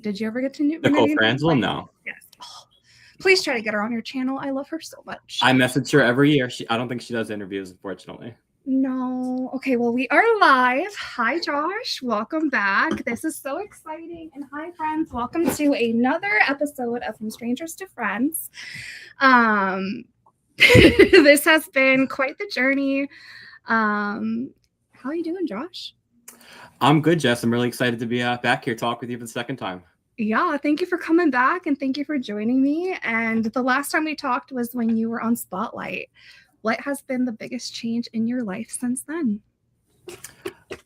Did you ever get to meet Nicole Franzel? No. Yes. Oh, please try to get her on your channel. I love her so much. I message her every year. I don't think she does interviews, unfortunately. No. Okay, well, we are live. Hi, Josh. Welcome back. This is so exciting. And hi, friends. Welcome to another episode of From Strangers to Friends. This has been quite the journey. How are you doing, Josh? I'm good, Jess. I'm really excited to be back here, talk with you for the second time. Yeah, thank you for coming back and thank you for joining me. And the last time we talked was when you were on Spotlight. What has been the biggest change in your life since then?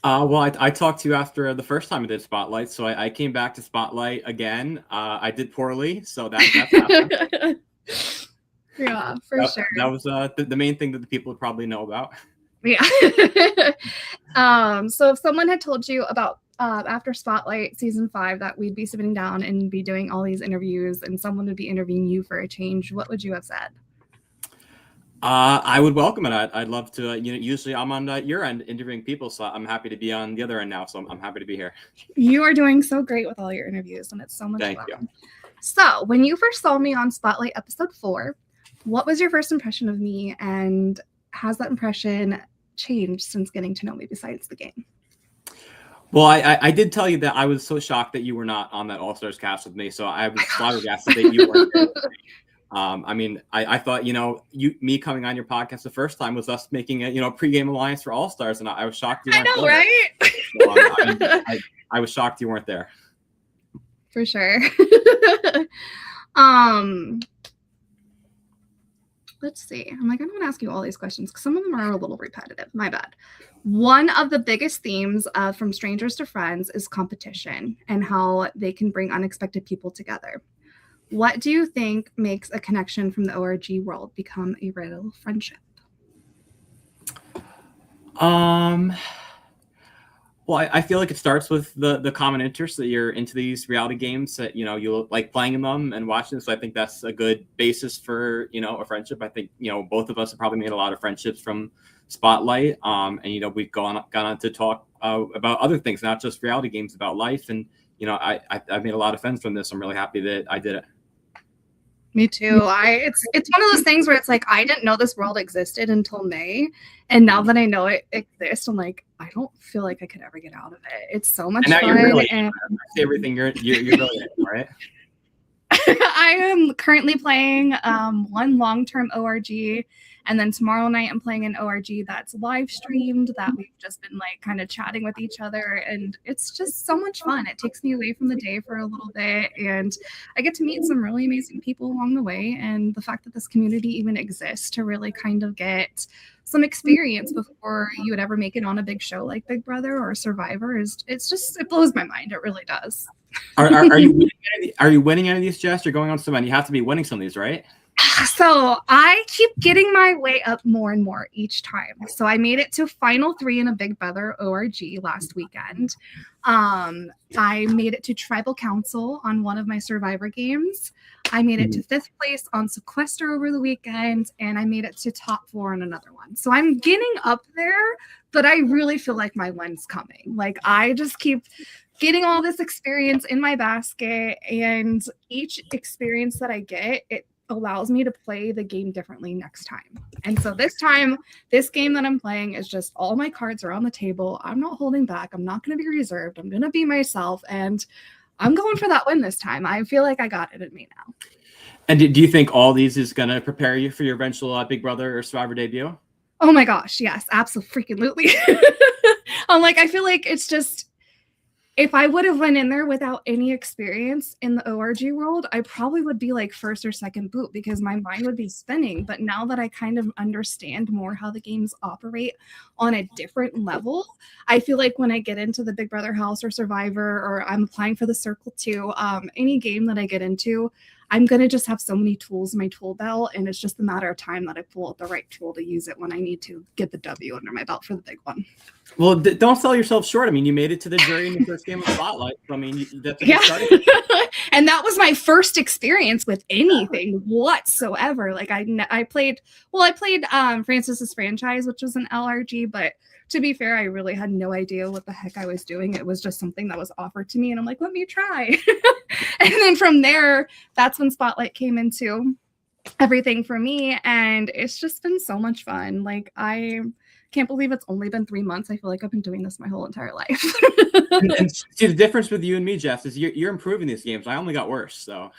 Well, I talked to you after the first time I did Spotlight, so I came back to Spotlight again. I did poorly, so that's happened. Yeah, for sure. That was the main thing that the people would probably know about. Yeah. So if someone had told you about after Spotlight season 5 that we'd be sitting down and be doing all these interviews and someone would be interviewing you for a change, what would you have said? I would welcome it. I'd love to. Usually I'm on your end interviewing people, so I'm happy to be on the other end now. So I'm happy to be here. You are doing so great with all your interviews, and it's so much fun. Thank you. So when you first saw me on Spotlight episode 4, what was your first impression of me, and has that impression changed since getting to know me besides the game? Well, I did tell you that I was so shocked that you were not on that All-Stars cast with me. So I was flabbergasted that you weren't there. I mean, I thought, me coming on your podcast the first time was us making a, pregame alliance for All-Stars, and I was shocked you weren't there. Right? So, I was shocked you weren't there. For sure. Let's see. I'm like, I don't want to ask you all these questions because some of them are a little repetitive. My bad. One of the biggest themes From Strangers to Friends is competition and how they can bring unexpected people together. What do you think makes a connection from the ORG world become a real friendship? Well, I feel like it starts with the common interest that you're into these reality games, that you like playing them and watching. So I think that's a good basis for a friendship. I think both of us have probably made a lot of friendships from Spotlight, and we've gone on to talk about other things, not just reality games, about life. And I've made a lot of friends from this. I'm really happy that I did it. Me too. It's one of those things where it's like I didn't know this world existed until May, and now that I know it exists, I'm like, I don't feel like I could ever get out of it. It's so much fun. Really, and everything you're really in, right? I am currently playing one long-term ORG, and then tomorrow night I'm playing an ORG that's live streamed that we've just been like kind of chatting with each other, and it's just so much fun. It takes me away from the day for a little bit, and I get to meet some really amazing people along the way. And the fact that this community even exists to really kind of get some experience before you would ever make it on a big show like Big Brother or Survivor it blows my mind. It really does. Are you winning any of these, Jess? You're going on some, and you have to be winning some of these, right? So I keep getting my way up more and more each time. So I made it to Final 3 in a Big Brother ORG last weekend. I made it to Tribal Council on one of my Survivor games. I made it to 5th place on Sequester over the weekend, and I made it to top 4 on another one. So I'm getting up there, but I really feel like my wind's coming. Like I just keep getting all this experience in my basket, and each experience that I get, it allows me to play the game differently next time. And so this time, this game that I'm playing is just all my cards are on the table. I'm not holding back. I'm not going to be reserved. I'm going to be myself, and I'm going for that win this time. I feel like I got it in me now. And do you think all these is going to prepare you for your eventual Big Brother or Survivor debut? Oh my gosh, yes, absolutely. I'm like, I feel like it's just, if I would have went in there without any experience in the ORG world, I probably would be like first or second boot because my mind would be spinning. But now that I kind of understand more how the games operate on a different level, I feel like when I get into the Big Brother house or Survivor, or I'm applying for the Circle 2, any game that I get into, I'm going to just have so many tools in my tool belt, and it's just a matter of time that I pull out the right tool to use it when I need to get the W under my belt for the big one. Well, don't sell yourself short. I mean, you made it to the jury in the first game of Spotlight. I mean, that's a good starting. And that was my first experience with anything whatsoever. Like I played Francis's Franchise, which was an LRG, but to be fair, I really had no idea what the heck I was doing. It was just something that was offered to me, and I'm like, let me try. And then from there, that's when Spotlight came into everything for me. And it's just been so much fun. Like, I can't believe it's only been 3 months. I feel like I've been doing this my whole entire life. and see, the difference with you and me, Jess, is you're improving these games. I only got worse. So,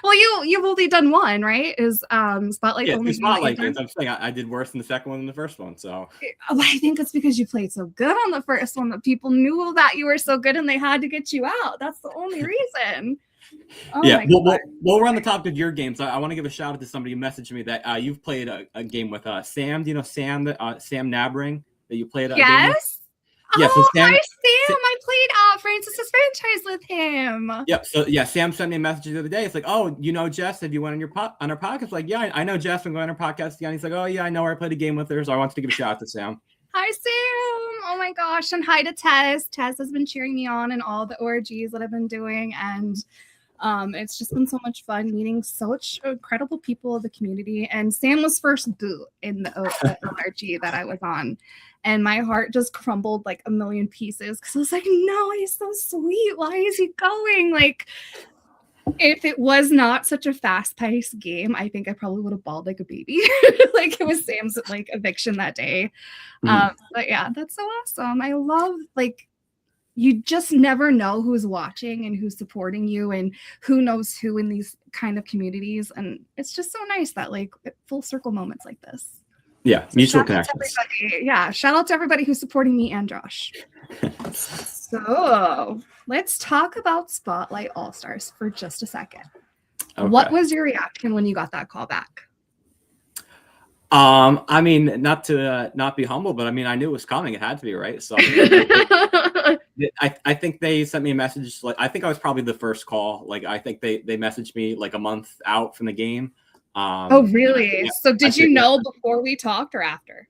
well, you've only done one, right? Is Spotlight yeah, only the Spotlight games. I'm saying I did worse in the second one than the first one. So, I think it's because you played so good on the first one that people knew that you were so good and they had to get you out. That's the only reason. Oh yeah. Well, we're on the topic of your games. I want to give a shout out to somebody who messaged me that you've played a game with Sam. Do you know Sam? Sam Nabring that you played a game with? Yes. Yeah, oh, so Sam, hi, Sam. I played Francis's franchise with him. Yep. So yeah, Sam sent me a message the other day. It's like, oh, you know Jess? Have you went on our podcast? Like, yeah, I know Jess. I'm going on her podcast again. He's like, oh yeah, I know her. I played a game with her, so I wanted to give a shout out to Sam. Hi, Sam. Oh my gosh, and hi to Tess. Tess has been cheering me on in all the ORGs that I've been doing, and it's just been so much fun meeting such incredible people of the community. And Sam was first boot in the ORG that I was on. And my heart just crumbled like a million pieces because I was like, no, he's so sweet. Why is he going? Like, if it was not such a fast-paced game, I think I probably would have bawled like a baby. Like, it was Sam's like eviction that day. But yeah, that's so awesome. I love, like, you just never know who's watching and who's supporting you and who knows who in these kind of communities. And it's just so nice that, like, full circle moments like this. Yeah, mutual connections. Yeah, shout out to everybody who's supporting me and Josh. So let's talk about Spotlight All-Stars for just a second. Okay. What was your reaction when you got that call back? I mean, not to not be humble, but I mean, I knew it was coming. It had to be, right? So I think they sent me a message. Like, I think I was probably the first call. Like, I think they messaged me like a month out from the game. Oh, really? Yeah, so did you know before we talked or after?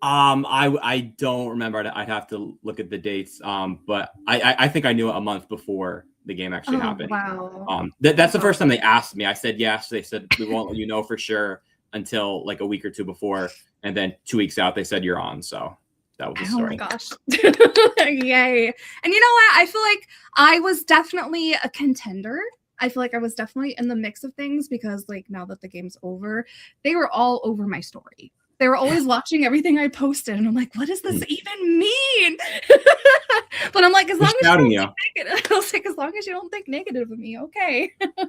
I don't remember. I'd have to look at the dates. But I think I knew it a month before the game actually happened. Wow. That's the first time they asked me. I said yes. They said we won't let you know for sure until like a week or two before, and then 2 weeks out they said you're on. So that was the story. Oh my gosh. Yay. And you know what? I feel like I was definitely a contender. I feel like I was definitely in the mix of things because, like, now that the game's over, they were all over my story. They were always watching everything I posted, and I'm like, what does this even mean? But I'm like, as long as you don't think negative of me, okay. No.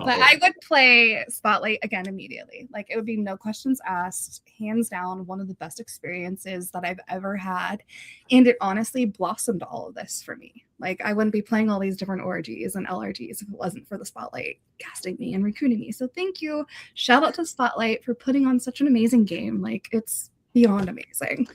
But I would play Spotlight again immediately. Like, it would be no questions asked, hands down, one of the best experiences that I've ever had. And it honestly blossomed all of this for me. Like, I wouldn't be playing all these different ORGs and LRGs if it wasn't for the Spotlight casting me and recruiting me. So thank you. Shout out to Spotlight for putting on such an amazing game. Like, it's beyond amazing.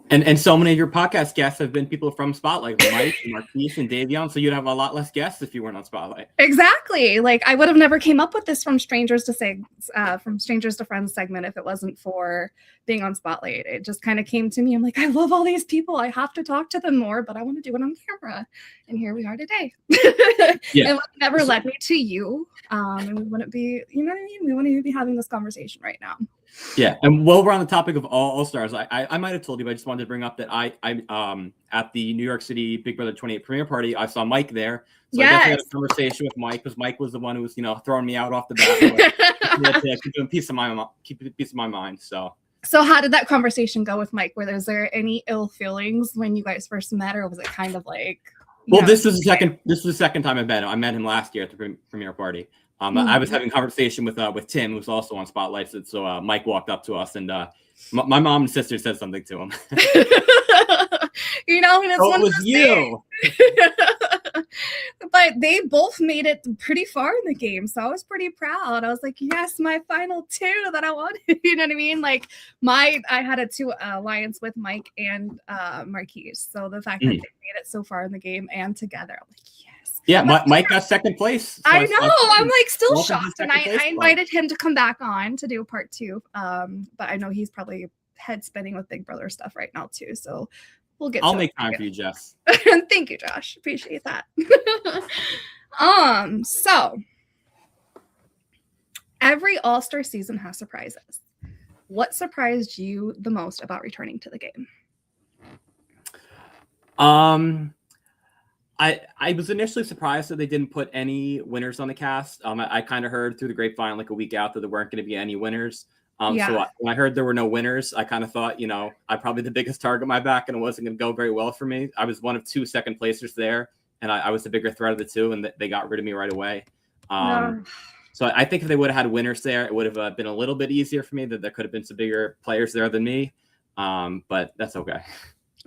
And so many of your podcast guests have been people from Spotlight, like Mike, and Marquise, and Davion. So you'd have a lot less guests if you weren't on Spotlight. Exactly. Like, I would have never came up with this from Strangers to Friends segment if it wasn't for being on Spotlight. It just kind of came to me. I'm like, I love all these people. I have to talk to them more, but I want to do it on camera. And here we are today. Yeah. It would never led me to you. And we wouldn't be, you know what I mean? We wouldn't even be having this conversation right now. Yeah, and while we're on the topic of All-Stars, I might have told you, but I just wanted to bring up that I at the New York City Big Brother 28 premiere party, I saw Mike there. So I definitely had a conversation with Mike because Mike was the one who was, throwing me out off the bat. Keep peace of my mind. So how did that conversation go with Mike? Was there any ill feelings when you guys first met, or was it kind of like? Well, this was the second time I met him. I met him last year at the premiere party. I was having a conversation with Tim, who's also on Spotlight. So Mike walked up to us, and my mom and sister said something to him. And it's it was you. But they both made it pretty far in the game, so I was pretty proud. I was like, yes, my final two that I wanted. You know what I mean? Like, I had a 2 alliance with Mike and Marquise. So the fact that they made it so far in the game and together, I'm like, yes. Yeah, Mike got second place. So I know. I'm like still shocked. And I invited him to come back on to do part 2. But I know he's probably head spinning with Big Brother stuff right now too. So we'll get. I'll make time for you, Jess. Thank you, Josh. Appreciate that. So every All-Star season has surprises. What surprised you the most about returning to the game? I was initially surprised that they didn't put any winners on the cast. I kind of heard through the grapevine like a week out that there weren't going to be any winners. Yeah. When I heard there were no winners, I kind of thought, I'm probably the biggest target on my back, and it wasn't going to go very well for me. I was one of 2 second placers there, and I was the bigger threat of the 2, and they got rid of me right away. So I think if they would have had winners there, it would have been a little bit easier for me. That there could have been some bigger players there than me, but that's okay.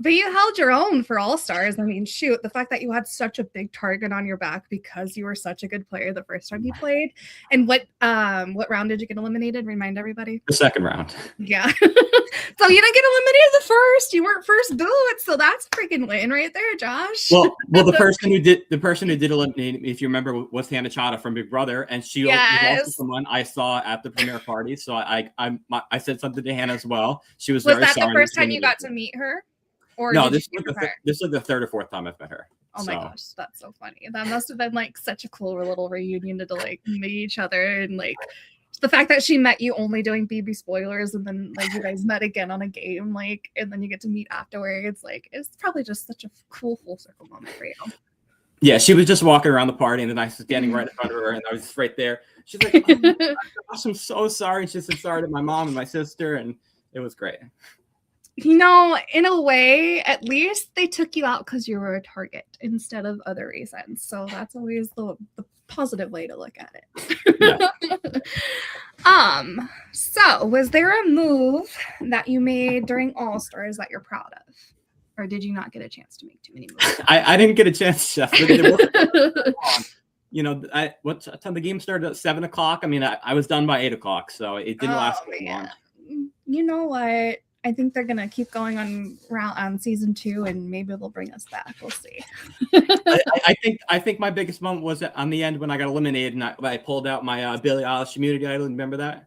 But you held your own for All-Stars. I mean, shoot, the fact that you had such a big target on your back because you were such a good player the first time you played. And what round did you get eliminated? Remind everybody. The second round. Yeah. So you didn't get eliminated the first. You weren't first boot. So that's a freaking win right there, Josh. Well, the person who did eliminate me, if you remember, was Hannah Chada from Big Brother, and she was also someone I saw at the premiere party. So I said something to Hannah as well. She was very that sorry. The first time you got to meet her? Or no, this is like the 3rd or 4th time I've met her. Oh my gosh, that's so funny. That must have been like such a cool little reunion to like meet each other, and like the fact that she met you only doing BB spoilers, and then like you guys met again on a game, like, and then you get to meet afterwards. Like, it's probably just such a cool full circle moment for you. Yeah, she was just walking around the party, and then I was standing right in front of her, and I was just right there. She's like, "Oh my gosh, I'm so sorry." And she said sorry to my mom and my sister, and it was great. In a way, at least they took you out because you were a target instead of other reasons. So that's always the positive way to look at it. Yeah. So was there a move that you made during All-Stars that you're proud of? Or did you not get a chance to make too many moves? I didn't get a chance, Chef. What time the game started at 7:00? I mean, I was done by 8:00, so it didn't last very long. You know what? I think they're gonna keep going on season 2, and maybe they'll bring us back. We'll see. I think my biggest moment was on the end when I got eliminated, and I pulled out my Billie Eilish Immunity Idol. Remember that?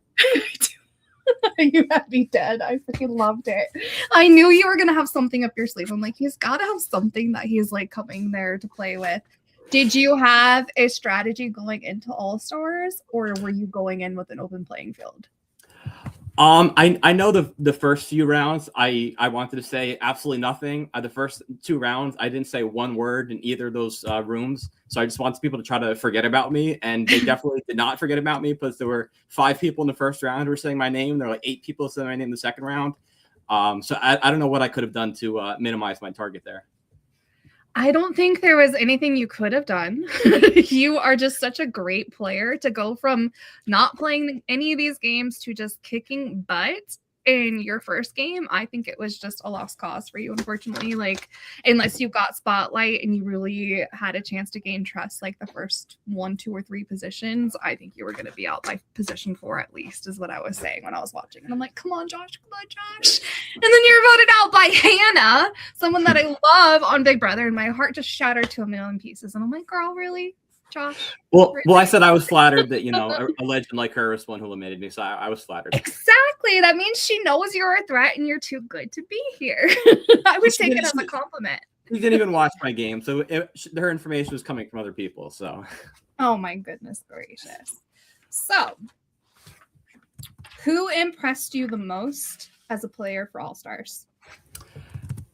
You had me dead. I freaking loved it. I knew you were gonna have something up your sleeve. I'm like, he's got to have something that he's like coming there to play with. Did you have a strategy going into All-Stars, or were you going in with an open playing field? I know the first few rounds I wanted to say absolutely nothing. The first 2 rounds I didn't say one word in either of those rooms, so I just wanted people to try to forget about me, and they definitely did not forget about me, because there were 5 people in the first round who were saying my name. There were like 8 people saying my name in the second round. So I don't know what I could have done to minimize my target there. I don't think there was anything you could have done. You are just such a great player to go from not playing any of these games to just kicking butt in your first game. I think it was just a lost cause for you, unfortunately. Like, unless you got spotlight and you really had a chance to gain trust, like the first 1, 2, or 3 positions, I think you were going to be out by position 4 at least, is what I was saying when I was watching. And I'm like, come on, Josh. And then you're voted out by Hannah, someone that I love on Big Brother, and my heart just shattered to a million pieces. And I'm like, girl, really? Josh? Well, I said I was flattered that, a legend like her was one who eliminated me, so I was flattered. Exactly. That means she knows you're a threat and you're too good to be here. I would take it as a compliment. She didn't even watch my game, so her information was coming from other people. So, oh my goodness gracious! So, who impressed you the most as a player for All-Stars?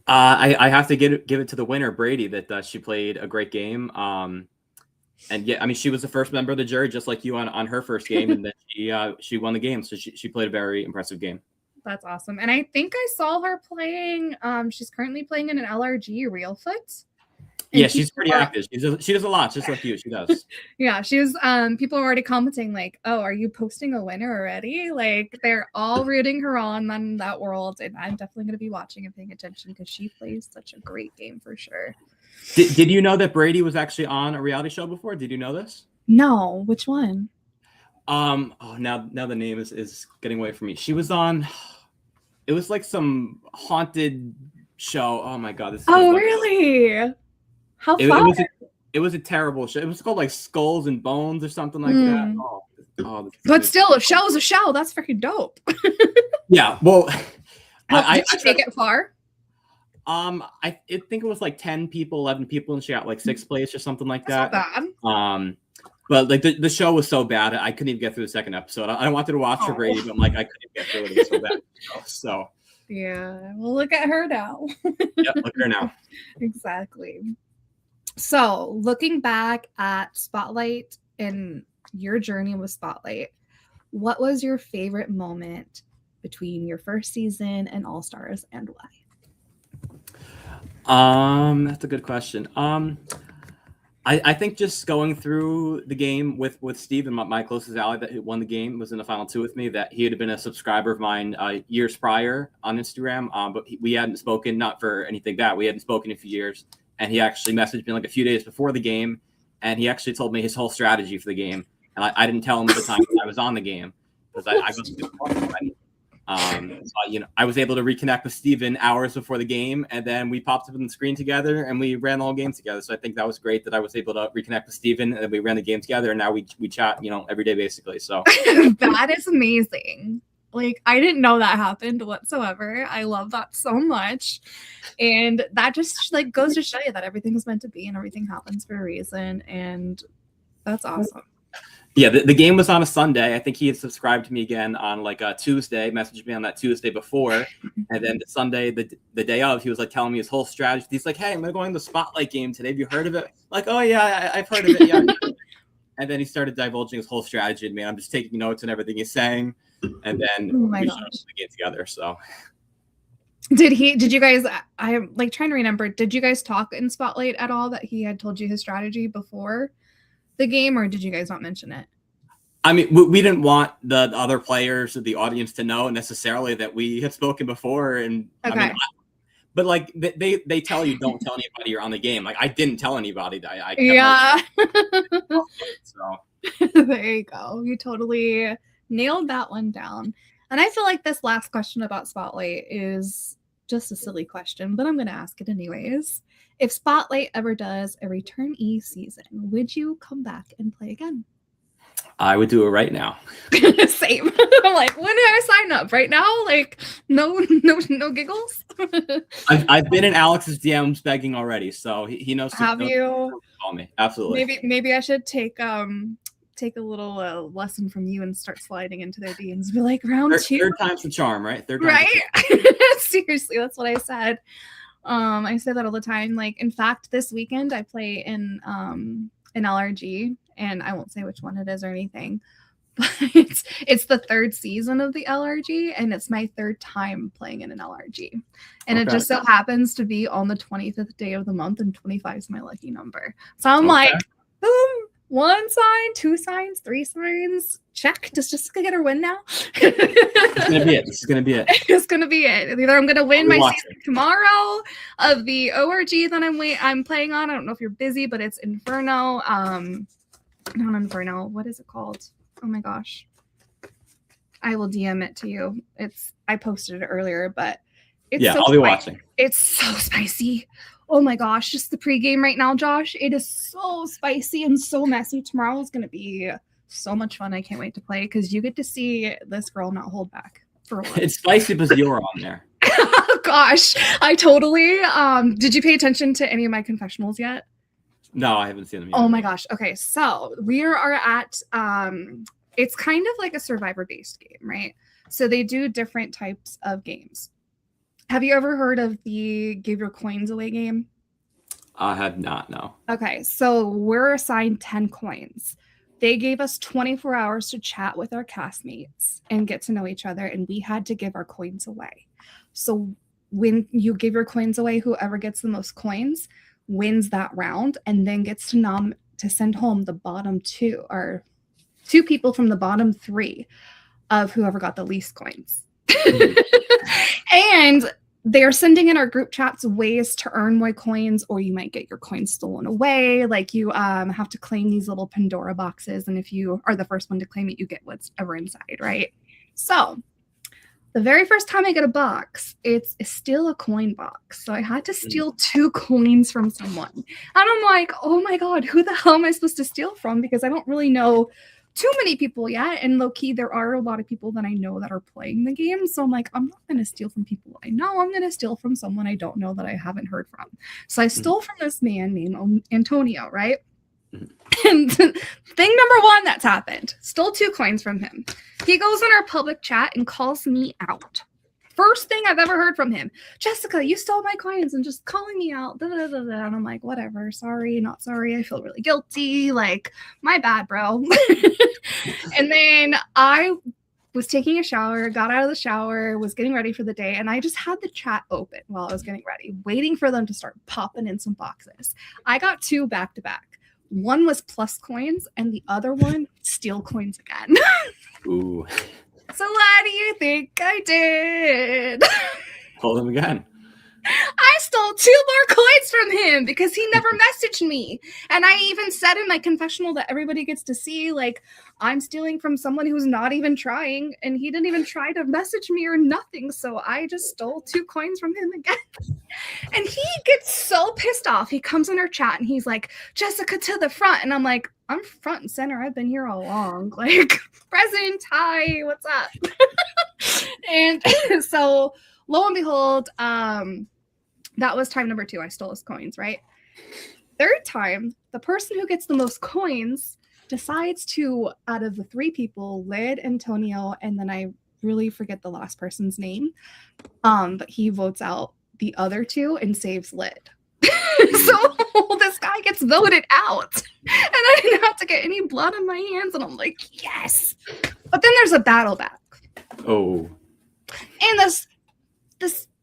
I have to give it to the winner, Brady, that she played a great game. And yeah, I mean, she was the first member of the jury, just like you on her first game, and then she won the game. So she played a very impressive game. That's awesome. And I think I saw her playing. She's currently playing in an LRG, Realfoot. Yeah, she's pretty active. She does a lot, just like you. She does. Yeah, she's. People are already commenting like, "Oh, are you posting a winner already?" Like, they're all rooting her on in that world, and I'm definitely going to be watching and paying attention because she plays such a great game for sure. Did you know that Brady was actually on a reality show before? Did you know this? No. Which one? Oh, now the name is getting away from me. She was on. It was like some haunted show. Oh my god! Really? How far? It was a terrible show. It was called like Skulls and Bones or something like that. But still, a show's a show. That's freaking dope. Yeah. Well, did she take it far? I think it was like 10 people, 11 people, and she got like 6th place or something like that. That's not bad. But like the show was so bad, I couldn't even get through the second episode. I wanted to watch for Brady, but I'm like, I couldn't get through it. It was so bad. So yeah, well, look at her now. Yeah, look at her now. Exactly. So, looking back at Spotlight and your journey with Spotlight, what was your favorite moment between your first season and All Stars, and why? That's a good question. I think just going through the game with Steve and my closest ally that won the game was in the final two with me. That he had been a subscriber of mine years prior on Instagram, but we hadn't spoken, not for anything bad. We hadn't spoken in a few years, and he actually messaged me like a few days before the game, and he actually told me his whole strategy for the game, and I didn't tell him at the time I was on the game because I was ready. So, I was able to reconnect with Steven hours before the game, and then we popped up on the screen together and we ran the whole game together. So I think that was great that I was able to reconnect with Steven and we ran the game together, and now we chat, every day basically. So That is amazing. Like, I didn't know that happened whatsoever. I love that so much. And that just like goes to show you that everything is meant to be and everything happens for a reason. And that's awesome. yeah, the game was on a Sunday. I think he had subscribed to me again on like a Tuesday, messaged me on that Tuesday before. And then the Sunday, the day of, he was like telling me his whole strategy. He's like, hey, I'm going to the Spotlight game today. Have you heard of it? Like, oh yeah, I've heard of it. Yeah. And then he started divulging his whole strategy to me. I'm just taking notes and everything he's saying. And then we showed the game together. So did you guys, I'm like trying to remember, did you guys talk in Spotlight at all that he had told you his strategy before the game, or did you guys not mention it? I mean, we didn't want the other players or the audience to know necessarily that we had spoken before. And okay. I mean, but like they tell you, don't tell anybody you're on the game. Like I didn't tell anybody that I kept so there you go. You totally nailed that one down. And I feel like this last question about Spotlight is just a silly question, but I'm going to ask it anyways. If Spotlight ever does a Return E season, would you come back and play again? I would do it right now. Same. I'm like, when do I sign up? Right now? Like, no giggles. I've been in Alex's DMs begging already, so he knows. Have you? Call me. Absolutely. Maybe I should take a little lesson from you and start sliding into their DMs. Be like, round two. Third time's the charm, right? Right? Seriously, that's what I said. I say that all the time. Like, in fact, this weekend I play in LRG, and I won't say which one it is or anything, but it's the third season of the LRG, and it's my third time playing in an LRG. And It just so happens to be on the 25th day of the month, and 25 is my lucky number. So I'm like, boom, 1 sign, 2 signs, 3 signs. Check. Does Jessica get her win now? This is gonna be it. It's gonna be it. Either I'm gonna win my season tomorrow of the ORG that I'm playing on. I don't know if you're busy, but it's Inferno. Not Inferno. What is it called? Oh my gosh. I will DM it to you. I posted it earlier, but it's I'll be watching. It's so spicy. Oh my gosh, just the pregame right now, Josh. It is so spicy and so messy. Tomorrow is going to be so much fun. I can't wait to play because you get to see this girl not hold back for once. It's spicy because you're on there. Oh gosh, I totally. Did you pay attention to any of my confessionals yet? No, I haven't seen them yet. Oh my gosh. Okay, so we are at. It's kind of like a survivor-based game, right? So they do different types of games. Have you ever heard of the Give Your Coins Away game? I have not, no. Okay, so we're assigned 10 coins. They gave us 24 hours to chat with our castmates and get to know each other, and we had to give our coins away. So when you give your coins away, whoever gets the most coins wins that round and then gets to send home the bottom 2, or 2 people from the bottom 3 of whoever got the least coins. And they're sending in our group chats ways to earn more coins, or you might get your coins stolen away. Like you have to claim these little Pandora boxes, and if you are the first one to claim it, you get whatever inside, right? So the very first time I get a box, it's still a coin box. So I had to steal 2 coins from someone. And I'm like, oh my God, who the hell am I supposed to steal from? Because I don't really know too many people yet, and low-key there are a lot of people that I know that are playing the game, so I'm like, I'm not going to steal from people I know. I'm going to steal from someone I don't know that I haven't heard from. So I stole from this man named Antonio, right? And thing number 1 that's happened, stole 2 coins from him. He goes in our public chat and calls me out first thing I've ever heard from him. Jessica, you stole my coins, and just calling me out. Da, da, da, da. And I'm like, whatever. Sorry, not sorry. I feel really guilty. Like, my bad, bro. And then I was taking a shower, got out of the shower, was getting ready for the day, and I just had the chat open while I was getting ready, waiting for them to start popping in some boxes. I got 2 back to back. One was plus coins, and the other one steal coins again. Ooh. So what do you think I did? Hold him again. I stole 2 more coins from him because he never messaged me. And I even said in my confessional that everybody gets to see, like, I'm stealing from someone who's not even trying, and he didn't even try to message me or nothing. So I just stole 2 coins from him again. And he gets so pissed off. He comes in our chat and he's like, Jessica, to the front. And I'm like, I'm front and center. I've been here all along. Like, present, hi, what's up? And so lo and behold, that was time number 2. I stole his coins, right? Third time, the person who gets the most coins decides to, out of the 3 people, Lid, Antonio, and then I really forget the last person's name, but he votes out the other 2 and saves Lid. So this guy gets voted out, and I didn't have to get any blood on my hands, and I'm like, yes. But then there's a battle back. Oh. And this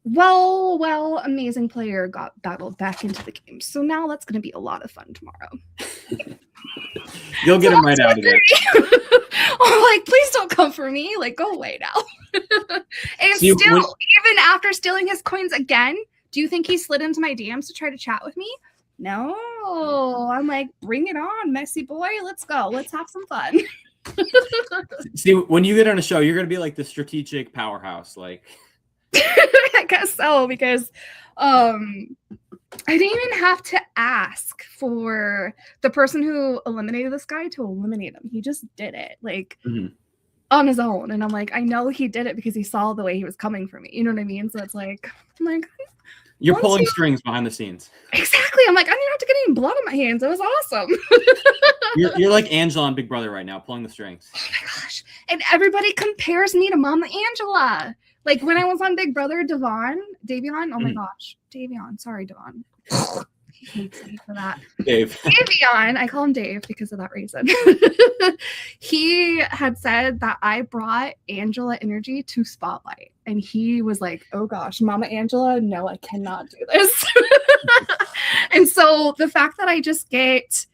well, amazing player got battled back into the game. So now that's going to be a lot of fun tomorrow. You'll get him right out of there. I'm like, please don't come for me. Like, go away now. And See, still, even after stealing his coins again, do you think he slid into my DMs to try to chat with me? No. I'm like, bring it on, messy boy. Let's go. Let's have some fun. See, when you get on a show, you're going to be like the strategic powerhouse. Like, I guess so, because I didn't even have to ask for the person who eliminated this guy to eliminate him. He just did it, like, on his own. And I'm like, I know he did it because he saw the way he was coming for me. You know what I mean? So it's like, I'm like, you're pulling strings behind the scenes. Exactly. I'm like, I didn't have to get any blood on my hands. It was awesome. You're like Angela on Big Brother right now, pulling the strings. Oh my gosh. And everybody compares me to Mama Angela. Like when I was on Big Brother, Davion, oh my gosh, Davion, sorry, Devon. He hates me for that. Davion, I call him Dave because of that reason. He had said that I brought Angela energy to Spotlight. And he was like, oh gosh, Mama Angela, no, I cannot do this. And so the fact that I just get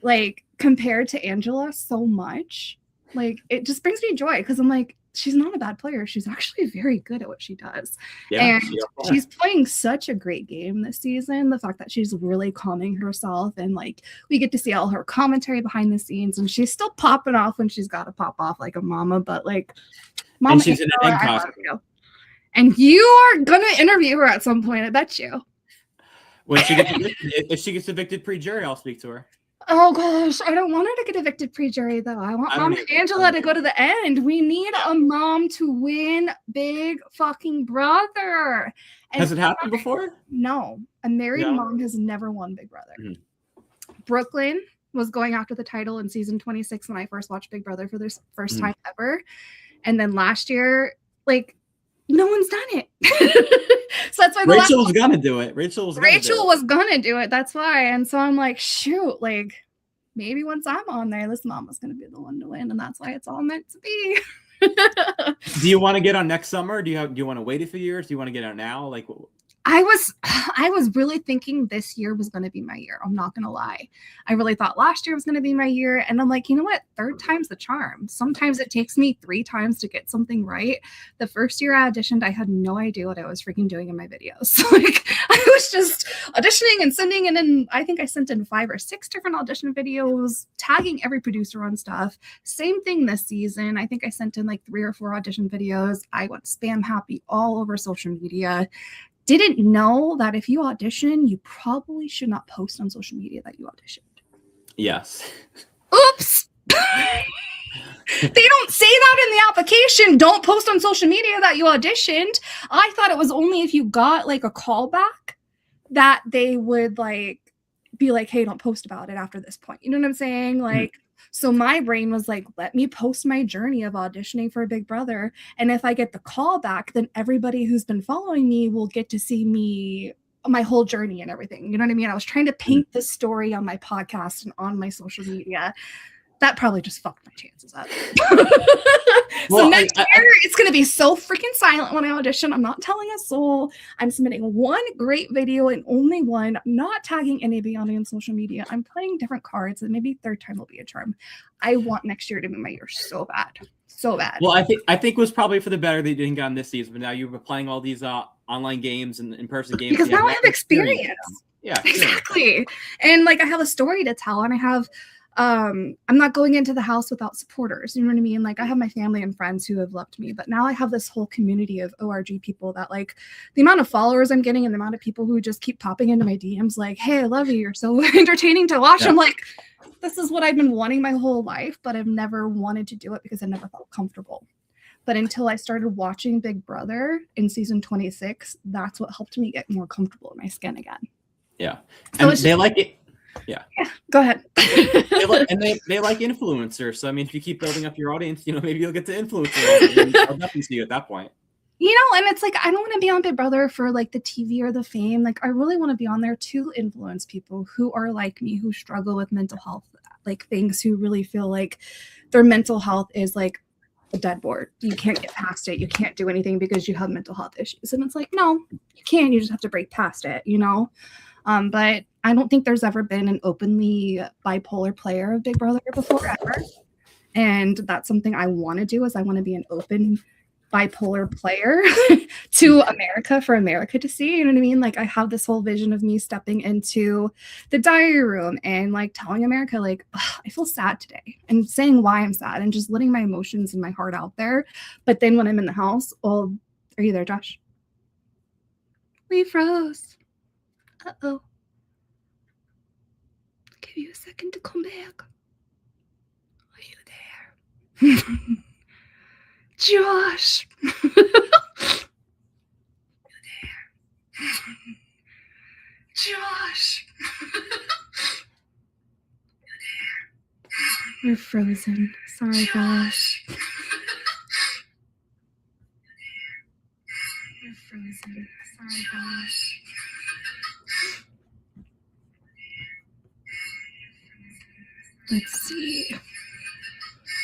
like compared to Angela so much, like it just brings me joy because I'm like, she's not a bad player. She's actually very good at what she does. Yeah, and she's playing such a great game this season. The fact that she's really calming herself and like we get to see all her commentary behind the scenes and she's still popping off when she's got to pop off like a mama, but like Mama and she's in an costume. And you are going to interview her at some point, I bet you. When she gets evicted, if she gets evicted pre-jury, I'll speak to her. Oh gosh, I don't want her to get evicted pre-jury though. I want Mama Angela to go to the end. We need a mom to win Big fucking Brother. And has it happened before? No, a married mom has never won Big Brother. Brooklyn was going after the title in season 26 when I first watched Big Brother for the first time ever. And then last year, like, no one's done it. So that's why Rachel was gonna do it. Rachel was gonna do it. That's why. And so I'm like, shoot, like maybe once I'm on there, this mama's gonna be the one to win, and that's why it's all meant to be. Do you want to get on next summer? Do you want to wait a few years? Do you want to get on now? Like, I was really thinking this year was going to be my year. I'm not going to lie. I really thought last year was going to be my year. And I'm like, you know what? 3rd time's the charm. Sometimes it takes me 3 times to get something right. The first year I auditioned, I had no idea what I was freaking doing in my videos. Like I was just auditioning and sending. And then I think I sent in 5 or 6 different audition videos, tagging every producer on stuff. Same thing this season. I think I sent in like 3 or 4 audition videos. I went spam happy all over social media. Didn't know that if you audition, you probably should not post on social media that you auditioned. Yes. Oops. They don't say that in the application. Don't post on social media that you auditioned. I thought it was only if you got like a callback that they would like be like, hey, don't post about it after this point. You know what I'm saying? Like, So my brain was like, let me post my journey of auditioning for Big Brother. And if I get the call back, then everybody who's been following me will get to see me, my whole journey and everything. You know what I mean? I was trying to paint this story on my podcast and on my social media. That probably just fucked my chances up. So next year, it's going to be so freaking silent when I audition. I'm not telling a soul. I'm submitting one great video and only one. I'm not tagging anybody on social media. I'm playing different cards, and maybe third time will be a charm. I want next year to be my year so bad. So bad. Well, I think it was probably for the better that you didn't get on this season, but now you've been playing all these online games and in-person games. Because now I have experience. Yeah, exactly. And like I have a story to tell, and I have I'm not going into the house without supporters. You know what I mean? Like I have my family and friends who have loved me, but now I have this whole community of ORG people that like the amount of followers I'm getting and the amount of people who just keep popping into my DMs like, hey, I love you. You're so entertaining to watch. Yeah. I'm like, this is what I've been wanting my whole life, but I've never wanted to do it because I never felt comfortable. But until I started watching Big Brother in season 26, that's what helped me get more comfortable in my skin again. Yeah. And so they like it. Yeah. Go ahead. they like influencers. So I mean, if you keep building up your audience, you know, maybe you'll get to influencers. I'll definitely see you at that point. You know, and it's like I don't want to be on Big Brother for like the TV or the fame. Like I really want to be on there to influence people who are like me, who struggle with mental health, like things, who really feel like their mental health is like a dead board. You can't get past it. You can't do anything because you have mental health issues. And it's like, no, you can. You just have to break past it, you know? But I don't think there's ever been an openly bipolar player of Big Brother before, ever. And that's something I want to do, is I want to be an open bipolar player to America, for America to see. You know what I mean? Like I have this whole vision of me stepping into the diary room and like telling America, like, I feel sad today, and saying why I'm sad and just letting my emotions and my heart out there. But then when I'm in the house, oh, are you there, Josh? We froze. Uh-oh. Give you a second to come back. Are you there? Josh. You there? Josh. You there? We're frozen. Sorry, guys. We're frozen. Sorry, guys. Let's see.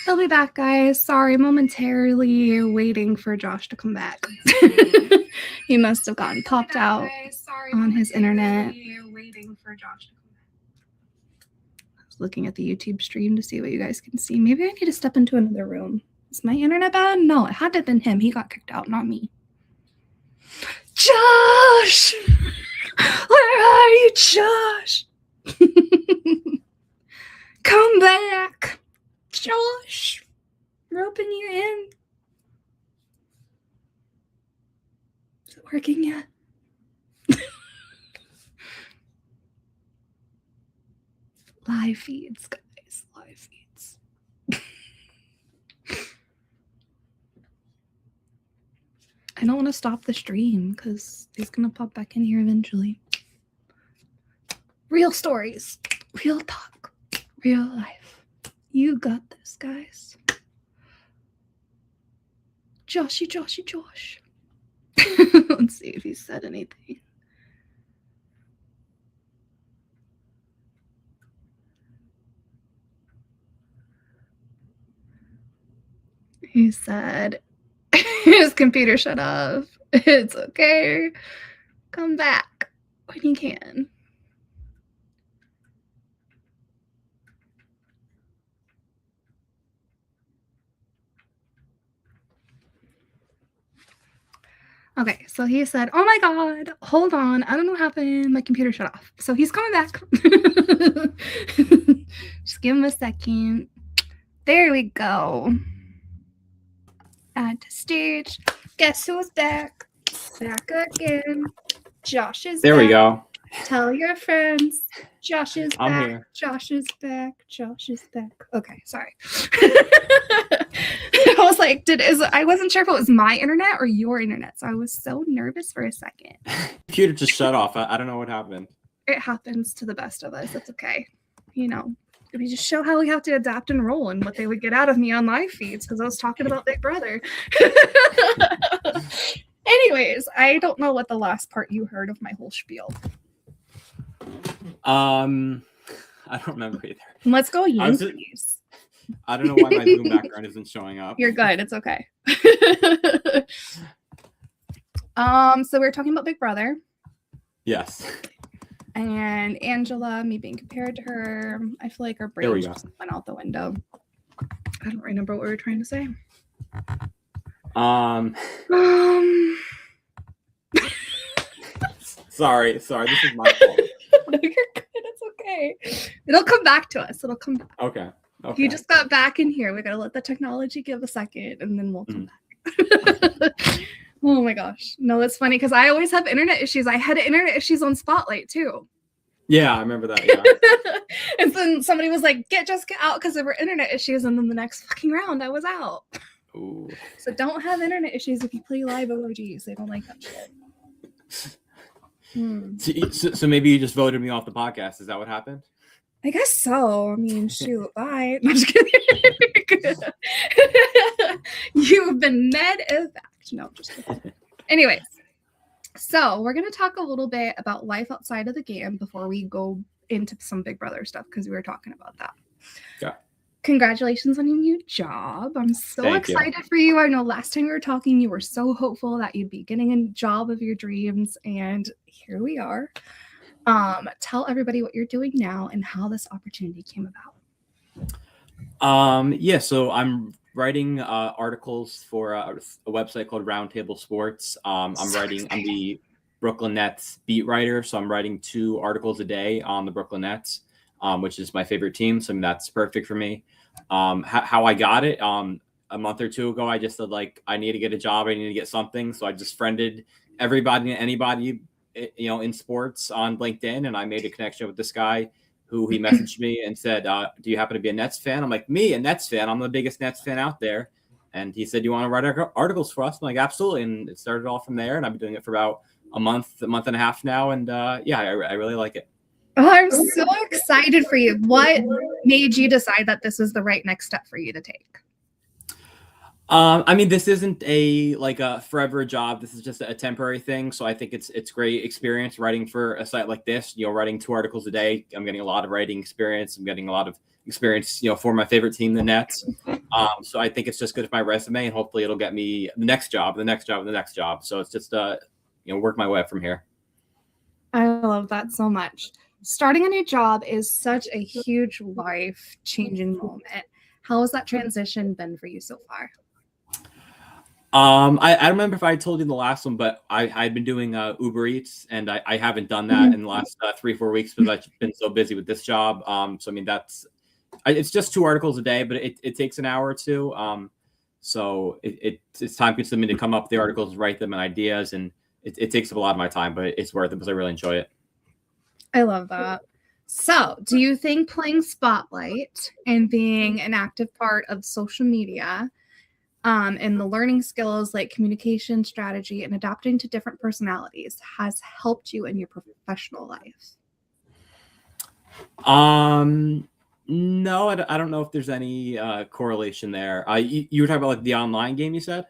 I'll be back, guys. Sorry, momentarily waiting for Josh to come back. He must have gotten popped out on his internet. Waiting for Josh to come back. I was looking at the YouTube stream to see what you guys can see. Maybe I need to step into another room. Is my internet bad? No, it had to have been him. He got kicked out, not me. Josh! Where are you, Josh? Come back, Josh. Roping you in. Is it working yet? Live feeds, guys. Live feeds. I don't want to stop the stream because he's going to pop back in here eventually. Real stories. Real talk. Real life. You got this, guys. Joshy, Joshy, Josh. Let's see if he said anything. He said his computer shut off. It's okay. Come back when you can. Okay, so he said, oh my God, hold on. I don't know what happened. My computer shut off. So he's coming back. Just give him a second. There we go. Add to stage. Guess who's back? Back again. Josh is there back. We go. Tell your friends. Josh is I'm back. here. Josh is back. Josh is back. Okay, sorry. I was like, I wasn't sure if it was my internet or your internet, so I was so nervous for a second. Computer just shut off. I don't know what happened. It happens to the best of us. It's okay. You know, We just show how we have to adapt and roll and what they would get out of me on live feeds because I was talking about Big Brother. Anyways, I don't know what the last part you heard of my whole spiel. I don't remember either. Let's go Yankees. I don't know why my Zoom background isn't showing up. You're good. It's okay. So we were talking about Big Brother. Yes. And Angela, me being compared to her. I feel like our brains just went out the window. I don't remember what we were trying to say. Sorry. This is my fault. No, you're good. It's okay. It'll come back to us. It'll come back. Okay. You just got back in here. We gotta let the technology give a second, and then we'll come back. Oh my gosh. No, that's funny because I always have internet issues. I had internet issues on Spotlight too. Yeah, I remember that. Yeah. And then somebody was like, get Jessica out because of her internet issues. And then the next fucking round, I was out. Ooh. So don't have internet issues if you play live OGs. They don't like that shit. So maybe you just voted me off the podcast. Is that what happened? I guess so. I mean, shoot, bye. I'm just kidding. You've been med-evac. No, just kidding. Anyways, so we're going to talk a little bit about life outside of the game before we go into some Big Brother stuff because we were talking about that. Yeah. Congratulations on your new job. I'm so excited for you. I know last time we were talking, you were so hopeful that you'd be getting a job of your dreams, and here we are. Tell everybody what you're doing now and how this opportunity came about. Yeah, so I'm writing articles for a website called Roundtable Sports. I'm the Brooklyn Nets beat writer, so I'm writing 2 articles a day on the Brooklyn Nets, which is my favorite team, so that's perfect for me. How I got it, a month or 2 ago, I just said, like, I need to get a job, I need to get something, so I just friended everybody and anybody, in sports on LinkedIn, and I made a connection with this guy who he messaged me and said, do you happen to be a Nets fan? I'm like, me, a Nets fan? I'm the biggest Nets fan out there. And he said, you want to write articles for us? I'm like, absolutely. And it started all from there. And I've been doing it for about a month and a half now. And I really like it. Oh, I'm so excited for you. What made you decide that this is the right next step for you to take? I mean, this isn't a forever job. This is just a temporary thing. So I think it's great experience writing for a site like this, writing 2 articles a day. I'm getting a lot of writing experience. I'm getting a lot of experience, for my favorite team, the Nets. So I think it's just good for my resume, and hopefully it'll get me the next job. So it's just, work my way up from here. I love that so much. Starting a new job is such a huge life-changing moment. How has that transition been for you so far? I don't remember if I told you in the last one, but I'd been doing Uber Eats, and I haven't done that in the last 3-4 weeks because I've been so busy with this job. So I mean, it's just 2 articles a day, but it takes an hour or 2. So it's time consuming to come up with the articles, write them, and ideas, and it takes up a lot of my time, but it's worth it because I really enjoy it. I love that. So, do you think playing Spotlight and being an active part of social media and the learning skills like communication, strategy, and adapting to different personalities has helped you in your professional life? No, I don't know if there's any correlation there. You were talking about the online game, you said?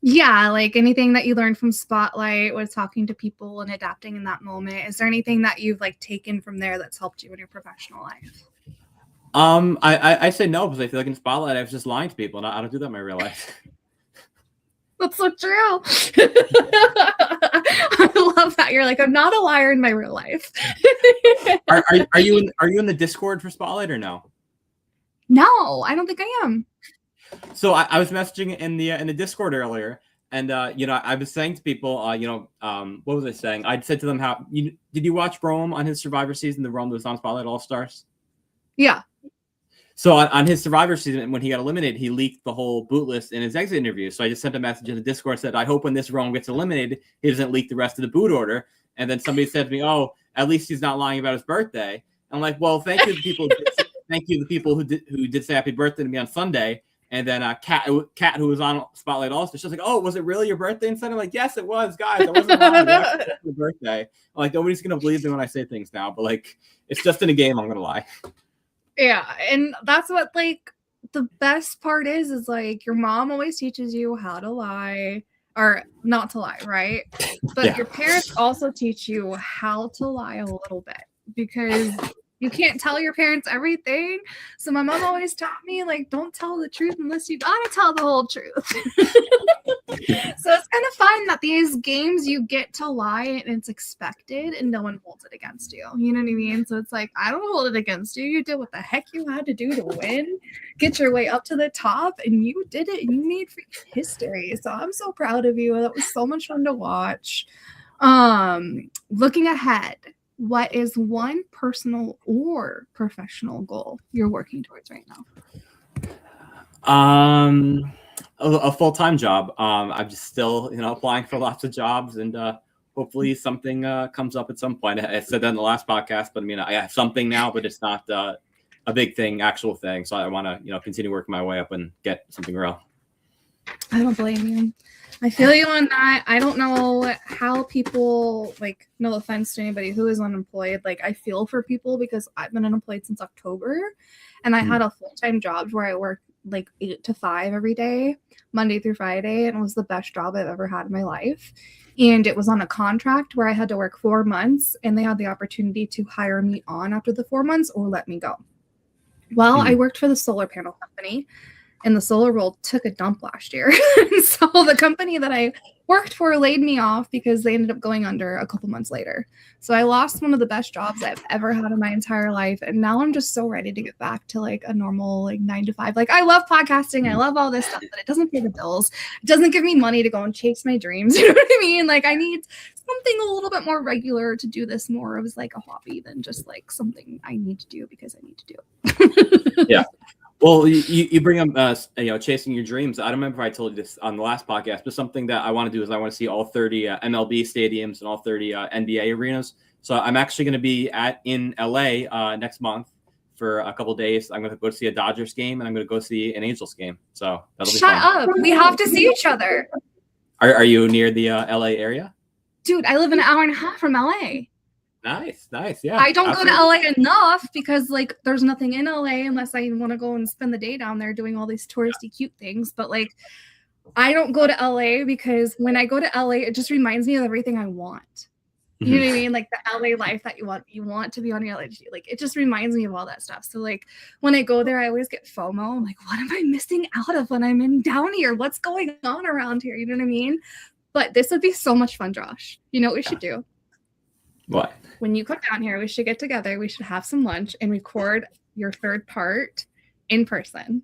Yeah, like anything that you learned from Spotlight with talking to people and adapting in that moment. Is there anything that you've taken from there that's helped you in your professional life? I say no because I feel like in Spotlight I was just lying to people, and I don't do that in my real life. That's so true. I love that. You're like, I'm not a liar in my real life. Are you in the Discord for Spotlight or no? No, I don't think I am. So I was messaging in the Discord earlier, and I was saying to people, what was I saying? I said to them, did you watch Rome on his Survivor season? The Rome that was on Spotlight All Stars. Yeah. So on his Survivor season, when he got eliminated, he leaked the whole boot list in his exit interview. So I just sent a message in the Discord, said, I hope when this Rome gets eliminated, he doesn't leak the rest of the boot order. And then somebody said to me, oh, at least he's not lying about his birthday. I'm like, well, thank you to the people who did say happy birthday to me on Sunday. And then Kat, who was on Spotlight All Stars, she was like, "Oh, was it really your birthday?" And I'm like, "Yes, it was, guys. I wasn't lying. It was my birthday." I'm like, nobody's gonna believe me when I say things now, but it's just in a game. I'm gonna lie. Yeah, and that's what like the best part is like your mom always teaches you how to lie or not to lie, right? But Yeah. your parents also teach you how to lie a little bit because you can't tell your parents everything. So my mom always taught me like don't tell the truth unless you gotta tell the whole truth. So it's kind of fun that these games you get to lie and it's expected and no one holds it against you. You know what I mean? So it's like, I don't hold it against you. You did what the heck you had to do to win, get your way up to the top, and you did it and you made history. So I'm so proud of you. That was so much fun to watch. Looking ahead, what is one personal or professional goal you're working towards right now? A full-time job. I'm just still, applying for lots of jobs, and hopefully something comes up at some point. I said that in the last podcast, but I mean, I have something now, but it's not a big thing, actual thing. So I want to, continue working my way up and get something real. I don't blame you. I feel you on that. I don't know how people, like, no offense to anybody who is unemployed. Like, I feel for people because I've been unemployed since October, and I had a full-time job where I worked like 8 to 5 every day, Monday through Friday, and it was the best job I've ever had in my life. And it was on a contract where I had to work 4 months, and they had the opportunity to hire me on after the 4 months or let me go. Well, I worked for the solar panel company, and the solar world took a dump last year. So the company that I worked for laid me off because they ended up going under a couple months later. So I lost one of the best jobs I've ever had in my entire life. And now I'm just so ready to get back to like a normal, like 9 to 5. Like I love podcasting. I love all this stuff, but it doesn't pay the bills. It doesn't give me money to go and chase my dreams. You know what I mean? Like I need something a little bit more regular to do this more as like a hobby than just like something I need to do because I need to do. Yeah. Well, you bring up, chasing your dreams. I don't remember if I told you this on the last podcast, but something that I want to do is I want to see all 30 MLB stadiums and all 30 NBA arenas. So I'm actually going to be in LA next month for a couple of days. I'm going to go see a Dodgers game, and I'm going to go see an Angels game. So that'll be Shut fun. up. We have to see each other. Are you near the LA area? Dude, I live an hour and a half from LA. Nice. Yeah. I don't go to LA enough because like there's nothing in LA unless I want to go and spend the day down there doing all these touristy cute things. But like I don't go to LA because when I go to LA, it just reminds me of everything I want. You know what I mean? Like the LA life that you want to be on your LA. Like it just reminds me of all that stuff. So like when I go there, I always get FOMO. I'm like, what am I missing out of when I'm down here? What's going on around here? You know what I mean? But this would be so much fun, Josh. You know what we should do? What? When you come down here, we should get together. We should have some lunch and record your third part in person.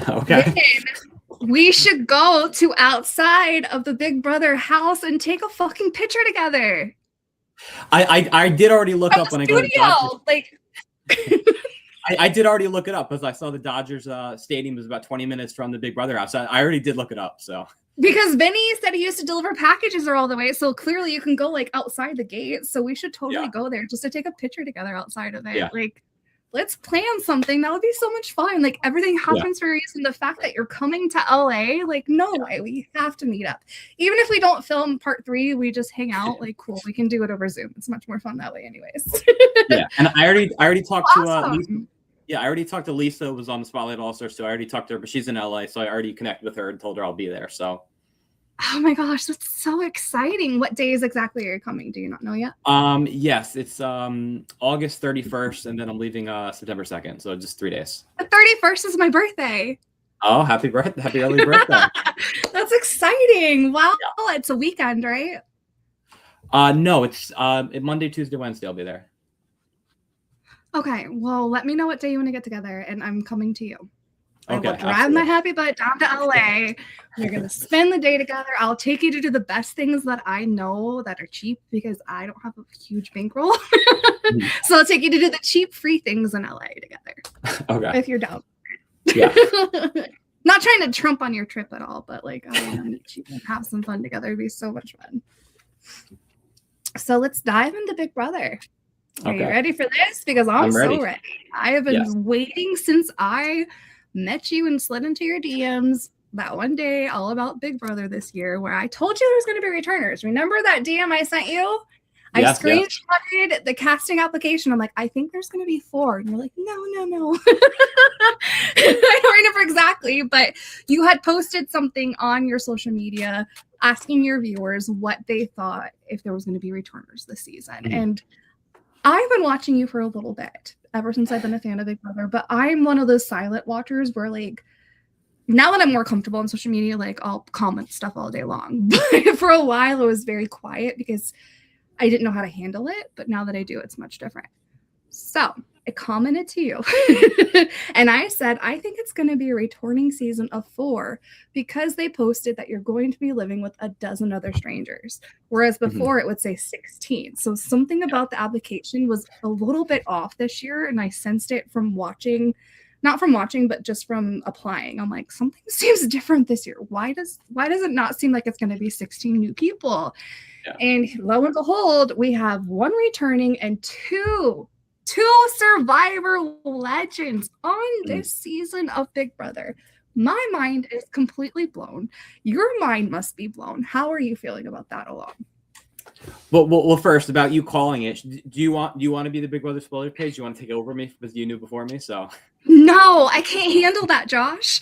Okay. Then we should go to outside of the Big Brother house and take a fucking picture together. I did already look up when I go to Dodgers. Like I did already look it up because I saw the Dodgers stadium is about 20 minutes from the Big Brother house. I already did look it up. So because Vinny said he used to deliver packages all the way, so clearly you can go like outside the gate. So we should totally go there just to take a picture together outside of it. Yeah. Like, let's plan something. That would be so much fun. Like everything happens for a reason. The fact that you're coming to LA, like no way, we have to meet up. Even if we don't film part 3, we just hang out. Like cool, we can do it over Zoom. It's much more fun that way, anyways. Yeah, and I already talked to Awesome. Lisa. Yeah, I already talked to Lisa, who was on the Spotlight All Stars, so I already talked to her, but she's in LA, so I already connected with her and told her I'll be there. So, oh my gosh, that's so exciting! What days exactly are you coming? Do you not know yet? Yes, it's August 31st, and then I'm leaving September 2nd, so just 3 days. The 31st is my birthday. Oh, happy early birthday! That's exciting! Wow, it's a weekend, right? No, it's Monday, Tuesday, Wednesday. I'll be there. Okay, well, let me know what day you want to get together, and I'm coming to you. Okay, I will drive my happy butt down to LA. We're going to spend the day together. I'll take you to do the best things that I know that are cheap because I don't have a huge bankroll. So I'll take you to do the cheap, free things in LA together. Okay. If you're down. Yeah. Not trying to trump on your trip at all, but like I want to meet you and have some fun together. It'd be so much fun. So let's dive into Big Brother. Are you ready for this? Because I'm so ready. I have been waiting since I met you and slid into your DMs that one day all about Big Brother this year where I told you there's going to be returners. Remember that DM I sent you? I Yes, yes. screenshotted the casting application. I'm like, I think there's going to be 4. And you're like, no. I don't remember exactly, but you had posted something on your social media asking your viewers what they thought if there was going to be returners this season. Mhm. And I've been watching you for a little bit, ever since I've been a fan of Big Brother, but I'm one of those silent watchers where, like, now that I'm more comfortable on social media, like, I'll comment stuff all day long. But for a while, I was very quiet because I didn't know how to handle it. But now that I do, it's much different. So I commented to you and I said, I think it's going to be a returning season of 4 because they posted that you're going to be living with a dozen other strangers, whereas before it would say 16. So something about the application was a little bit off this year, and I sensed it from watching, not from watching, but just from applying. I'm like, something seems different this year. Why does it not seem like it's going to be 16 new people? Yeah. And lo and behold, we have 1 returning and two Survivor legends on this season of Big Brother. My mind is completely blown. Your mind must be blown. How are you feeling about that alone? Well, first about you calling it. Do you want to be the Big Brother spoiler page? Do you want to take over me because you knew before me? So no, I can't handle that, Josh.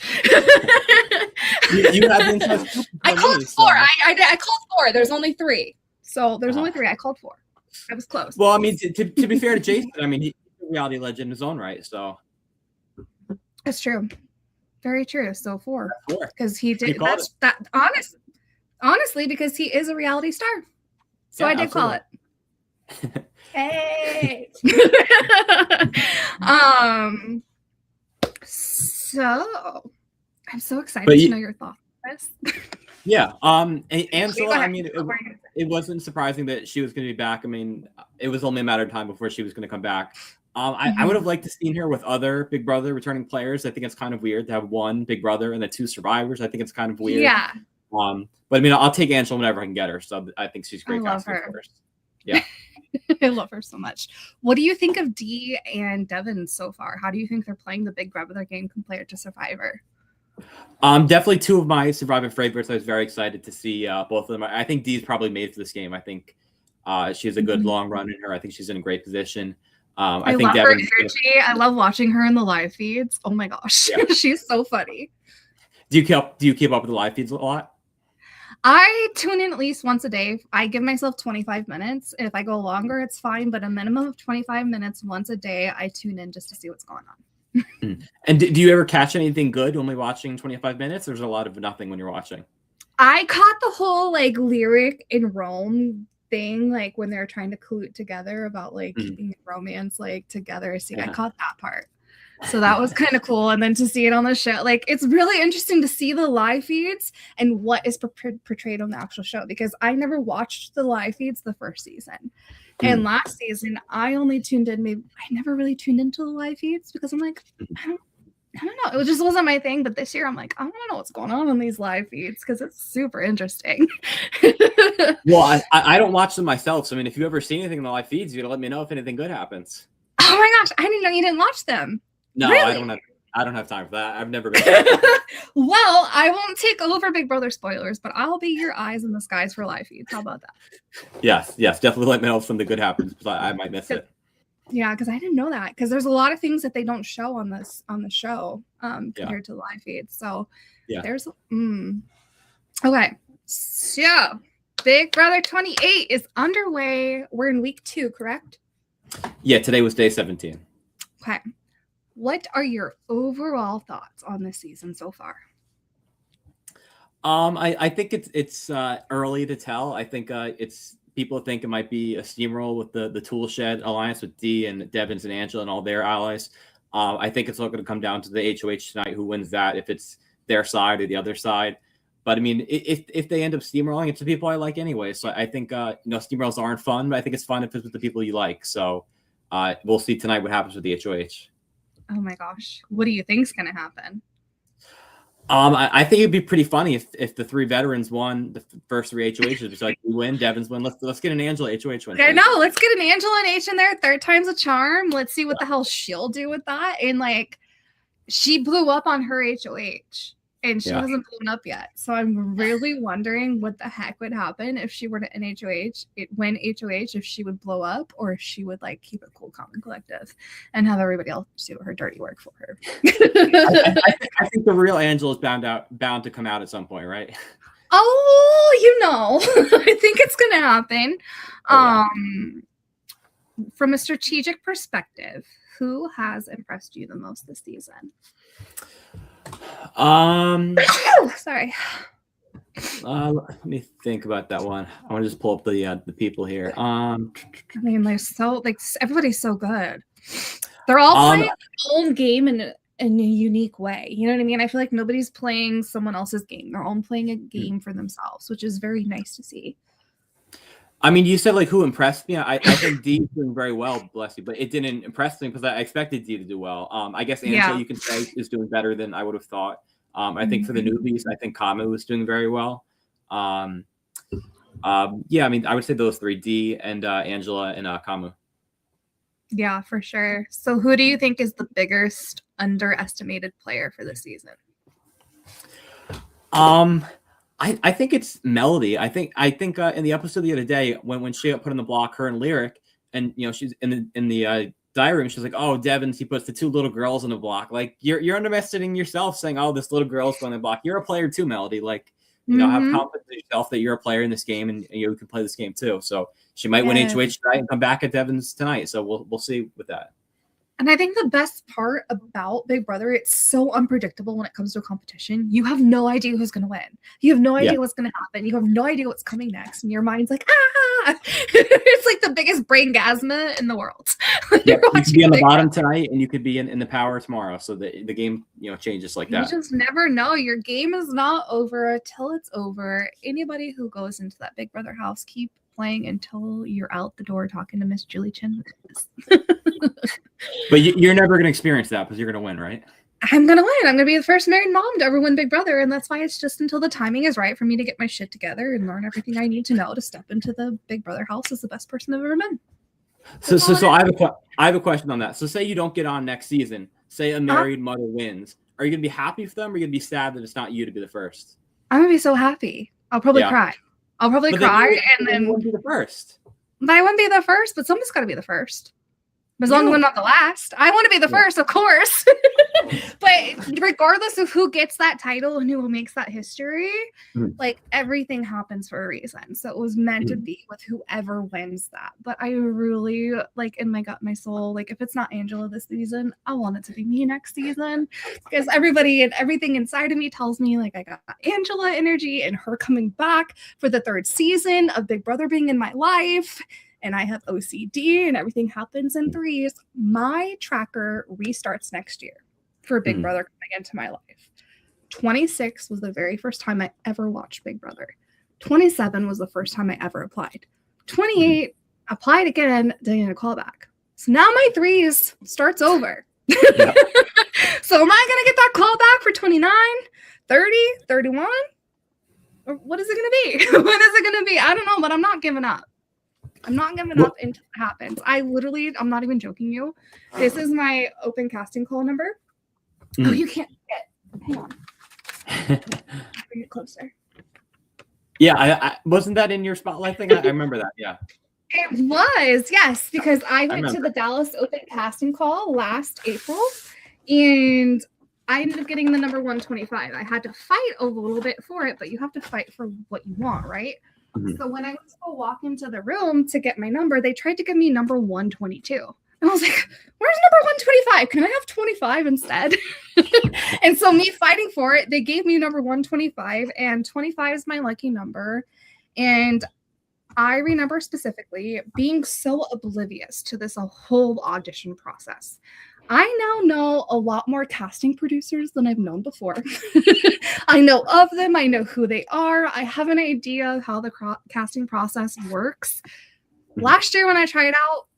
you have interest. I called 4. I called 4. There's only 3. So there's only 3. I called 4. I was close. Well, I mean, to be fair to Jason, I mean, he's a reality legend in his own right. So that's true. Very true. So 4 because he did. That's that. Honestly, because he is a reality star. So I did call it. Hey. So I'm so excited to know your thoughts on this. Yeah. Angela, I mean, it wasn't surprising that she was going to be back. I mean, it was only a matter of time before she was going to come back. I would have liked to see her with other Big Brother returning players. I think it's kind of weird to have 1 Big Brother and then 2 survivors. I think it's kind of weird. Yeah. But I mean, I'll take Angela whenever I can get her. So I think she's great. I love her. First. Yeah. I love her so much. What do you think of Dee and Devin so far? How do you think they're playing the Big Brother game compared to Survivor? Definitely 2 of my Survivor favorites. I was very excited to see both of them. I think Dee's probably made for this game. I think she has a good long run in her. I think she's in a great position. I think love Devin, her energy. I love watching her in the live feeds. Oh my gosh, she's so funny. Do you keep up with the live feeds a lot? I tune in at least once a day. I give myself 25 minutes. If I go longer, it's fine, but a minimum of 25 minutes once a day, I tune in just to see what's going on. And do you ever catch anything good when we're watching 25 minutes? There's a lot of nothing when you're watching. I caught the whole like lyric in Rome thing, like when they're trying to collude together about like keeping romance like together. See, I caught that part. So that was kind of cool. And then to see it on the show, like it's really interesting to see the live feeds and what is portrayed on the actual show, because I never watched the live feeds the first season. And last season, I only tuned in. I never really tuned into the live feeds because I'm like, I don't know. It just wasn't my thing. But this year, I'm like, I want to know what's going on in these live feeds because it's super interesting. Well, I don't watch them myself. So I mean, if you ever see anything in the live feeds, you gotta let me know if anything good happens. Oh my gosh, I didn't know you didn't watch them. No, really? I don't have time for that. I've never been. Well, I won't take over Big Brother spoilers, but I'll be your eyes in the skies for live feeds. How about that? Yes, definitely let me know if something good happens, because I might miss it. Yeah, because I didn't know that, because there's a lot of things that they don't show on the show compared to the live feeds. So there's okay. So Big Brother 28 is underway. We're in week 2, correct? Yeah, today was day 17. Okay. What are your overall thoughts on this season so far? I think it's early to tell. I think it's people think it might be a steamroll with the Tool Shed alliance with Dee and Devins and Angela and all their allies. I think it's all going to come down to the HOH tonight, who wins that, if it's their side or the other side. But I mean, if they end up steamrolling, it's the people I like anyway. So I think steamrolls aren't fun, but I think it's fun if it's with the people you like. So we'll see tonight what happens with the HOH. Oh my gosh. What do you think is going to happen? I think it'd be pretty funny if the 3 veterans won the first 3 HOHs. It's like, we win, Devins win. Let's get an Angela HOH win. I know. Let's get an Angela and H in there. 3rd time's a charm. Let's see what the hell she'll do with that. And like, she blew up on her HOH. and she hasn't blown up yet. So I'm really wondering what the heck would happen if she were to win HOH, if she would blow up or if she would like keep it cool, calm, and collective and have everybody else do her dirty work for her. I think the real Angela is bound to come out at some point, right? Oh, I think it's going to happen. From a strategic perspective, who has impressed you the most this season? Sorry. Let me think about that one. I want to just pull up the people here. I mean, they're so everybody's so good. They're all playing their own game in a unique way. You know what I mean? I feel like nobody's playing someone else's game. They're all playing a game for themselves, which is very nice to see. I mean, you said like who impressed me. I think Dee is doing very well, bless you, but it didn't impress me because I expected Dee to do well. I guess Angela, you can say, is doing better than I would have thought. I think for the newbies, I think Kamu was doing very well. I mean, I would say those three, Dee and Angela and Kamu. Yeah, for sure. So who do you think is the biggest underestimated player for this season? I think it's Melody. I think in the episode the other day when she got put in the block, her and Lyric, and she's in the diary room, she's like, "Oh, Devin, he puts the two little girls in the block." Like you're underestimating yourself, saying, "Oh, this little girl's going to block." You're a player too, Melody. Like have confidence in yourself that you're a player in this game and you can play this game too. So she might win HOH tonight and come back at Devin's tonight. So we'll see with that. And I think the best part about Big Brother, it's so unpredictable when it comes to a competition. You have no idea who's going to win. You have no idea what's going to happen. You have no idea what's coming next. And your mind's like, it's like the biggest brain-gasma in the world. You could be on the bottom tonight and you could be in the power tomorrow. So the game, changes like that. You just never know. Your game is not over until it's over. Anybody who goes into that Big Brother house, keep playing until you're out the door talking to Miss Julie Chen. But you're never going to experience that because you're going to win, right? I'm going to win. I'm going to be the first married mom to ever win Big Brother. And that's why it's just until the timing is right for me to get my shit together and learn everything I need to know to step into the Big Brother house as the best person I've ever been. So I have a question on that. So say you don't get on next season. Say a married mother wins. Are you going to be happy for them or are you going to be sad that it's not you to be the first? I'm going to be so happy. I'll probably cry. I'll probably cry and then wouldn't be the first. But I wouldn't be the first, but somebody's got to be the first. As long as I'm not the last. I want to be the first, of course. But regardless of who gets that title and who makes that history, like everything happens for a reason. So it was meant to be with whoever wins that. But I really, like in my gut, my soul, like if it's not Angela this season, I want it to be me next season. Because everybody and everything inside of me tells me like I got Angela energy and her coming back for the third season of Big Brother being in my life. And I have OCD and everything happens in threes. My tracker restarts next year for Big Brother coming into my life. 26 was the very first time I ever watched Big Brother. 27 was the first time I ever applied. 28, applied again, didn't get a call back. So now my threes starts over. Yeah. So am I going to get that call back for 29, 30, 31? Or what is it going to be? What is it going to be? I don't know, but I'm not giving up. I'm not giving up until it happens. I'm not even joking you. This is my open casting call number. Oh, you can't get. Hang on. Bring it closer. Yeah, I wasn't that in your spotlight thing? I remember that. Yeah. It was, yes, because I went to the Dallas open casting call last April, and I ended up getting the number 125. I had to fight a little bit for it, but you have to fight for what you want, right? So when I went to go walk into the room to get my number, they tried to give me number 122. And I was like, where's number 125? Can I have 25 instead? And so me fighting for it, they gave me number 125, and 25 is my lucky number. And I remember specifically being so oblivious to this whole audition process. I now know a lot more casting producers than I've known before. I know of them. I know who they are. I have an idea of how the casting process works. Last year when I tried out,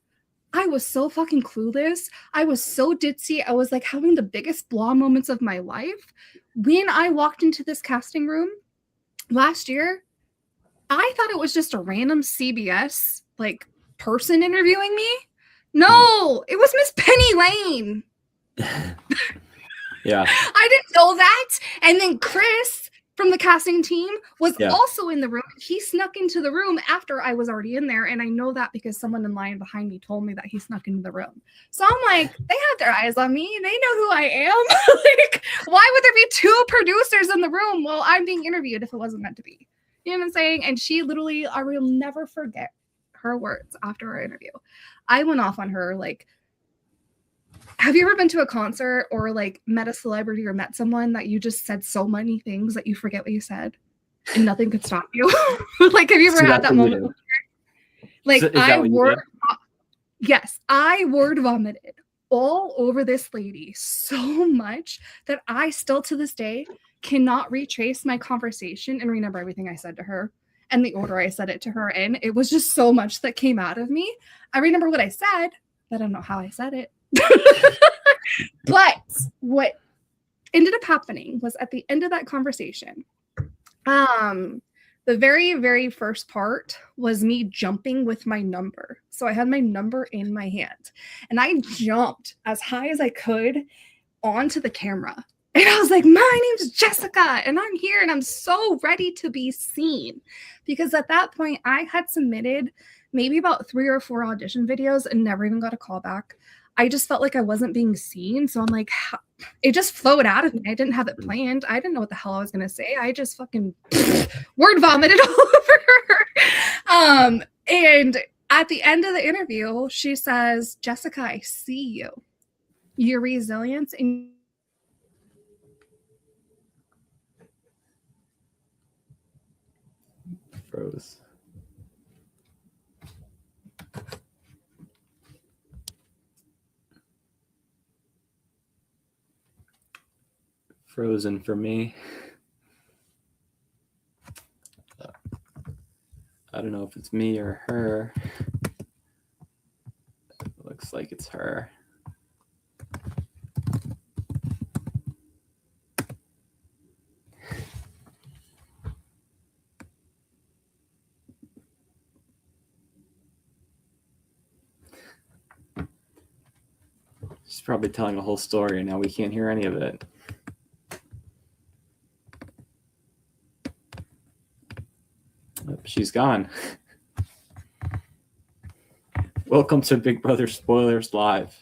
I was so fucking clueless. I was so ditzy. I was like having the biggest blah moments of my life. When I walked into this casting room last year, I thought it was just a random CBS like person interviewing me. No, it was Miss Penny Lane. Yeah. I didn't know that. And then Chris from the casting team was also in the room. He snuck into the room after I was already in there. And I know that because someone in line behind me told me that he snuck into the room. So I'm like, they have their eyes on me. They know who I am. Like, why would there be two producers in the room while I'm being interviewed if it wasn't meant to be? You know what I'm saying? And she literally, I will never forget her words after our interview. I went off on her like, have you ever been to a concert or like met a celebrity or met someone that you just said so many things that you forget what you said and nothing could stop you? Like, have you ever had that moment? Like, yes, I word vomited all over this lady so much that I still to this day cannot retrace my conversation and remember everything I said to her and the order I said it to her in. It was just so much that came out of me. I remember what I said, but I don't know how I said it. But what ended up happening was at the end of that conversation, the very, very first part was me jumping with my number. So I had my number in my hand and I jumped as high as I could onto the camera. And I was like, my name's Jessica and I'm here and I'm so ready to be seen. Because at that point, I had submitted maybe about 3 or 4 audition videos and never even got a call back. I just felt like I wasn't being seen. So I'm like, it just flowed out of me. I didn't have it planned. I didn't know what the hell I was going to say. I just fucking word vomited all over her. And at the end of the interview, she says, Jessica, I see you. Your resilience and Froze. Frozen for me. I don't know if it's me or her. Looks like it's her. She's probably telling a whole story and now we can't hear any of it. Oh, she's gone. Welcome to Big Brother Spoilers Live.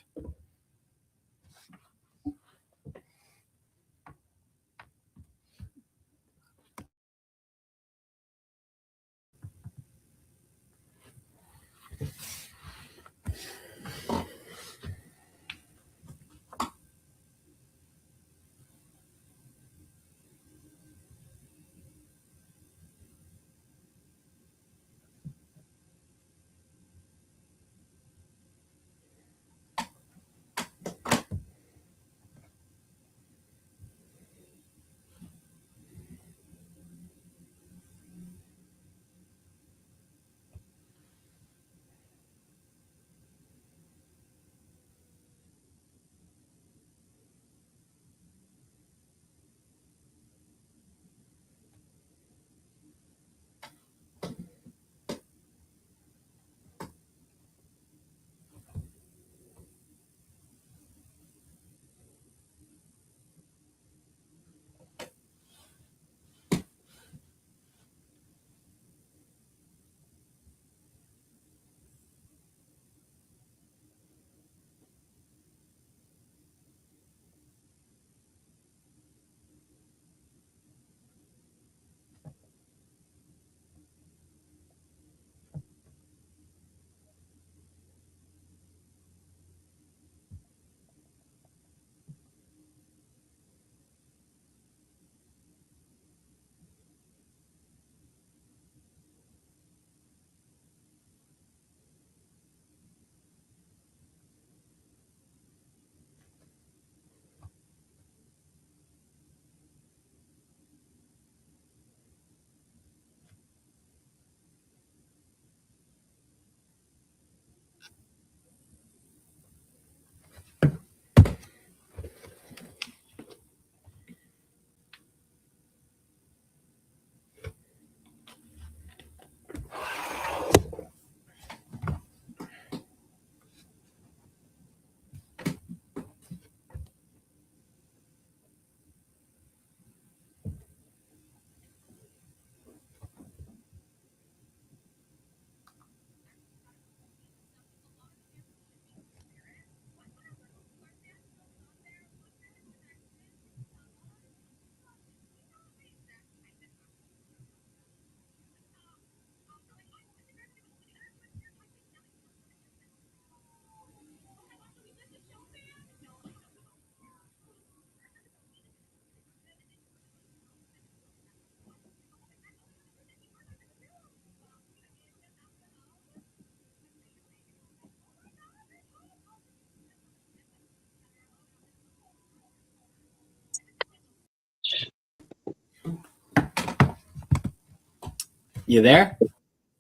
You there?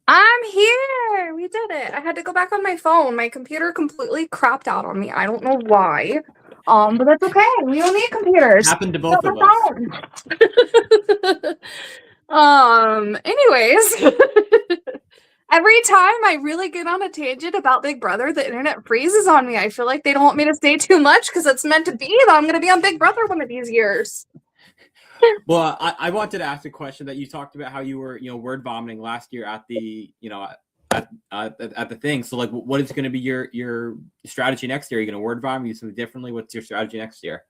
I'm here. We did it. I had to go back on my phone. My computer completely crapped out on me. I don't know why. But that's okay. We don't need computers. Happened to both of us. Anyways. Every time I really get on a tangent about Big Brother, the internet freezes on me. I feel like they don't want me to say too much because it's meant to be that I'm going to be on Big Brother one of these years. Well, I wanted to ask a question that you talked about how you were, word vomiting last year at the, at the thing. So, like, what is going to be your strategy next year? Are you going to word vomit? Use something differently? What's your strategy next year?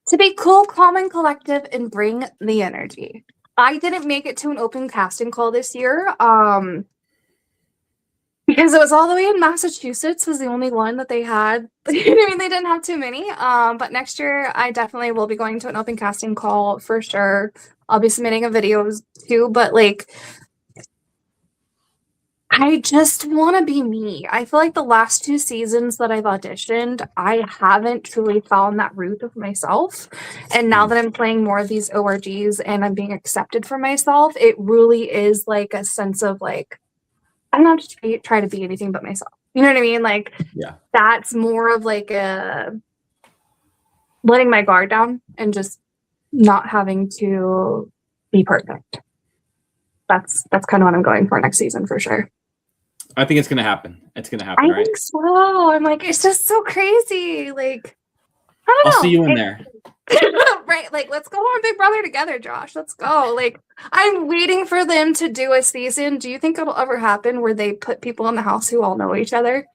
To be cool, calm, and collective, and bring the energy. I didn't make it to an open casting call this year. Because it was all the way in Massachusetts was the only one that they had. I mean, they didn't have too many. But next year, I definitely will be going to an open casting call for sure. I'll be submitting a videos too. But like, I just want to be me. I feel like the last 2 seasons that I've auditioned, I haven't truly found that root of myself. And now that I'm playing more of these ORGs and I'm being accepted for myself, it really is like a sense of like, I'm not just try to be anything but myself. You know what I mean? Like, yeah, that's more of like a letting my guard down and just not having to be perfect. That's kind of what I'm going for next season for sure. I think it's gonna happen. It's gonna happen, right? I think so. I'm like, it's just so crazy. Like, I don't know. I'll see you in there. Right, like, let's go on Big Brother together, Josh. Let's go. Like, I'm waiting for them to do a season. Do you think it'll ever happen where they put people in the house who all know each other?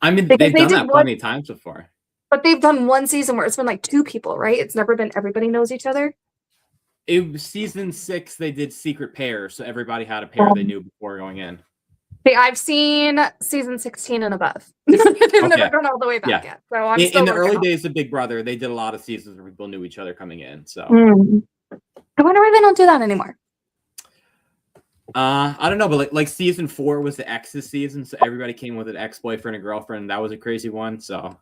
I mean, Because they've done that plenty of times before. But they've done one season where it's been like 2 people, right? It's never been everybody knows each other. It was season 6. They did secret pairs, so everybody had a pair they knew before going in. See, I've seen season 16 and above. They've never gone all the way back yet. So I'm in the early days of Big Brother, they did a lot of seasons where people knew each other coming in. So I wonder why they don't do that anymore. I don't know, but like season 4 was the ex's season, so everybody came with an ex-boyfriend and girlfriend. That was a crazy one. So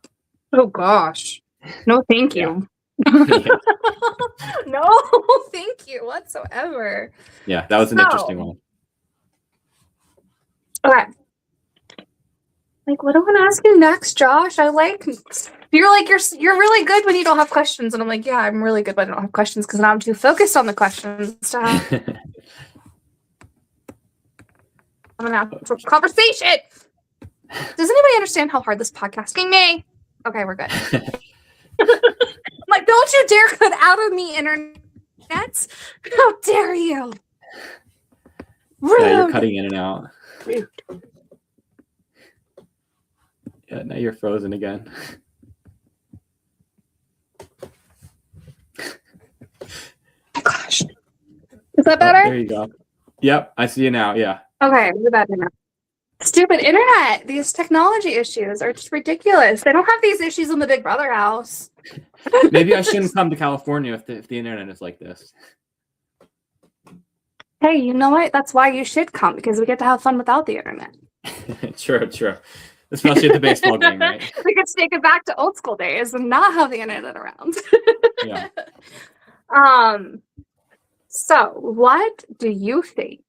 oh gosh, no, thank you. Yeah. No, thank you whatsoever. Yeah, that was an interesting one. Okay. Like, what do I want to ask you next, Josh? You're really good when you don't have questions, and I'm like, yeah, I'm really good when I don't have questions because now I'm too focused on the questions to have. I'm gonna have a conversation. Does anybody understand how hard this podcasting may? Okay, we're good. Like, don't you dare cut out of me, internet. How dare you? Rude. Yeah, you're cutting in and out. Rude. Yeah, now you're frozen again. Oh gosh. Is that better? Oh, there you go. Yep, I see you now. Yeah. Okay, we're better now. Stupid internet. These technology issues are just ridiculous. They don't have these issues in the Big Brother house. Maybe I shouldn't come to California if the internet is like this. Hey, you know what? That's why you should come, because we get to have fun without the internet. True. Especially at the baseball game, right? We could take it back to old school days and not have the internet around. Yeah. So what do you think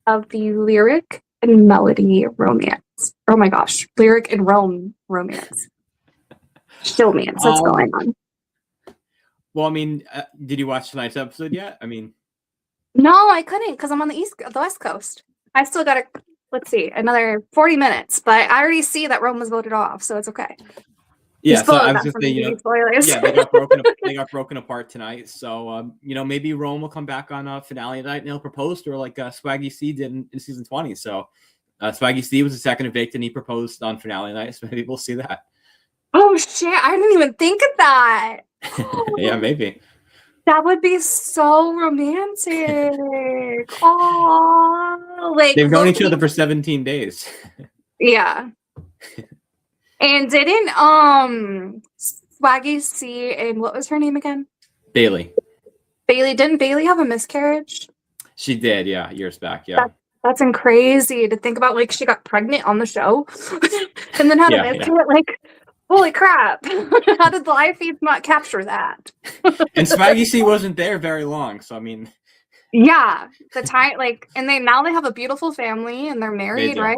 of the lyric and melody romance? Oh my gosh, lyric and romance. Showmance that's going on. Well, I mean, did you watch tonight's episode yet? I mean, no, I couldn't because I'm on the West Coast. I still got another 40 minutes, but I already see that Rome was voted off, so it's okay. Yeah, so I was just saying, yeah, they got broken apart tonight. So, maybe Rome will come back on finale night and he'll propose to her like Swaggy C did in season 20. So, Swaggy C was the second evicted and he proposed on finale night. So maybe we'll see that. Oh shit! I didn't even think of that. Yeah, maybe. That would be so romantic. Oh, like they've known each other for 17 days. Yeah. And didn't Swaggy C and what was her name again? Bailey. Didn't Bailey have a miscarriage? She did, yeah, years back, yeah. That's crazy to think about. Like, she got pregnant on the show and then had a miscarriage. Like, holy crap. How did the live feeds not capture that? And Swaggy C wasn't there very long, so I mean, Yeah, the time and now they have a beautiful family and they're married, do. right?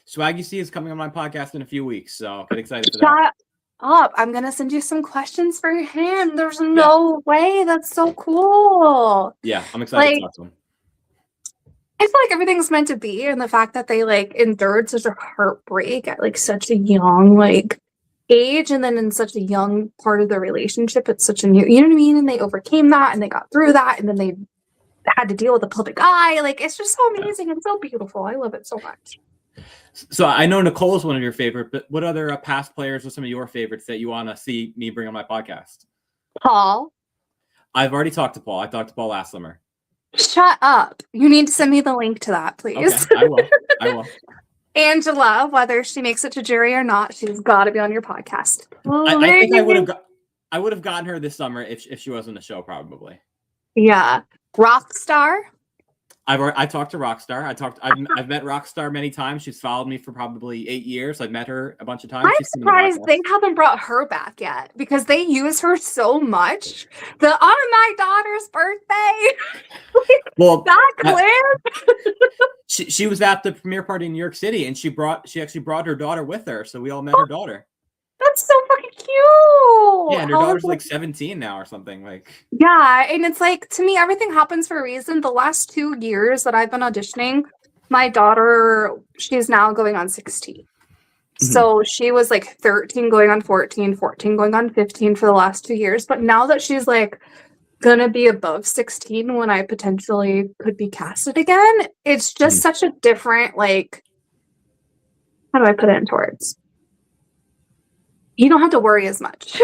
Swaggy C is coming on my podcast in a few weeks, so get excited for that. Shut up. I'm gonna send you some questions for him. There's no way. That's so cool. Yeah, I'm excited to talk to him. I feel like everything's meant to be, and the fact that they endured such a heartbreak at such a young age, and then in such a young part of the relationship, it's such a new, you know what I mean? And they overcame that, and they got through that, and then they had to deal with the public eye. It's just so amazing and so beautiful. I love it so much. So I know Nicole is one of your favorite, but what other past players are some of your favorites that you want to see me bring on my podcast? Paul. I've already talked to Paul. I talked to Paul last summer. Shut up. You need to send me the link to that, please. Okay, I will. Angela, whether she makes it to jury or not, she's got to be on your podcast. I think I would have gotten her this summer if she was on the show, probably. Yeah. Rockstar. I talked to Rockstar. I've met Rockstar many times. She's followed me for probably 8 years. I've met her a bunch of times. I'm surprised they haven't brought her back yet because they use her so much. On my daughter's birthday. Well, that clip. She was at the premiere party in New York City, and she actually brought her daughter with her, so we all met her daughter. That's so fucking cute. Yeah, and her daughter's 17 now or something. Yeah, and it's to me, everything happens for a reason. The last 2 years that I've been auditioning, my daughter, she's now going on 16. Mm-hmm. So she was 13 going on 14, 14 going on 15 for the last 2 years. But now that she's gonna be above 16 when I potentially could be casted again, it's just such a different, how do I put it into words? You don't have to worry as much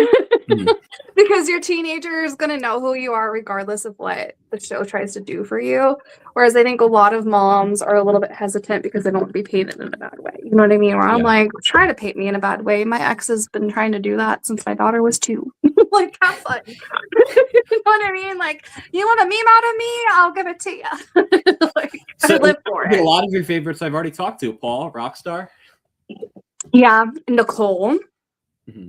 because your teenager is going to know who you are regardless of what the show tries to do for you. Whereas I think a lot of moms are a little bit hesitant because they don't want to be painted in a bad way. You know what I mean? Where I'm try to paint me in a bad way. My ex has been trying to do that since my daughter was 2. Have fun. You know what I mean? You want a meme out of me? I'll give it to you. I live for it. A lot of your favorites I've already talked to. Paul, Rockstar. Yeah, Nicole. Mm-hmm.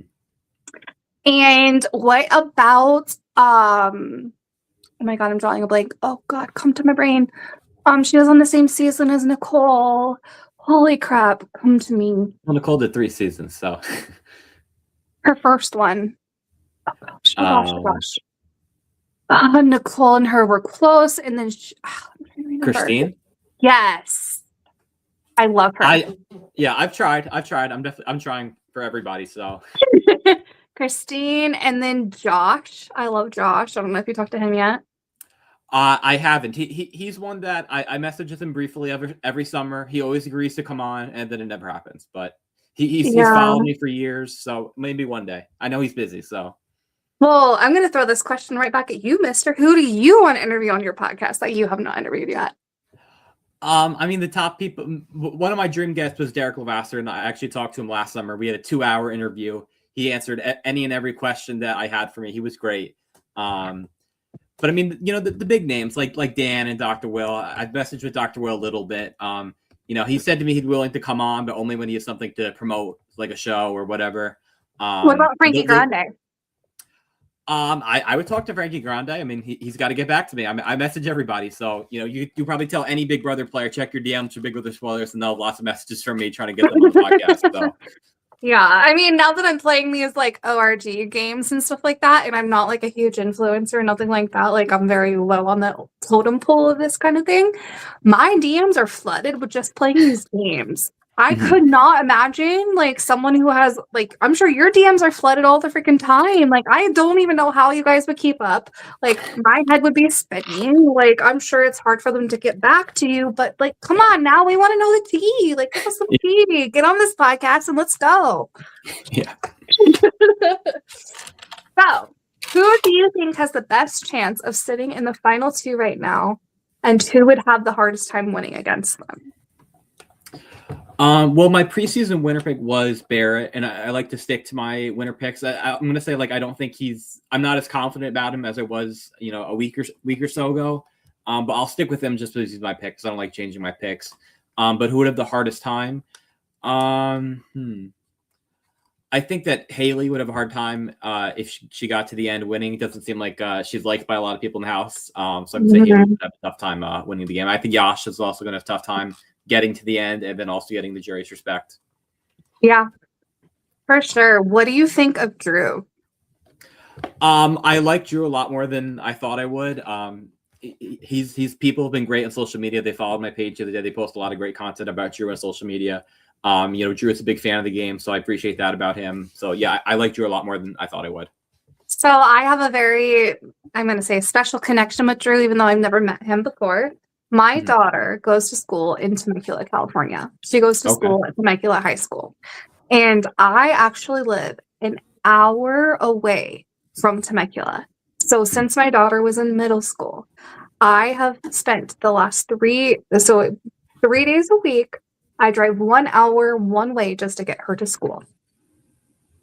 And what about oh my god, I'm drawing a blank. Oh god, come to my brain. She was on the same season as Nicole. Holy crap, come to me. Well, Nicole did 3 seasons, so her first one. Oh gosh. Nicole and her were close, and then Christine. Yes, I love her. I've tried. I'm trying for everybody. So Christine, and then Josh. I love Josh. I don't know if you talked to him yet. I haven't. He's one that I message with him briefly every summer. He always agrees to come on, and then it never happens. But he's followed me for years, so maybe one day. I know he's busy, so. Well, I'm going to throw this question right back at you, mister. Who do you want to interview on your podcast that you have not interviewed yet? I mean, the top people, one of my dream guests was Derek Levasseur, and I actually talked to him last summer. We had a 2-hour interview. He answered any and every question that I had for me. He was great. But I mean, the big names like Dan and Dr. Will, I've messaged with Dr. Will a little bit. He said to me he'd willing to come on, but only when he has something to promote, like a show or whatever. What about Frankie Grande? I would talk to Frankie Grande. I mean, he's got to get back to me. I message everybody. So, you probably tell any Big Brother player, check your DMs for Big Brother spoilers, and they'll have lots of messages from me trying to get them on the podcast. So. Yeah. I mean, now that I'm playing these ORG games and stuff like that, and I'm not a huge influencer or nothing like that, I'm very low on the totem pole of this kind of thing. My DMs are flooded with just playing these games. I could not imagine someone who has I'm sure your DMs are flooded all the freaking time. I don't even know how you guys would keep up. My head would be spinning. I'm sure it's hard for them to get back to you, but come on now, we want to know the tea. Give us some tea. Get on this podcast and let's go. Yeah. So, who do you think has the best chance of sitting in the final 2 right now, and who would have the hardest time winning against them? Well, my preseason winner pick was Barrett, and I like to stick to my winner picks. I'm going to say I don't think I'm not as confident about him as I was, a week or so ago. But I'll stick with him just because he's my pick, because I don't like changing my picks. But who would have the hardest time? I think that Haley would have a hard time if she got to the end winning. It doesn't seem like she's liked by a lot of people in the house. So I would say Haley would have a tough time winning the game. I think Yash is also going to have a tough time getting to the end and then also getting the jury's respect. Yeah, for sure. What do you think of Drew? I like Drew a lot more than I thought I would. He's people have been great on social media. They followed my page the other day. They post a lot of great content about Drew on social media. Drew is a big fan of the game, so I appreciate that about him. So yeah, I like Drew a lot more than I thought I would. So I have a very, I'm going to say, special connection with Drew, even though I've never met him before. My daughter goes to school in Temecula, California. She goes to school at Temecula High School. And I actually live an hour away from Temecula. So since my daughter was in middle school, I have spent the last 3 days a week. I drive 1 hour one way just to get her to school.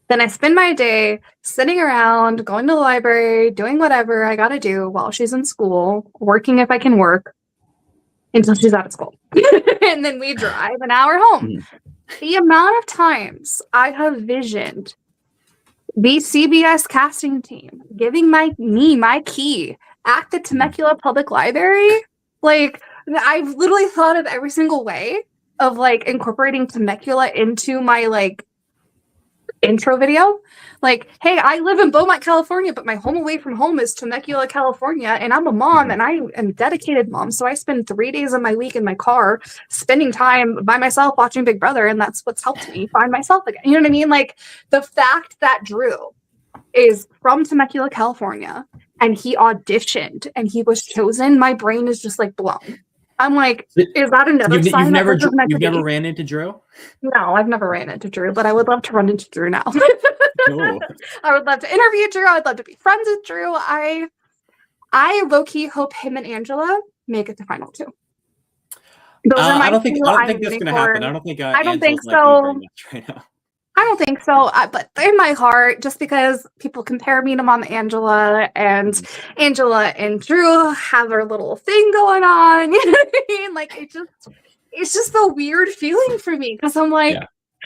Then I spend my day sitting around, going to the library, doing whatever I got to do while she's in school, working if I can work until she's out of school. And then we drive an hour home. The amount of times I have visioned the CBS casting team giving me my key at the Temecula Public Library, like I've literally thought of every single way of like incorporating Temecula into my like intro video. Like, hey, I live in Beaumont, California, but my home away from home is Temecula, California, and I'm a mom and I am a dedicated mom. So I spend 3 days of my week in my car spending time by myself watching Big Brother, and that's what's helped me find myself again. You know what I mean? Like the fact that Drew is from Temecula, California, and he auditioned and he was chosen, my brain is just like blown. I'm like, is that another sign? You've never ran into Drew? No, I've never ran into Drew, but I would love to run into Drew now. Cool. I would love to interview Drew. I would love to be friends with Drew. I low-key hope him and Angela make it to final 2. Those are my I don't think that's going to happen. I don't think so. Right now. I don't think so, but in my heart, just because people compare me to Mama Angela, and Angela and Drew have their little thing going on, you know what I mean? Like, it's just a weird feeling for me, because I'm like,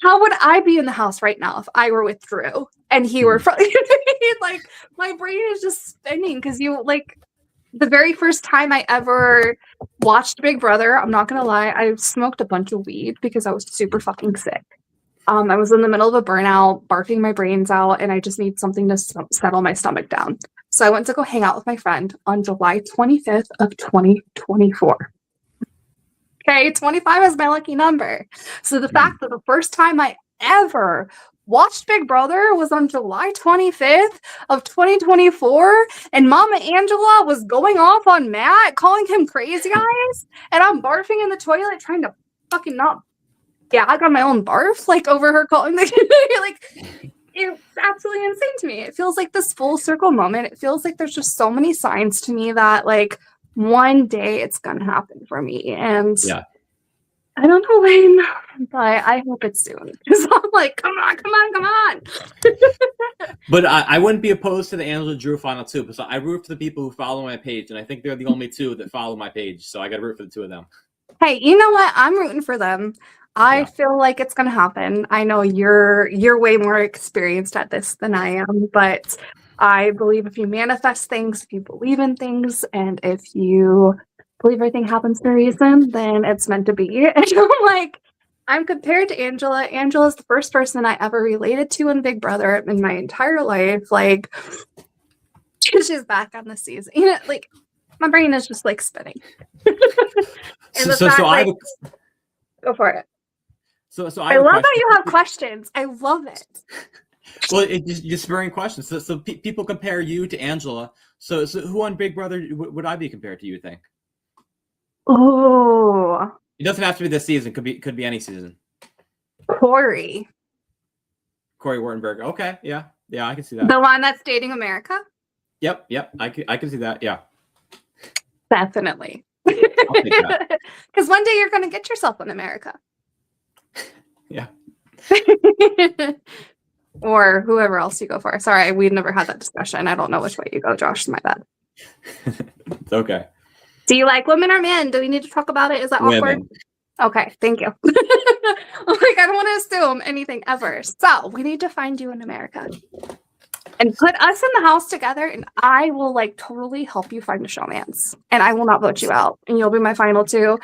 how would I be in the house right now if I were with Drew and he were from, you know what I mean? Like, my brain is just spinning, because the very first time I ever watched Big Brother, I'm not going to lie, I smoked a bunch of weed because I was super fucking sick. I was in the middle of a burnout, barfing my brains out, and I just need something to settle my stomach down. So I went to go hang out with my friend on July 25th of 2024. Okay, 25 is my lucky number. So the fact that the first time I ever watched Big Brother was on July 25th of 2024, and Mama Angela was going off on Matt, calling him crazy eyes, and I'm barfing in the toilet trying to fucking not gag on my own barf, like over her calling like it's absolutely insane to me. It feels like this full circle moment. It feels like there's just so many signs to me that like one day it's gonna happen for me. And I don't know when, but I hope it's soon. Because I'm like, come on. But I wouldn't be opposed to the Angela Drew final 2, because I root for the people who follow my page, and I think they're the only 2 that follow my page. So I gotta root for the 2 of them. Hey, you know what? I'm rooting for them. I feel like it's going to happen. I know you're way more experienced at this than I am, but I believe if you manifest things, if you believe in things, and if you believe everything happens for a reason, then it's meant to be. And I'm like, I'm compared to Angela. Angela's the first person I ever related to in Big Brother in my entire life. Like, she's back on the season. You know, like, my brain is just like spinning. Go for it. So I love that you have questions. I love it. Well, it's just spurring questions. So people compare you to Angela. So who on Big Brother would I be compared to, you think? Oh. It doesn't have to be this season. Could be any season. Corey Wartenberg. Okay, yeah, I can see that. The one that's dating America? Yep. I can see that. Yeah. Definitely. Because one day you're going to get yourself in America. Yeah. Or whoever else you go for. Sorry, we've never had that discussion. I don't know which way you go, Josh. My bad. It's okay. Do you like women or men? Do we need to talk about it? Is that awkward? Women. Okay, thank you. Like, I don't want to assume anything ever. So we need to find you in America and put us in the house together, and I will like totally help you find a showmance, and I will not vote you out, and you'll be my final two,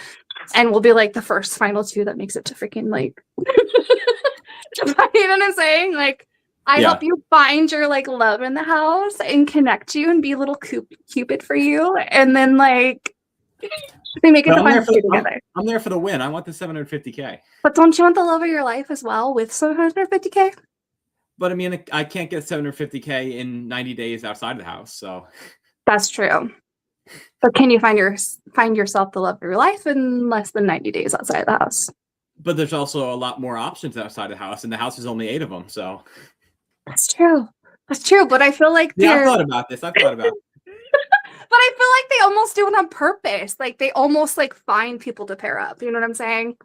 and we'll be like the first final two that makes it to freaking like. You know what I'm saying? Like, I help you find your like love in the house and connect you and be a little Cupid for you, and then like they make it to final two together. I'm there for the win. I want the 750K. But don't you want the love of your life as well with 750K? But I mean, I can't get 750K in 90 days outside of the house. So that's true. But can you find yourself the love of your life in less than 90 days outside of the house? But there's also a lot more options outside the house, and the house is only 8 of them. So that's true. That's true. But I feel like I've thought about this. I've thought about it. But I feel like they almost do it on purpose. Like they almost like find people to pair up. You know what I'm saying?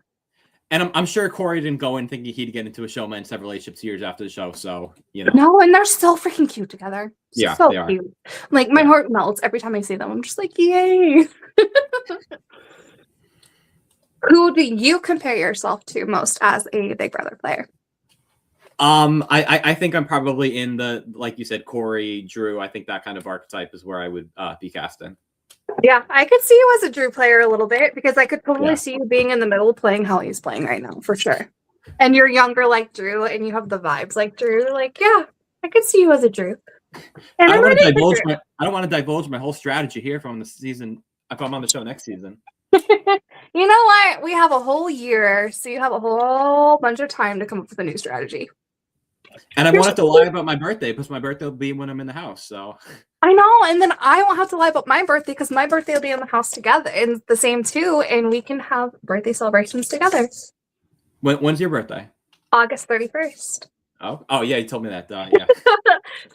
And I'm sure Corey didn't go in thinking he'd get into a showman's relationships years after the show. So, you know. No, and they're so freaking cute together. Yeah, so they are. Cute. Like my heart melts every time I see them. I'm just like, yay. Who do you compare yourself to most as a Big Brother player? I think I'm probably in the, like you said, Corey, Drew. I think that kind of archetype is where I would be cast in. Yeah, I could see you as a Drew player a little bit because I could totally see you being in the middle playing how he's playing right now, for sure. And you're younger like Drew and you have the vibes like Drew. Like, yeah, I could see you as a Drew. And I don't want to divulge my whole strategy here from the season if I'm on the show next season. You know what? We have a whole year, so you have a whole bunch of time to come up with a new strategy. And I won't have to lie about my birthday because my birthday will be when I'm in the house. So I know, and then I won't have to lie about my birthday because my birthday will be in the house together, and the same too, and we can have birthday celebrations together. When's your birthday? August 31st. Oh yeah, you told me that. Yeah.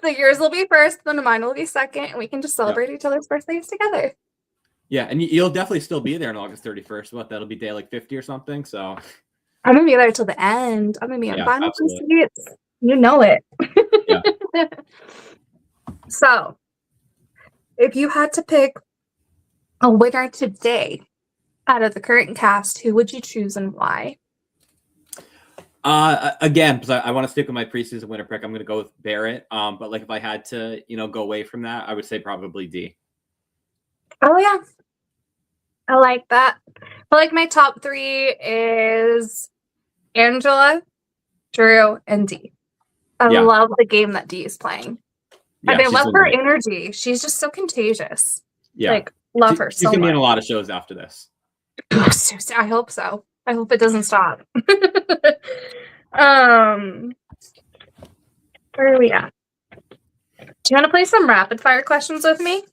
So yours will be first, then mine will be second, and we can just celebrate each other's birthdays together. Yeah, and you'll definitely still be there on August 31st. What, that'll be day like 50 or something. So I'm gonna be there till the end. I'm gonna be on final two absolutely. seats. You know it. Yeah. So, if you had to pick a winner today out of the current cast, who would you choose and why? Again, because I want to stick with my preseason winner pick, I'm going to go with Barrett. But like if I had to, go away from that, I would say probably D. Oh yeah, I like that. But like my top three is Angela, Drew, and D. I love the game that D is playing. Yeah, I love her energy. She's just so contagious. Yeah. Like, love her so much. She's going to be in a lot of shows after this. I hope so. I hope it doesn't stop. Where are we at? Do you want to play some rapid fire questions with me?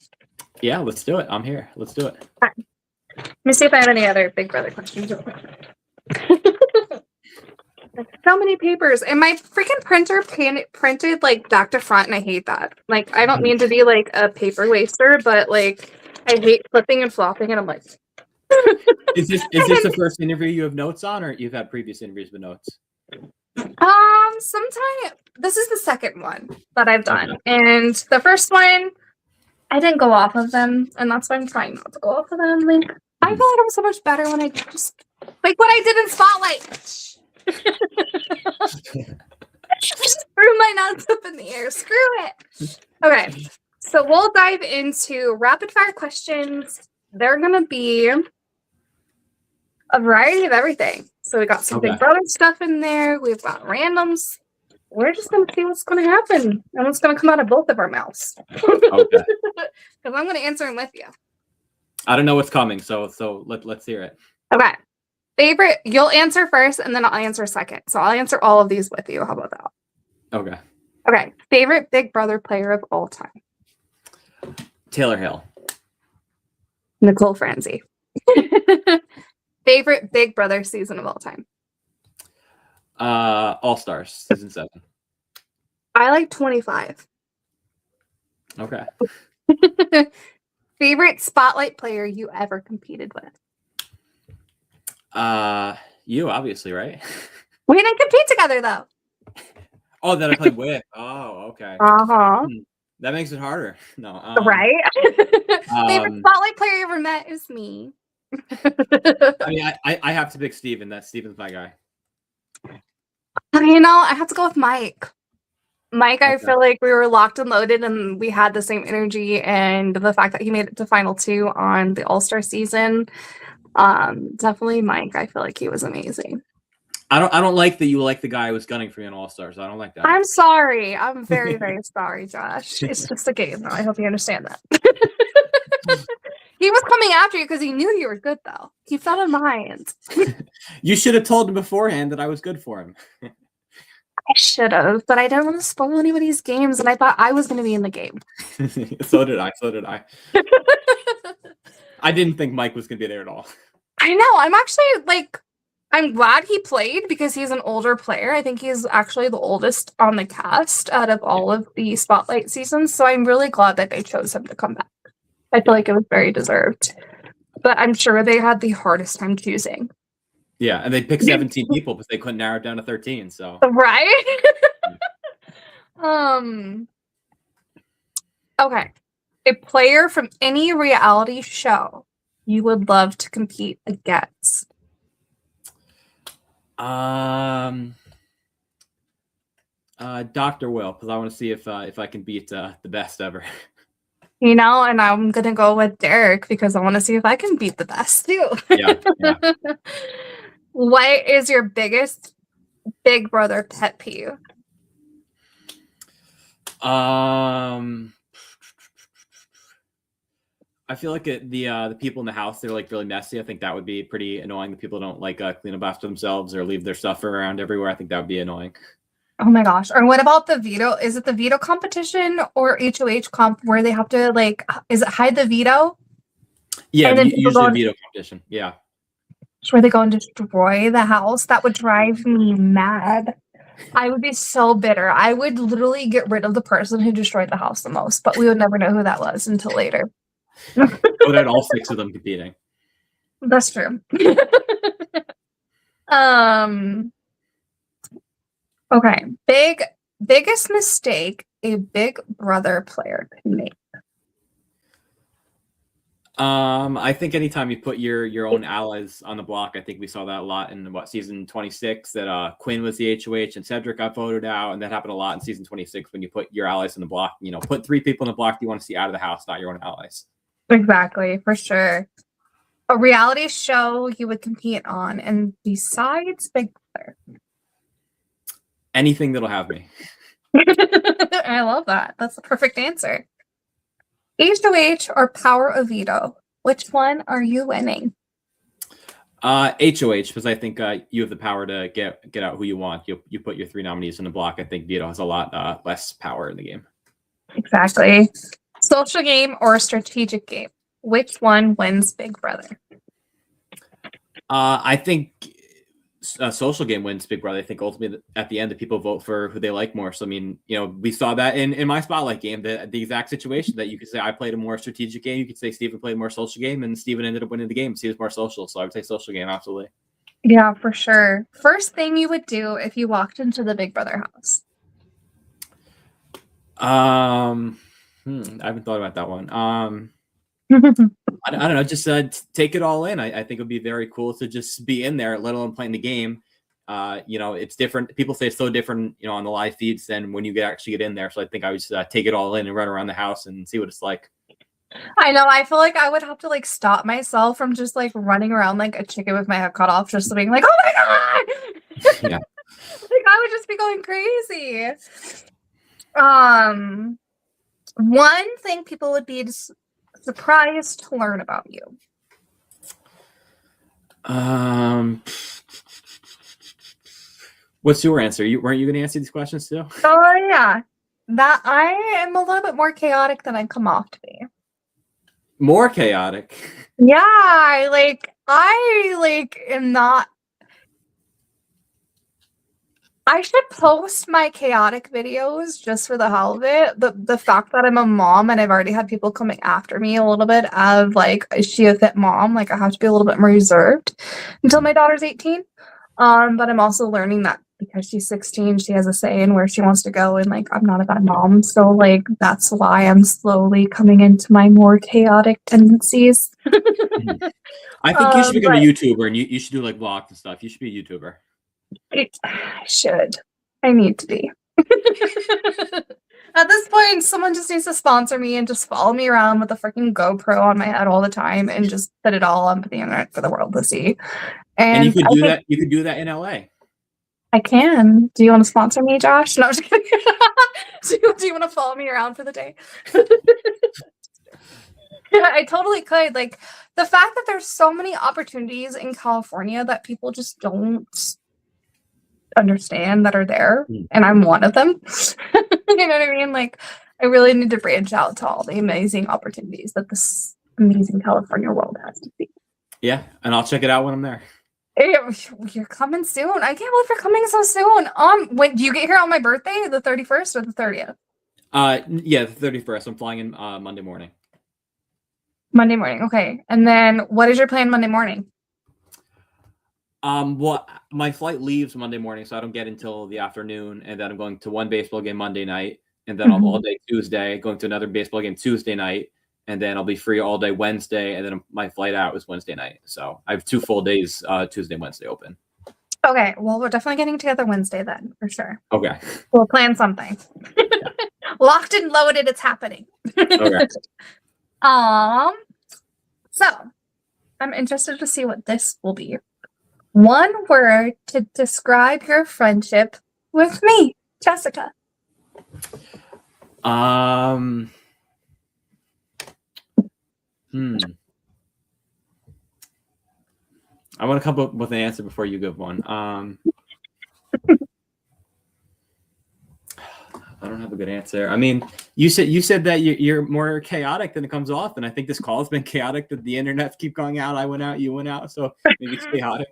Yeah, let's do it. I'm here. Let's do it. Right. Let me see if I have any other Big Brother questions. So many papers, and my freaking printer printed like back to front, and I hate that. Like, I don't mean to be like a paper waster, but like I hate flipping and flopping, and I'm like. Is this the first interview you have notes on, or you've had previous interviews with notes? Sometime this is the second one that I've done, and the first one I didn't go off of them, and that's why I'm trying not to go off of them. Like, I feel like I'm so much better when I just like what I did in Spotlight. Just threw my nuts up in the air. Screw it. Okay, so we'll dive into rapid fire questions. They're gonna be a variety of everything. So we got some Big Brother stuff in there. We've got randoms. We're just gonna see what's gonna happen and what's gonna come out of both of our mouths. Because I'm gonna answer them with you. I don't know what's coming, so let's hear it. Okay. Favorite, you'll answer first, and then I'll answer second. So I'll answer all of these with you. How about that? Okay. Okay. Favorite Big Brother player of all time? Taylor Hill. Nicole Franzi. Favorite Big Brother season of all time? All Stars, season 7. I like 25. Okay. Favorite Spotlight player you ever competed with? You obviously, right? We didn't compete together though. Oh, that I played with. Oh, okay. That makes it harder. No. Right? Favorite Spotlight player you ever met is me. I mean, I have to pick Steven. Steven's my guy. I have to go with Mike. Mike, I Okay. feel like we were locked and loaded and we had the same energy, and the fact that he made it to final 2 on the All-Star season. Definitely Mike. I feel like he was amazing. I don't like that you like the guy who was gunning for you in All Stars. I don't like that. I'm sorry. I'm very, very sorry, Josh. It's just a game, though. I hope you understand that. He was coming after you because he knew you were good, though. Keep that in mind. You should have told him beforehand that I was good for him. I should have, but I didn't want to spoil anybody's games, and I thought I was going to be in the game. So did I. I didn't think Mike was going to be there at all. I know. I'm actually I'm glad he played because he's an older player. I think he's actually the oldest on the cast out of all of the Spotlight seasons. So I'm really glad that they chose him to come back. I feel like it was very deserved. But I'm sure they had the hardest time choosing. Yeah, and they picked 17 people because they couldn't narrow it down to 13. So right. Okay. A player from any reality show you would love to compete against. Dr. Will, because I want to see if I can beat the best ever. And I'm gonna go with Derek because I want to see if I can beat the best too. Yeah. What is your biggest Big Brother pet peeve? I feel like the people in the house, they're like really messy. I think that would be pretty annoying. The people don't like clean up after themselves or leave their stuff around everywhere. I think that would be annoying. Oh my gosh. Or what about the veto? Is it the veto competition or HOH comp where they have to is it hide the veto? Yeah, And then usually a veto competition. Yeah. Where they go and destroy the house? That would drive me mad. I would be so bitter. I would literally get rid of the person who destroyed the house the most, but we would never know who that was until later. Would have all 6 of them competing. That's true. Okay. Biggest mistake a Big Brother player could make. I think anytime you put your own allies on the block, I think we saw that a lot in season 26 that Quinn was the HOH and Cedric got voted out, and that happened a lot in season 26 when you put your allies in the block. Put 3 people in the block you want to see out of the house, not your own allies. Exactly, for sure. A reality show you would compete on, and besides Big Brother. Anything that'll have me. I love that. That's the perfect answer. HOH or Power of Veto? Which one are you winning? HOH, because I think you have the power to get out who you want. You put your 3 nominees in the block. I think Veto has a lot less power in the game. Exactly. Social game or strategic game? Which one wins Big Brother? I think a social game wins Big Brother. I think ultimately at the end, the people vote for who they like more. So, I mean, we saw that in my Spotlight game, the exact situation that you could say I played a more strategic game. You could say Steven played a more social game, and Steven ended up winning the game. So he was more social. So I would say social game, absolutely. Yeah, for sure. First thing you would do if you walked into the Big Brother house? I haven't thought about that one. I don't know. Just take it all in. I think it would be very cool to just be in there, let alone playing the game. It's different. People say it's so different, on the live feeds than when you actually get in there. So I think I would just take it all in and run around the house and see what it's like. I know. I feel like I would have to stop myself from just running around like a chicken with my head cut off, just being like, "Oh my god!" Yeah. I would just be going crazy. One thing people would be surprised to learn about you. What's your answer? Weren't you going to answer these questions too? Oh yeah, that I am a little bit more chaotic than I come off to be. More chaotic. Yeah, I am not. I should post my chaotic videos just for the hell of it. The fact that I'm a mom and I've already had people coming after me a little bit of is she a fit mom? I have to be a little bit more reserved until my daughter's 18. But I'm also learning that because she's 16, she has a say in where she wants to go, and I'm not a bad mom. So that's why I'm slowly coming into my more chaotic tendencies. I think you should become a YouTuber and you should do vlogs and stuff. You should be a YouTuber. I should. I need to be. At this point, someone just needs to sponsor me and just follow me around with a freaking GoPro on my head all the time and just put it all on the internet for the world to see. And you could I do think that. You could do that in LA. I can. Do you want to sponsor me, Josh? No, I'm just kidding. Do you want to follow me around for the day? Yeah, I totally could. Like the fact that there's so many opportunities in California that people just don't understand that are there, and I'm one of them. You know what I mean? Like I really need to branch out to all the amazing opportunities that this amazing California world has to see. Yeah, and I'll check it out when I'm there. Hey, you're coming soon. I can't believe you're coming so soon. When do you get here on my birthday, the 31st or the 30th? Yeah, the 31st. I'm flying in Monday morning. Monday morning. Okay. And then what is your plan Monday morning? Well, my flight leaves Monday morning, so I don't get until the afternoon, and then I'm going to one baseball game Monday night, and then I'm all day Tuesday, going to another baseball game Tuesday night, and then I'll be free all day Wednesday, and then my flight out is Wednesday night. So I have 2 full days, Tuesday, Wednesday open. Okay. Well, we're definitely getting together Wednesday then, for sure. Okay. We'll plan something. Locked and loaded, it's happening. Okay. So I'm interested to see what this will be. One word to describe your friendship with me, Jessica. I want to come up with an answer before you give one. I don't have a good answer. I mean, you said that you're more chaotic than it comes off, and I think this call has been chaotic. That the internet keep going out. I went out, you went out, so maybe it's chaotic.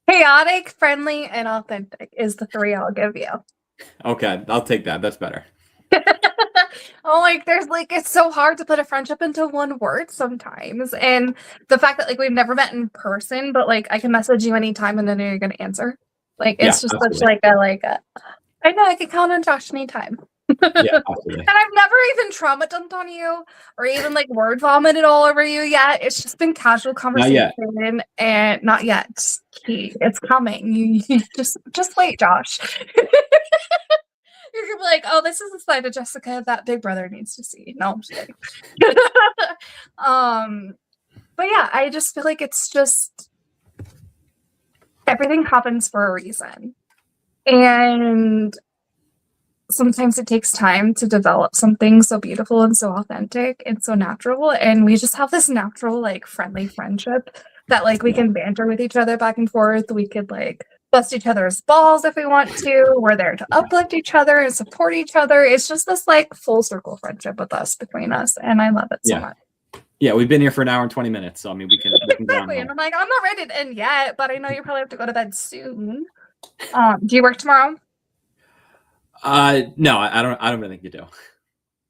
Chaotic, friendly, and authentic is the 3 I'll give you. Okay, I'll take that. That's better. It's so hard to put a friendship into one word sometimes, and the fact that we've never met in person, but I can message you anytime and then you're gonna answer. It's just absolutely. such I know I can count on Josh anytime. Yeah, absolutely. And I've never even trauma dumped on you or even word vomited all over you yet. It's just been casual conversation and not yet. It's coming. You just wait, Josh. You're gonna be like, oh, this is the side of Jessica that Big Brother needs to see. No, I'm just kidding. But yeah, I just feel like it's just everything happens for a reason. And sometimes it takes time to develop something so beautiful and so authentic and so natural. And we just have this natural, friendly friendship that we can banter with each other back and forth. We could bust each other's balls if we want to. We're there to uplift each other and support each other. It's just this full circle friendship with us, between us. And I love it so much. Yeah, we've been here for an hour and 20 minutes. So I mean, we can exactly. And I'm I'm not ready to end yet, but I know you probably have to go to bed soon. Do you work tomorrow? No, I don't really think you do.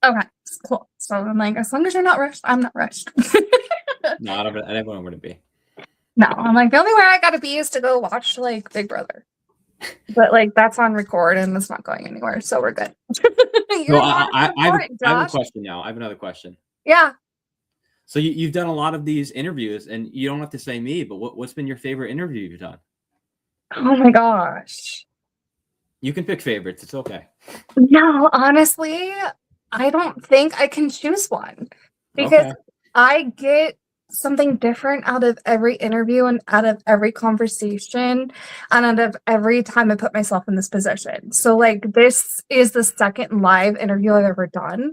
Okay, cool. So I'm as long as you're not rushed, I'm not rushed. No, I don't want to be. No, I'm the only way I gotta be is to go watch Big Brother. But that's on record and it's not going anywhere, so we're good. No, I have a question now. I have another question. Yeah. So you've done a lot of these interviews, and you don't have to say me, but what's been your favorite interview you've done? Oh my gosh. You can pick favorites. It's okay. No, honestly, I don't think I can choose one because I get something different out of every interview and out of every conversation and out of every time I put myself in this position. So this is the second live interview I've ever done.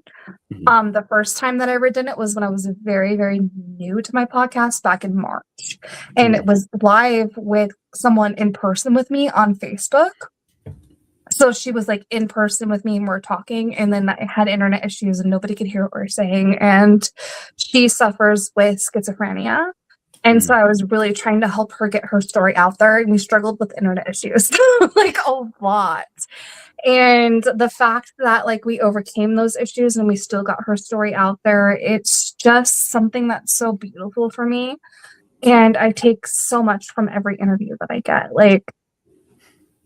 Mm-hmm. The first time that I ever did it was when I was very, very new to my podcast back in March. And it was live with someone in person with me on Facebook. So she was in person with me and we're talking, and then I had internet issues and nobody could hear what we were saying. And she suffers with schizophrenia. And so I was really trying to help her get her story out there. And we struggled with internet issues a lot. And the fact that we overcame those issues and we still got her story out there, it's just something that's so beautiful for me. And I take so much from every interview that I get.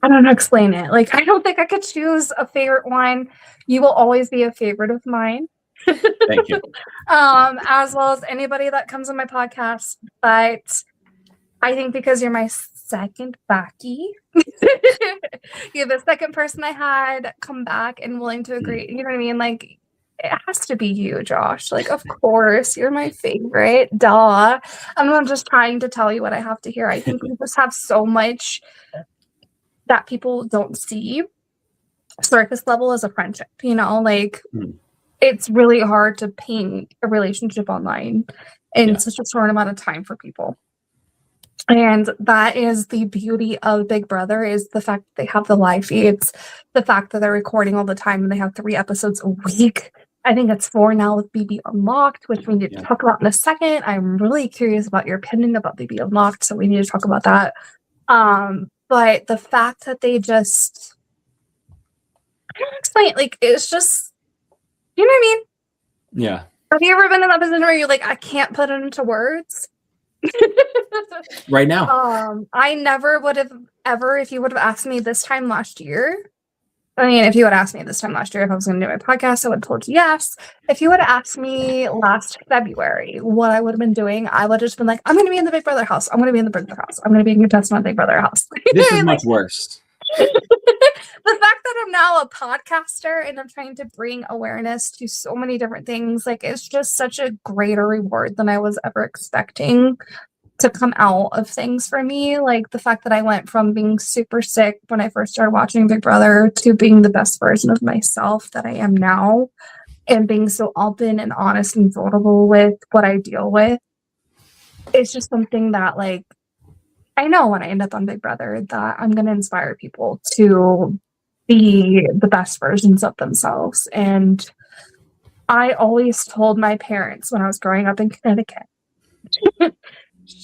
I don't know how to explain it. I don't think I could choose a favorite one. You will always be a favorite of mine. Thank you. As well as anybody that comes on my podcast. But I think because you're my second Becky. You're the second person I had come back and willing to agree. You know what I mean? Like, it has to be you, Josh. Like, of course, you're my favorite. Duh. I'm not just trying to tell you what I have to hear. I think we just have so much that people don't see. Surface level as a friendship, you know, like it's really hard to paint a relationship online in such a short amount of time for people. And that is the beauty of Big Brother, is the fact that they have the live feeds, the fact that they're recording all the time and they have 3 episodes a week. I think it's 4 now with BB Unlocked, which we need to talk about in a second. I'm really curious about your opinion about BB Unlocked, so we need to talk about that. But the fact that they just, I don't explain, like, it's just, you know what I mean? Yeah. Have you ever been in that position where you're like, I can't put it into words? Right now. I never would have ever, if you would have asked me this time last year, I mean, if you would have asked me this time last year if I was going to do my podcast, I would have told you yes. If you would have asked me last February what I would have been doing, I would have just been like, I'm going to be in the Big Brother house. I'm going to be in the Big Brother house. I'm going to be a contestant on Big Brother house. This is much worse. The fact that I'm now a podcaster and I'm trying to bring awareness to so many different things, like, it's just such a greater reward than I was ever expecting to come out of things for me. Like, the fact that I went from being super sick when I first started watching Big Brother to being the best version of myself that I am now, and being so open and honest and vulnerable with what I deal with. It's just something that, like, I know when I end up on Big Brother that I'm going to inspire people to be the best versions of themselves. And I always told my parents when I was growing up in Connecticut,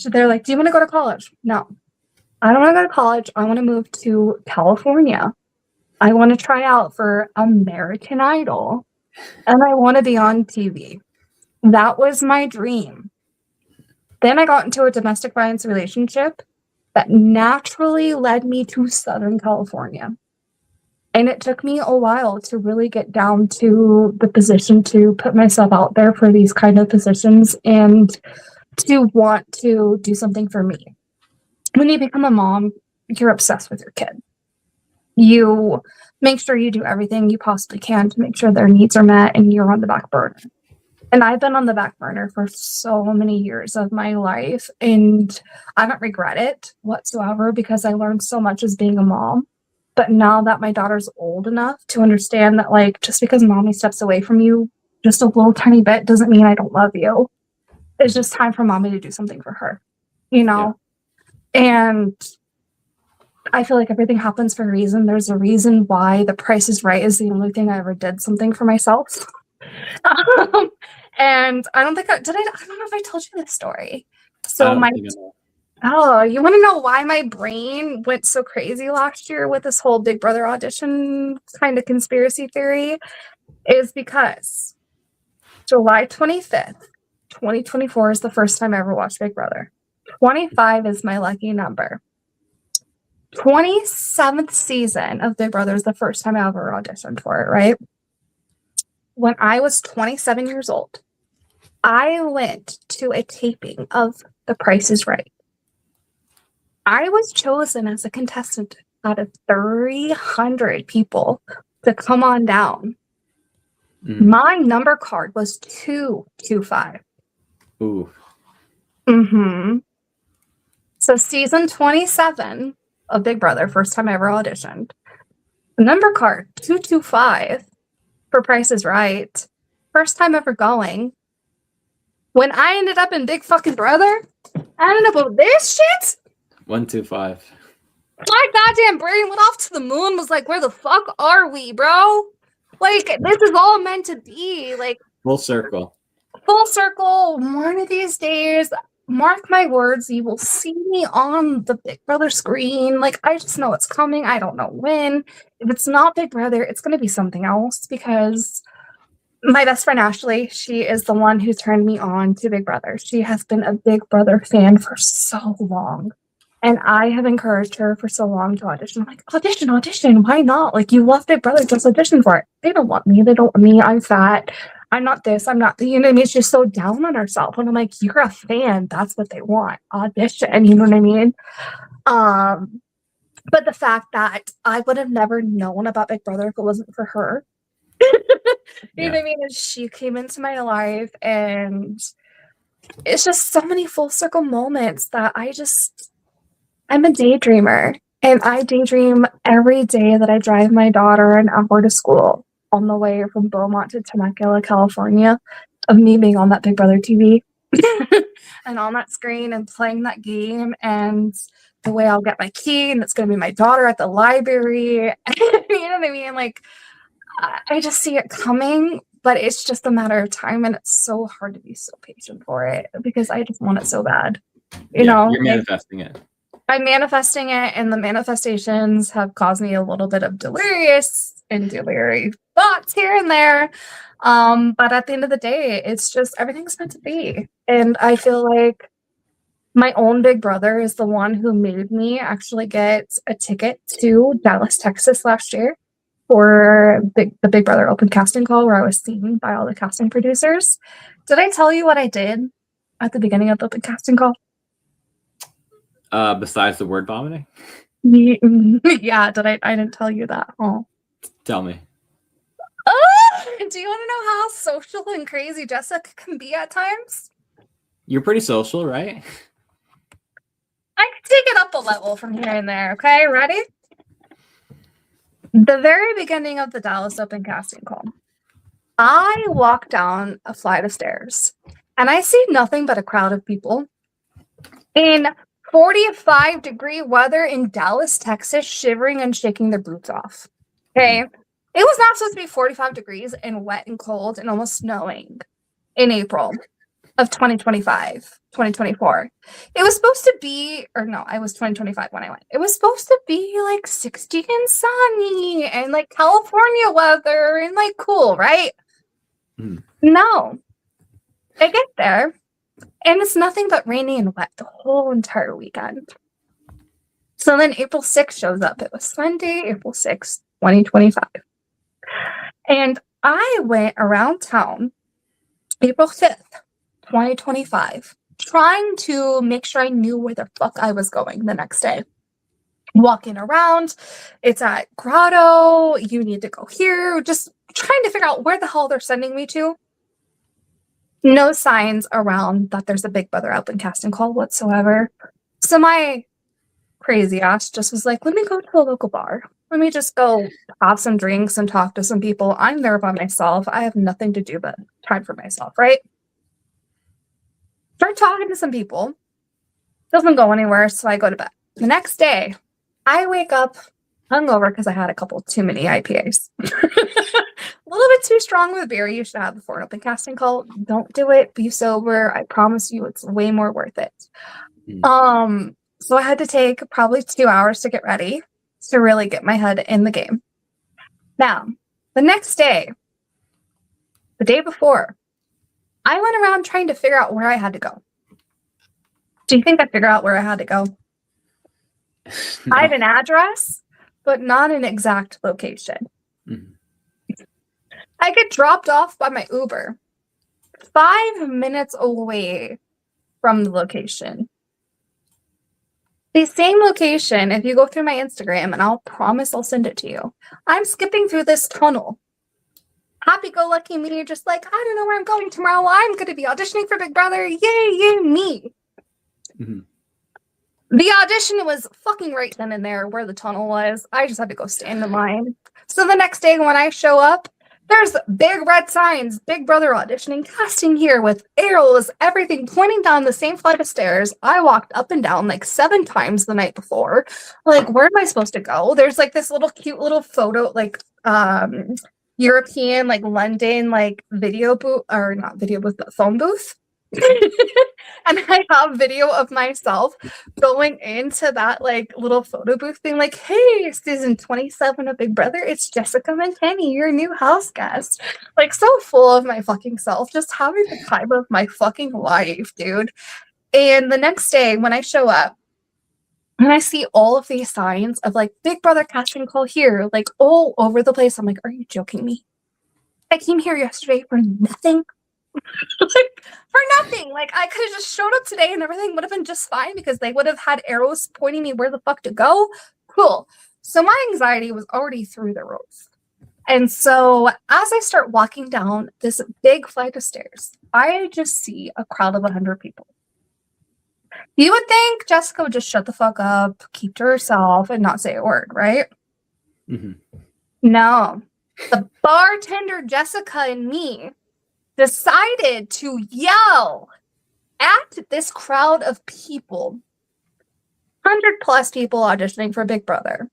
they're like, do you want to go to college? No, I don't want to go to college. I want to move to California. I want to try out for American Idol. And I want to be on TV. That was my dream. Then I got into a domestic violence relationship that naturally led me to Southern California. And it took me a while to really get down to the position to put myself out there for these kind of positions and to want to do something for me. When you become a mom, you're obsessed with your kid. You make sure you do everything you possibly can to make sure their needs are met, and you're on the back burner. And I've been on the back burner for so many years of my life, and I don't regret it whatsoever because I learned so much as being a mom. But now that my daughter's old enough to understand that, like, just because mommy steps away from you just a little tiny bit doesn't mean I don't love you. It's just time for mommy to do something for her, you know? Yeah. And I feel like everything happens for a reason. There's a reason why The Price is Right is the only thing I ever did something for myself. And I don't think I don't know if I told you this story. So you want to know why my brain went so crazy last year with this whole Big Brother audition kind of conspiracy theory is because July 25th, 2024 is the first time I ever watched Big Brother. 25 is my lucky number. 27th season of Big Brother is the first time I ever auditioned for it, right? When I was 27 years old, I went to a taping of The Price is Right. I was chosen as a contestant out of 300 people to come on down. My number card was 225. Ooh. So season 27 of Big Brother, first time I ever auditioned. Number card 225 for Price is Right. First time ever going. When I ended up in Big fucking Brother, I ended up with this shit. 125. My goddamn brain went off to the moon, was like, where the fuck are we, bro? Like, this is all meant to be. Like, full circle. Full circle. One of these days, mark my words, you will see me on the Big Brother screen. Like, I just know it's coming. I don't know when. If it's not Big Brother, it's going to be something else, because my best friend Ashley, she is the one who turned me on to Big Brother. She has been a Big Brother fan for so long. And I have encouraged her for so long to audition. I'm like, audition. Why not? Like, you love Big Brother, just audition for it. They don't want me. They don't want me. I'm fat. I'm not this. I'm not the, you know what I mean? It's just so down on herself. And I'm like, you're a fan. That's what they want. Audition. You know what I mean? But the fact that I would have never known about Big Brother if it wasn't for her. You know what I mean? And she came into my life, and it's just so many full circle moments that I'm a daydreamer. And I daydream every day that I drive my daughter an hour to school on the way from Beaumont to Temecula, California, of me being on that Big Brother TV and on that screen and playing that game, and the way I'll get my key and it's going to be my daughter at the library. You know what I mean? Like, I just see it coming, but it's just a matter of time, and it's so hard to be so patient for it because I just want it so bad. You know, you're manifesting it. I'm manifesting it, and the manifestations have caused me a little bit of delirious thoughts here and there. But at the end of the day, it's just everything's meant to be. And I feel like my own big brother is the one who made me actually get a ticket to Dallas, Texas last year for the Big Brother open casting call where I was seen by all the casting producers. Did I tell you what I did at the beginning of the open casting call? Besides the word vomiting? Yeah, I didn't tell you that. Oh. Tell me. Do you want to know how social and crazy Jessica can be at times? You're pretty social, right? I can take it up a level from here and there, okay? Ready? The very beginning of the Dallas Open casting call, I walk down a flight of stairs, and I see nothing but a crowd of people in 45-degree weather in Dallas, Texas, shivering and shaking their boots off. Okay? It was not supposed to be 45 degrees and wet and cold and almost snowing in April of 2024. It was supposed to be, or no, I was 2025 when I went. It was supposed to be like 60 and sunny and like California weather and like cool, right? No. I get there, and it's nothing but rainy and wet the whole entire weekend. So then April 6th shows up. It was Sunday, April 6th, 2025. And I went around town April 5th, 2025, trying to make sure I knew where the fuck I was going the next day. Walking around, it's at Grotto, you need to go here, just trying to figure out where the hell they're sending me to. No signs around that there's a Big Brother open casting call whatsoever. So my crazy ass just was like, let me go to a local bar. Let me just go have some drinks and talk to some people. I'm there by myself. I have nothing to do but time for myself, right? Start talking to some people. Doesn't go anywhere, so I go to bed. The next day, I wake up hungover because I had a couple too many IPAs. A little bit too strong with beer you should have before an open casting call. Don't do it. Be sober. I promise you it's way more worth it. So I had to take probably 2 hours to get ready to really get my head in the game. Now, the next day, the day before, I went around trying to figure out where I had to go. Do you think I figured out where I had to go? No. I had an address, but not an exact location. I get dropped off by my Uber 5 minutes away from the location. The same location, if you go through my Instagram, and I'll promise I'll send it to you. I'm skipping through this tunnel. Happy-go-lucky me, just like, I don't know where I'm going tomorrow. I'm going to be auditioning for Big Brother. Yay, me. The audition was fucking right then and there where the tunnel was. I just had to go stand in line. So the next day when I show up, there's big red signs, Big Brother auditioning, casting here with arrows, everything pointing down the same flight of stairs. I walked up and down like 7 times the night before. Like, where am I supposed to go? There's like this little cute little photo, like European, like London, like video booth, or not video booth, but phone booth. And I have video of myself going into that like little photo booth being like, hey, season 27 of Big Brother, it's Jessica Mantegni, your new house guest. Like, so full of my fucking self, just having the time of my fucking life, dude. And the next day when I show up and I see all of these signs of like Big Brother casting call here, like all over the place, I'm like, are you joking me? I came here yesterday for nothing. Like, for nothing. Like, I could have just showed up today and everything would have been just fine because they would have had arrows pointing me where the fuck to go. Cool. So my anxiety was already through the roof. And so as I start walking down this big flight of stairs, I just see a crowd of 100 people. You would think Jessica would just shut the fuck up, keep to herself, and not say a word, right? Mhm. No. The bartender, Jessica, and me decided to yell at this crowd of people. 100 plus people auditioning for Big Brother.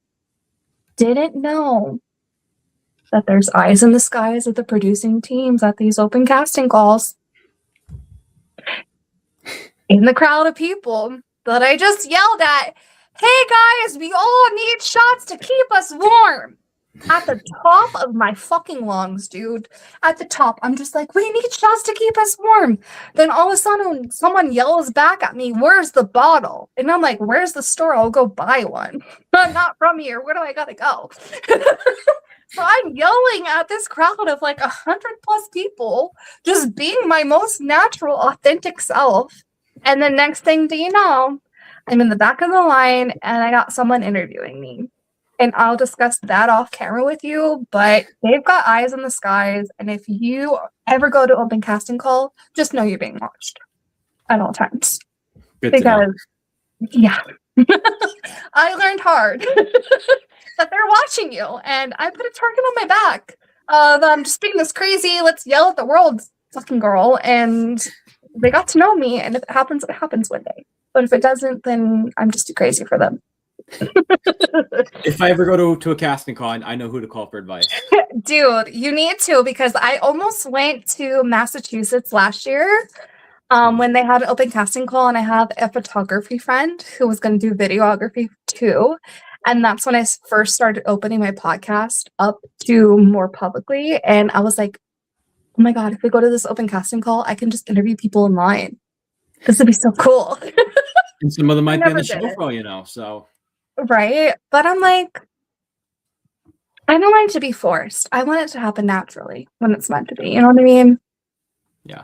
Didn't know that there's eyes in the skies of the producing teams at these open casting calls. In the crowd of people that I just yelled at, hey guys, we all need shots to keep us warm. At the top of my fucking lungs, dude. At the top, I'm just like, we need shots to keep us warm. Then all of a sudden, someone yells back at me, where's the bottle? And I'm like, where's the store? I'll go buy one. I'm not from here. Where do I gotta go? So I'm yelling at this crowd of like 100 plus people, just being my most natural, authentic self. And the next thing do you know, I'm in the back of the line and I got someone interviewing me. And I'll discuss that off camera with you, but they've got eyes in the skies. And if you ever go to open casting call, just know you're being watched at all times. Good to know. Yeah, I learned hard that they're watching you. And I put a target on my back. I'm just being this crazy, let's yell at the world fucking girl. And they got to know me. And if it happens one day. But if it doesn't, then I'm just too crazy for them. If I ever go to a casting call, I know who to call for advice. Dude, you need to, because I almost went to Massachusetts last year when they had an open casting call, and I have a photography friend who was going to do videography too. And that's when I first started opening my podcast up to more publicly. And I was like, oh my God, if we go to this open casting call, I can just interview people in line. This would be so cool. And some of them might be on the did show it. for all you know, so. Right? But I'm like, I don't want it to be forced. I want it to happen naturally when it's meant to be. You know what I mean? Yeah.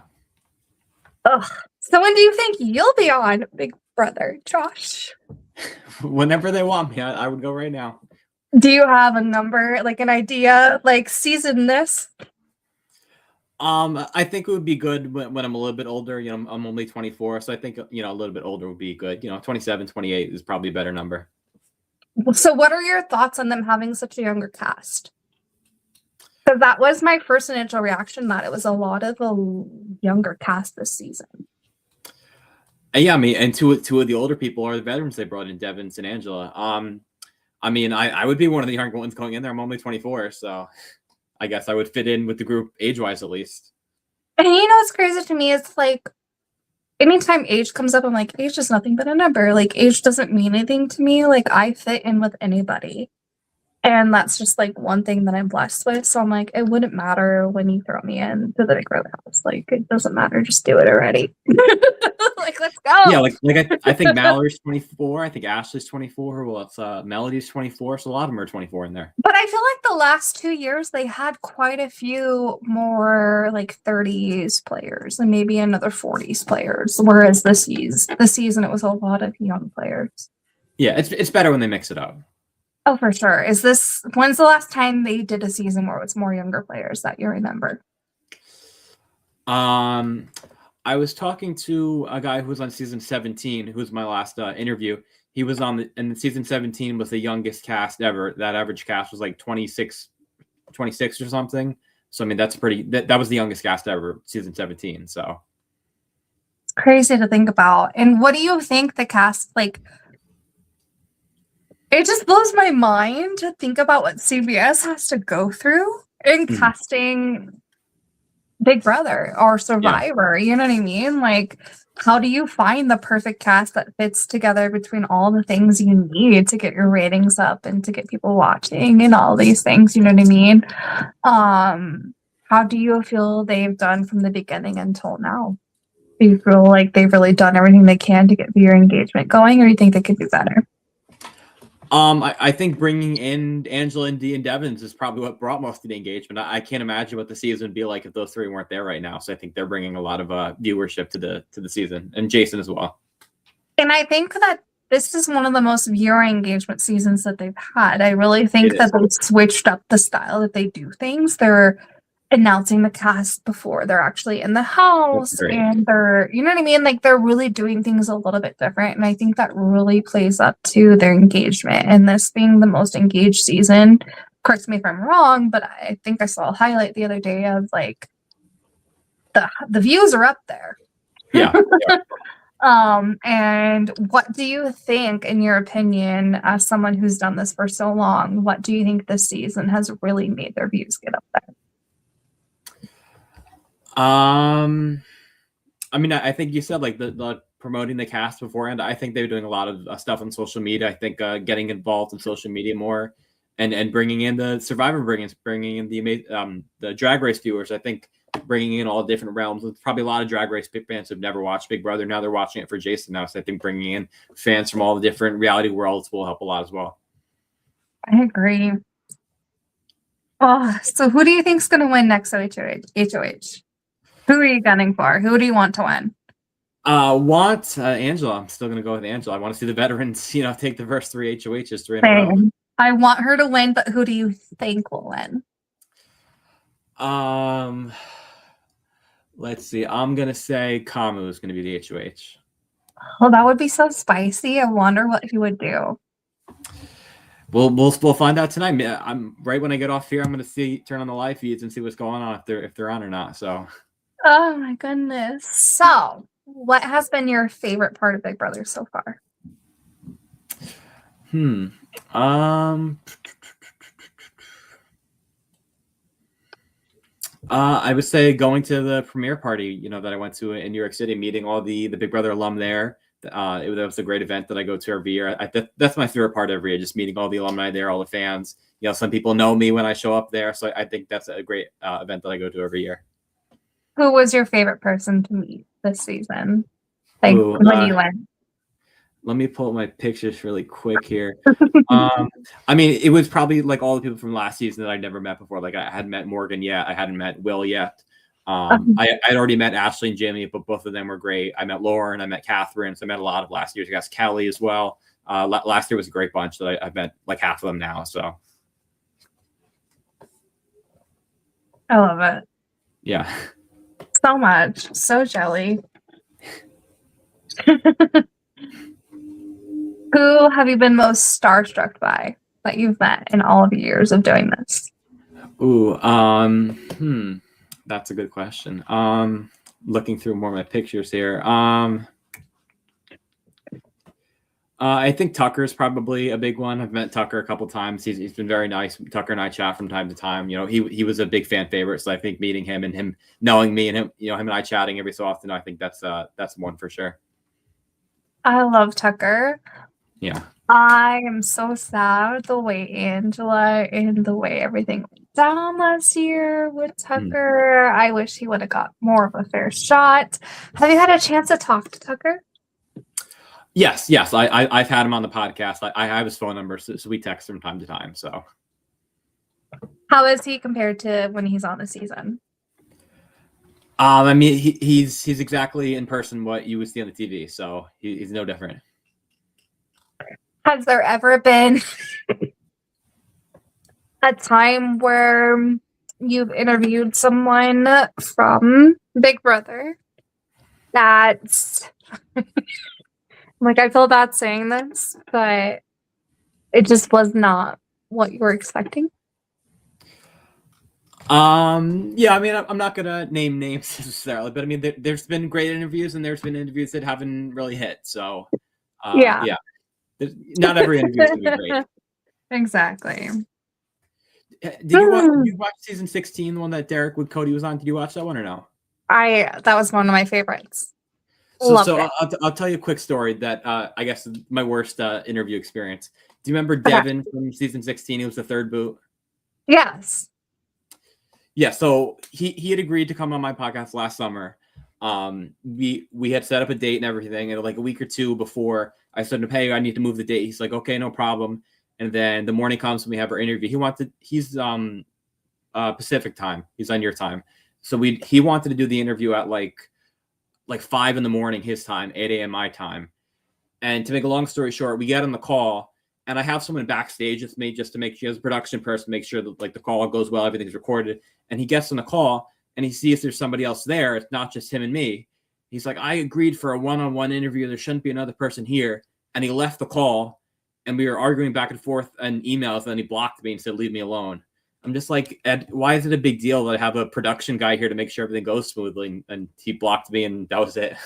Ugh. So when do you think you'll be on Big Brother, Josh? Whenever they want me, I would go right now. Do you have a number, like an idea, like season this? I think it would be good when I'm a little bit older. You know, I'm only 24, so I think, you know, a little bit older would be good. You know, 27, 28 is probably a better number. So what are your thoughts on them having such a younger cast? Because that was my first initial reaction, that it was a lot of a younger cast this season. Yeah, I mean, and two of the older people are the veterans they brought in, Devin and Angela. I mean, I would be one of the younger ones going in there. I'm only 24, so I guess I would fit in with the group age-wise at least. And you know what's crazy to me is like, anytime age comes up, I'm like, age is nothing but a number. Like, age doesn't mean anything to me. Like, I fit in with anybody. And that's just like one thing that I'm blessed with. So I'm like, it wouldn't matter when you throw me in to the Big Brother house. Like, it doesn't matter. Just do it already. Like, let's go. Yeah, like I think Mallory's 24. I think Ashley's 24. Well, it's Melody's 24. So a lot of them are 24 in there. But I feel like the last 2 years they had quite a few more like 30s players and maybe another 40s players. Whereas this season it was a lot of young players. Yeah, it's better when they mix it up. Oh, for sure. When's the last time they did a season where it was more younger players that you remember? I was talking to a guy who was on season 17, who was my last interview. He was and season 17 was the youngest cast ever. That average cast was like 26 or something. So, I mean, that was the youngest cast ever, season 17. So it's crazy to think about. And what do you think the cast, like, it just blows my mind to think about what CBS has to go through in casting Big Brother or Survivor. You know what I mean? Like, how do you find the perfect cast that fits together between all the things you need to get your ratings up and to get people watching and all these things? You know what I mean? How do you feel they've done from the beginning until now? Do you feel like they've really done everything they can to get viewer engagement going, or do you think they could do better? I think bringing in Angela and Dee and Devins is probably what brought most of the engagement. I can't imagine what the season would be like if those three weren't there right now. So I think they're bringing a lot of viewership to the season, and Jason as well. And I think that this is one of the most viewer engagement seasons that they've had. I really think It that is. they switched up the style that they do things. They're announcing the cast before they're actually in the house, great. and they're, you know what I mean? Like, they're really doing things a little bit different. And I think that really plays up to their engagement. And this being the most engaged season, correct me if I'm wrong, but I think I saw a highlight the other day of like the views are up there. Yeah. And what do you think, in your opinion, as someone who's done this for so long, what do you think this season has really made their views get up there? I mean, I think you said like the promoting the cast beforehand. I think they're doing a lot of stuff on social media. I think getting involved in social media more, and bringing in the Survivor, bringing in the Drag Race viewers. I think bringing in all different realms. There's probably a lot of Drag Race fans who've never watched Big Brother. Now they're watching it for Jason now. So I think bringing in fans from all the different reality worlds will help a lot as well. I agree. Oh, so who do you think's going to win next HOH? Who are you gunning for? Who do you want to win? Angela. I'm still gonna go with Angela. I want to see the veterans, take the first three HOHs, three in a row. Same. I want her to win, but who do you think will win? Let's see. I'm gonna say Kamu is gonna be the HOH. Well, that would be so spicy. I wonder what he would do. We'll find out tonight. I'm right when I get off here. I'm gonna turn on the live feeds and see what's going on, if they're on or not. So. Oh my goodness. So, what has been your favorite part of Big Brother so far? I would say going to the premiere party, that I went to in New York City, meeting all the Big Brother alum there. It was a great event that I go to every year. That's my favorite part every year, just meeting all the alumni there, all the fans. Some people know me when I show up there, so I think that's a great event that I go to every year. Who was your favorite person to meet this season? Like, when you went? Let me pull up my pictures really quick here. I mean, it was probably like all the people from last season that I'd never met before. Like, I hadn't met Morgan yet. I hadn't met Will yet. I'd already met Ashley and Jimmy, but both of them were great. I met Lauren. I met Catherine. So I met a lot of last year's guys. Kelly as well. Last year was a great bunch that I've met like half of them now. So. I love it. Yeah. So much. So jelly. Who have you been most starstruck by that you've met in all of the years of doing this? Ooh, that's a good question. Looking through more of my pictures here. I think Tucker's probably a big one. I've met Tucker a couple times. He's been very nice. Tucker and I chat from time to time. He was a big fan favorite, so I think meeting him and him knowing me and him, him and I chatting every so often, I think that's one for sure. I love Tucker. Yeah. I am so sad the way Angela and the way everything went down last year with Tucker. I wish he would have got more of a fair shot. Have you had a chance to talk to Tucker? Yes. I've had him on the podcast. I have his phone number, so we text from time to time. So, how is he compared to when he's on the season? I mean, he's exactly in person what you would see on the TV, so he's no different. Has there ever been a time where you've interviewed someone from Big Brother that's like, I feel bad saying this, but it just was not what you were expecting? Yeah, I mean, I'm not gonna name names necessarily, but I mean, there's been great interviews and there's been interviews that haven't really hit. So, yeah, not every interview is gonna be great. Exactly. Did you watch season 16, the one that Derek with Cody was on? Did you watch that one or no? That was one of my favorites. So I'll tell you a quick story that I guess is my worst interview experience. Do you remember Devin from season 16? He was the third boot. Yes. Yeah, so he had agreed to come on my podcast last summer. We had set up a date and everything, and like a week or two before, I said to him, "Hey, I need to move the date." He's like, "Okay, no problem." And then the morning comes and we have our interview. He's Pacific time. He's on your time. So he wanted to do the interview at like 5 a.m. his time, 8 a.m. my time. And to make a long story short, we get on the call and I have someone backstage with me just to make sure, as a production person, make sure that like the call goes well, everything's recorded. And he gets on the call and he sees there's somebody else there. It's not just him and me. He's like, I agreed for a one-on-one interview. There shouldn't be another person here. And he left the call and we were arguing back and forth on emails. And then he blocked me and said, leave me alone. I'm just like, Ed, why is it a big deal that I have a production guy here to make sure everything goes smoothly? And he blocked me and that was it.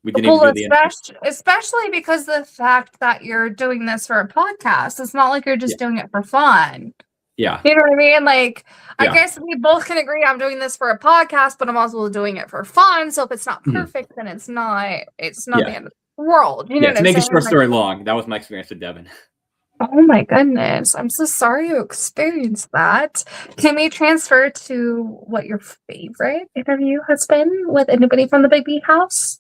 We didn't even do the interview. Especially because the fact that you're doing this for a podcast, it's not like you're just doing it for fun. Yeah. You know what I mean? Like, I guess we both can agree I'm doing this for a podcast, but I'm also doing it for fun. So if it's not perfect, then it's not the end of the world. You know what to I'm make saying? a short story long, that was my experience with Devin. Oh my goodness. I'm so sorry you experienced that. Can we transfer to what your favorite interview has been with anybody from the Big B house?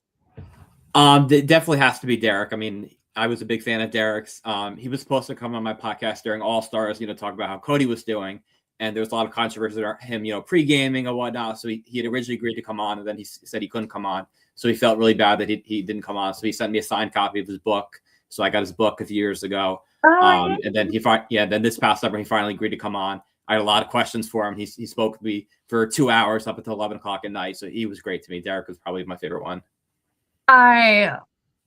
It definitely has to be Derek. I mean, I was a big fan of Derek's. He was supposed to come on my podcast during All Stars, talk about how Cody was doing. And there was a lot of controversy about him, pre-gaming and whatnot. So he had originally agreed to come on and then he said he couldn't come on. So he felt really bad that he didn't come on. So he sent me a signed copy of his book. So I got his book a few years ago. And then then this past summer, he finally agreed to come on. I had a lot of questions for him. He spoke with me for 2 hours up until 11 o'clock at night. So he was great to me. Derek was probably my favorite one. I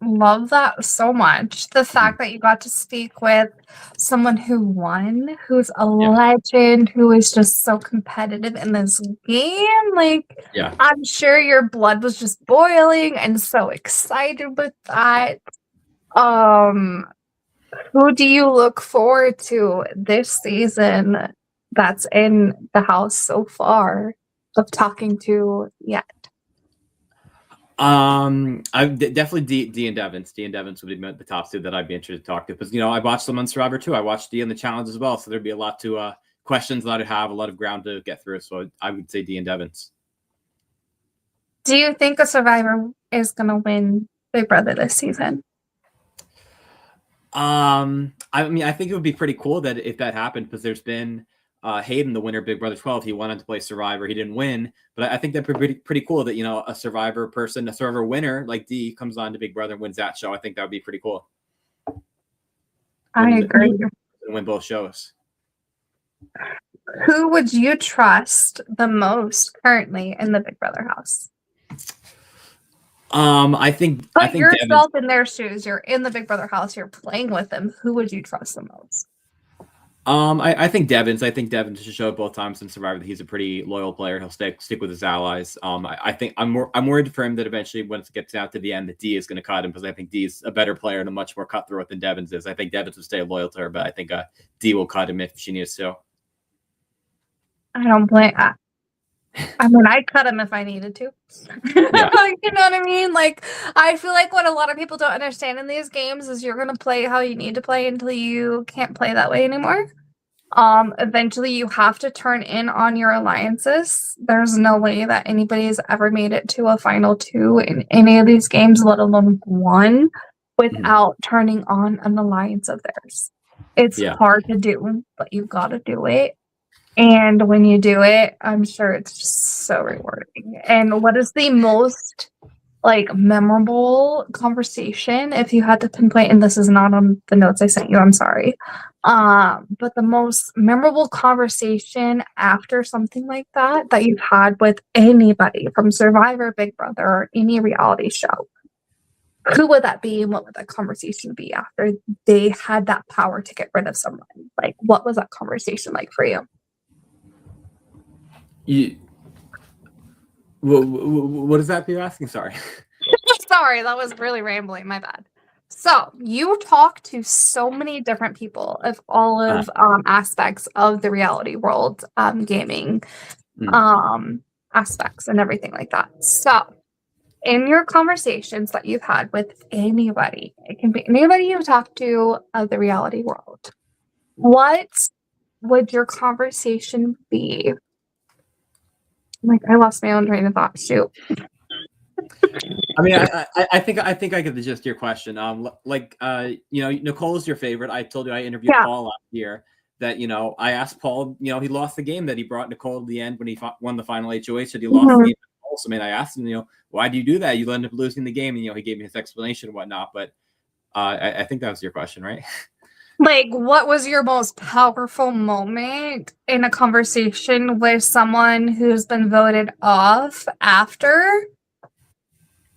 love that so much. The fact that you got to speak with someone who won, who's a legend, who is just so competitive in this game. Like, I'm sure your blood was just boiling and so excited with that. Who do you look forward to this season that's in the house so far of talking to yet? I definitely D and Devins. D and Devins would be the top two that I'd be interested to talk to because I watched them on Survivor too. I watched D on the challenge as well, so there'd be a lot to questions that I'd have, a lot of ground to get through. So I would say D and Devins. Do you think a Survivor is gonna win Big Brother this season? I mean, I think it would be pretty cool that if that happened because there's been Hayden, the winner of Big Brother 12, he wanted to play Survivor. He didn't win, but I think that'd be pretty cool that, a Survivor person, a Survivor winner like D comes on to Big Brother and wins that show. I think that would be pretty cool. I agree. Win both shows. Who would you trust the most currently in the Big Brother house? I think yourself in their shoes. You're in the Big Brother house. You're playing with them. Who would you trust the most? I think Devins. I think Devins should show both times in Survivor that he's a pretty loyal player. He'll stick with his allies. I think I'm worried for him that eventually once it gets down to the end that D is going to cut him because I think D is a better player and a much more cutthroat than Devins is. I think Devins will stay loyal to her, but I think D will cut him if she needs to. I don't blame. I mean, I'd cut him if I needed to. You know what I mean? Like, I feel like what a lot of people don't understand in these games is you're going to play how you need to play until you can't play that way anymore. Eventually, you have to turn in on your alliances. There's no way that anybody has ever made it to a final 2 in any of these games, let alone 1, without turning on an alliance of theirs. It's hard to do, but you've got to do it. And when you do it, I'm sure it's just so rewarding. And what is the most memorable conversation, if you had to pinpoint, and this is not on the notes I sent you, I'm sorry. But the most memorable conversation after something like that you've had with anybody from Survivor, Big Brother, or any reality show. Who would that be and what would that conversation be after they had that power to get rid of someone? Like, what was that conversation like for you? What is that you're asking? Sorry. Sorry, that was really rambling. My bad. So you talk to so many different people of all of aspects of the reality world, gaming aspects and everything like that. So in your conversations that you've had with anybody, it can be anybody you've talked to of the reality world, what would your conversation be? Like, I lost my own train of thought. Shoot. I mean, I think I get the gist of your question. Nicole is your favorite. I told you I interviewed Yeah. Paul last year. That I asked Paul. He lost the game that he brought Nicole to the end when he won the final HOH. Said he lost the game. Also, I mean, I asked him, why do you do that? You end up losing the game, and he gave me his explanation and whatnot. But I think that was your question, right? Like, what was your most powerful moment in a conversation with someone who's been voted off after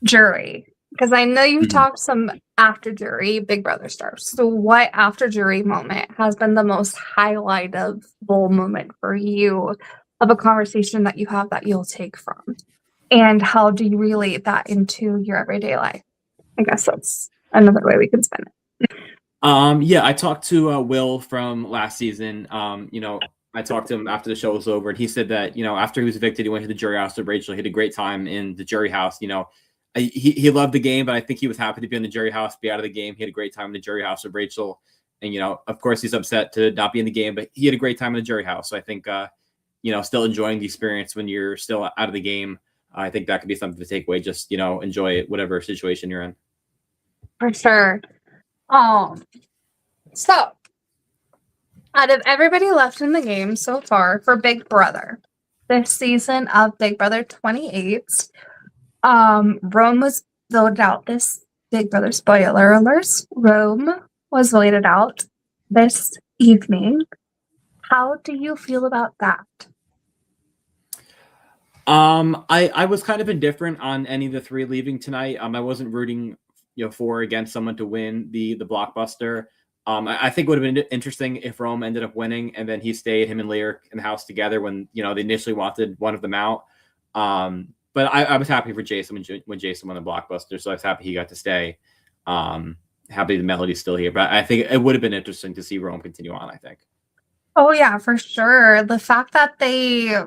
jury? Because I know you've talked some after jury Big Brother stars. So what after jury moment has been the most highlightable moment for you of a conversation that you have that you'll take from? And how do you relate that into your everyday life? I guess that's another way we can spin it. Yeah, I talked to Will from last season. I talked to him after the show was over, and he said that after he was evicted, he went to the jury house with Rachel. He had a great time in the jury house. He loved the game, but I think he was happy to be in the jury house, be out of the game. He had a great time in the jury house with Rachel, and of course, he's upset to not be in the game, but he had a great time in the jury house. So I think still enjoying the experience when you're still out of the game. I think that could be something to take away. Just enjoy it, whatever situation you're in. For sure. So out of everybody left in the game so far for Big Brother, this season of Big Brother 28, Rome was voted out this Big Brother spoiler alerts. Rome was voted out this evening. How do you feel about that? I was kind of indifferent on any of the three leaving tonight. I wasn't rooting for or against someone to win the blockbuster. I think it would have been interesting if Rome ended up winning and then he stayed, him and Lyric, in the house together when they initially wanted one of them out. But I was happy for Jason when Jason won the blockbuster, so I was happy he got to stay. Happy the Melody's still here, but I think it would have been interesting to see Rome continue on. I think. Oh yeah, for sure. The fact that they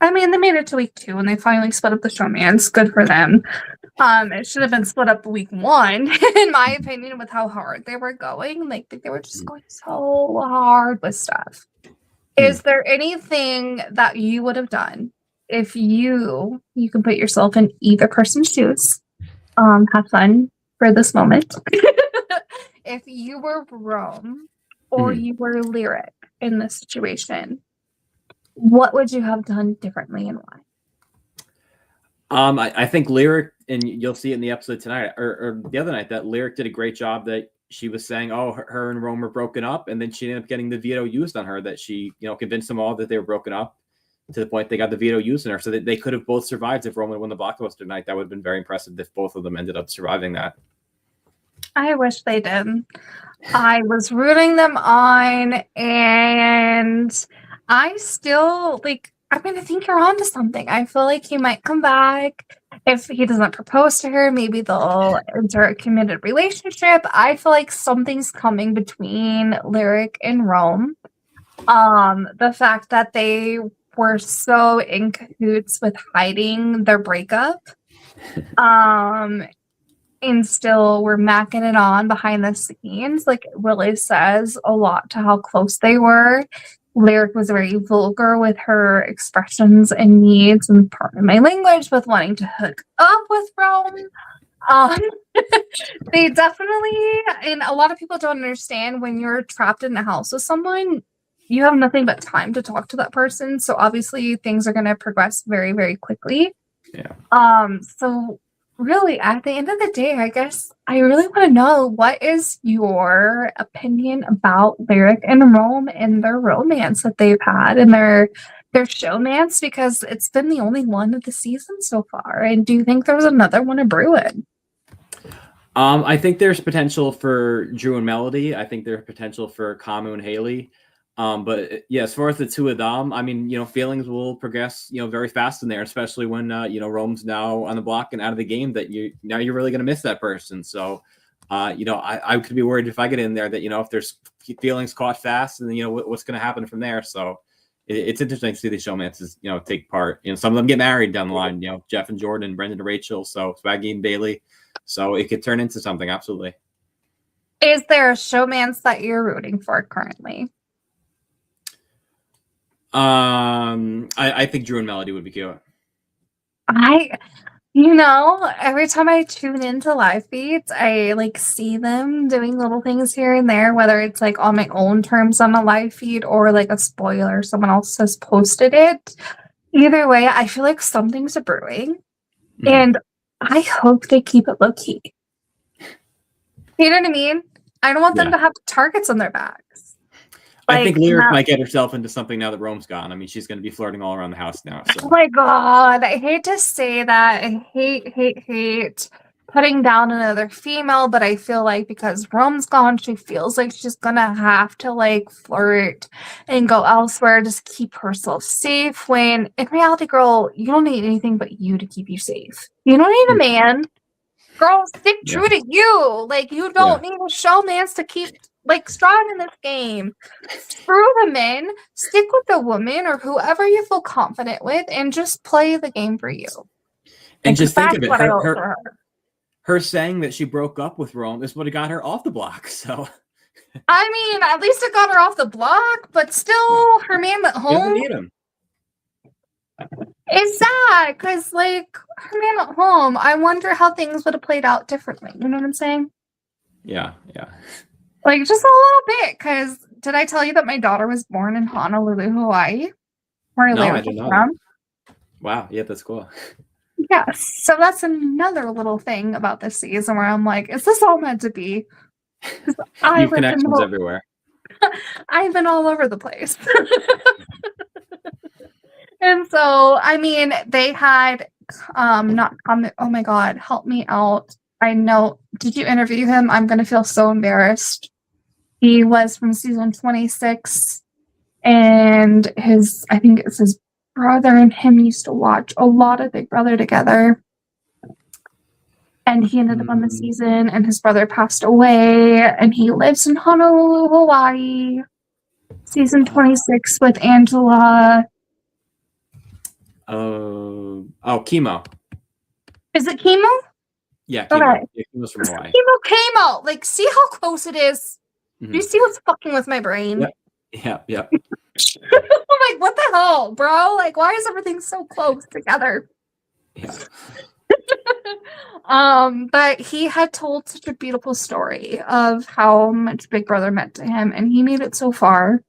made it to week 2 and they finally split up the showmance. Good for them. It should have been split up week 1, in my opinion, with how hard they were going. Like they were just going so hard with stuff. Is there anything that you would have done if you can put yourself in either person's shoes? Have fun for this moment. If you were Rome or you were Lyric in this situation, what would you have done differently and why? I think Lyric, and you'll see it in the episode tonight or the other night, that Lyric did a great job. That she was saying, her and Rome were broken up, and then she ended up getting the veto used on her. That she, convinced them all that they were broken up to the point they got the veto used on her, so that they could have both survived if Rome would won the blockbuster tonight. That would have been very impressive if both of them ended up surviving that. I wish they did. I was rooting them on, and I still I think you're onto something. I feel like he might come back. If he doesn't propose to her, maybe they'll enter a committed relationship. I feel like something's coming between Lyric and Rome. The fact that they were so in cahoots with hiding their breakup, and still were macking it on behind the scenes, it really says a lot to how close they were. Lyric was very vulgar with her expressions and needs, and pardon my language, with wanting to hook up with Rome. They definitely, and a lot of people don't understand, when you're trapped in a house with someone, you have nothing but time to talk to that person. So obviously things are going to progress very, very quickly. Yeah. So really, at the end of the day, I guess I really want to know, what is your opinion about Lyric and Rome and their romance that they've had and their showmance, because it's been the only one of the season so far. And do you think there's another one brewing? I think there's potential for Drew and Melody. I think there's potential for Kamu and Haley. But yeah, as far as the two of them, feelings will progress, very fast in there, especially when, Rome's now on the block and out of the game, that you're really going to miss that person. So, I could be worried if I get in there that, if there's feelings caught fast, and what's going to happen from there. So it's interesting to see the showmances, take part. Some of them get married down the line, Jeff and Jordan, Brendan and Rachel, so Swaggy and Bailey. So it could turn into something. Absolutely. Is there a showmance that you're rooting for currently? I think Drew and Melody would be cute. You know, every time I tune into live feeds, I like see them doing little things here and there, whether it's like on my own terms on a live feed or like a spoiler, someone else has posted it. Either way, I feel like something's brewing, Mhm. and I hope they keep it low key. You know what I mean? I don't want them Yeah. to have targets on their backs. I think Like, Lyric not- might get herself into something now that Rome's gone. I mean, she's going to be flirting all around the house now. Oh So my god, I hate to say that. I hate putting down another female, but I feel like because Rome's gone, she feels like she's gonna have to like flirt and go elsewhere, just keep herself safe. When in reality, girl, you don't need anything but you to keep you safe. You don't need a man. Girl, stick Yeah. true to you. Like, you don't need a showmans to keep like strong in this game. Screw the men, stick with the woman or whoever you feel confident with, and just play the game for you. and just think that's of it, what I hope for her, her saying that she broke up with Rome is what got her off the block. So I mean, at least it got her off the block, but still, her man at she doesn't home need him. is sad because, like, her man at home, I wonder how things would have played out differently. You know what I'm saying? Yeah, yeah. Like, just a little bit, because did I tell you that my daughter was born in Honolulu, Hawaii? Where No, I Lyric did is not. from? Wow, yeah, that's cool. Yes. So that's another little thing about this season where I'm like, is this all meant to be? You I have lived in connections Ho- everywhere. I've been all over the place. And so, I mean, they had not comment. Oh my God, help me out. I know. Did you interview him? I'm gonna feel so embarrassed. He was from season 26, and I think it's his brother and him used to watch a lot of Big Brother together. And he ended up on the season, and his brother passed away, and he lives in Honolulu, Hawaii. Season 26 with Angela. Chemo. Is it Chemo? Yeah, Chemo. Okay. Yeah, Chemo's from Hawaii. Chemo came out. Like, see how close it is? Do you Mhm. see what's fucking with my brain? Yep. Yeah, yeah. I'm like, what the hell, bro? Like, why is everything so close together? Yeah. But he had told such a beautiful story of how much Big Brother meant to him, and he made it so far.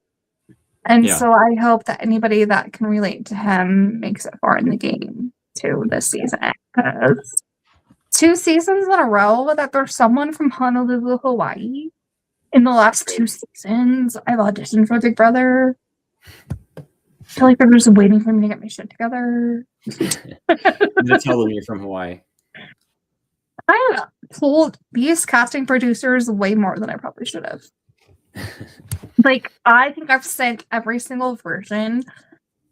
And Yeah. so I hope that anybody that can relate to him makes it far in the game too this season. Because 2 seasons in a row that there's someone from Honolulu, Hawaii. In the last 2 seasons, I've auditioned for Big Brother. I feel like they're just waiting for me to get my shit together. You just tell them you're from Hawaii. I have told these casting producers way more than I probably should have. Like, I think I've sent every single version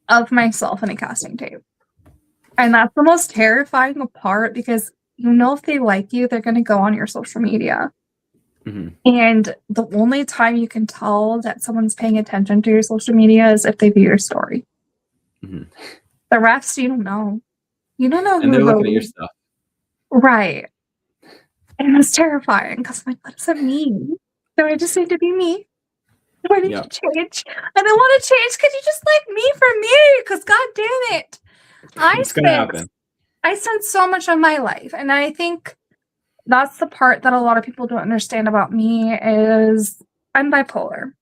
of myself in a casting tape. And that's the most terrifying part because you know if they like you, they're going to go on your social media. Mhm. And the only time you can tell that someone's paying attention to your social media is if they view your story. Mhm. The rest, you don't know. You don't know And who they're looking wrote at your it. stuff. Right. And it's terrifying because I'm like, what does it mean? Do I just need to be me? Do I need Yeah. to change? I don't want to change. Could you just like me for me? Because god damn it. It's gonna happen. I spent so much of my life, and I think that's the part that a lot of people don't understand about me is I'm bipolar.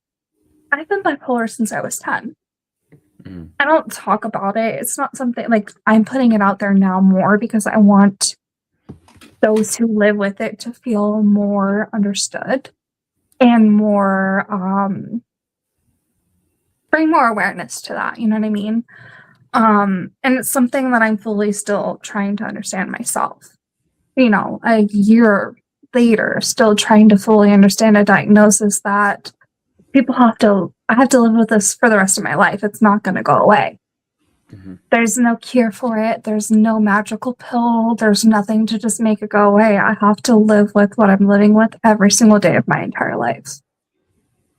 I've been bipolar since I was 10. Mhm. I don't talk about it. It's not something like I'm putting it out there now more because I want those who live with it to feel more understood and more bring more awareness to that, you know what I mean? And it's something that I'm fully still trying to understand myself. You know, a year later, still trying to fully understand a diagnosis that I have to live with this for the rest of my life. It's not going to go away. Mhm. There's no cure for it. There's no magical pill. There's nothing to just make it go away. I have to live with what I'm living with every single day of my entire life.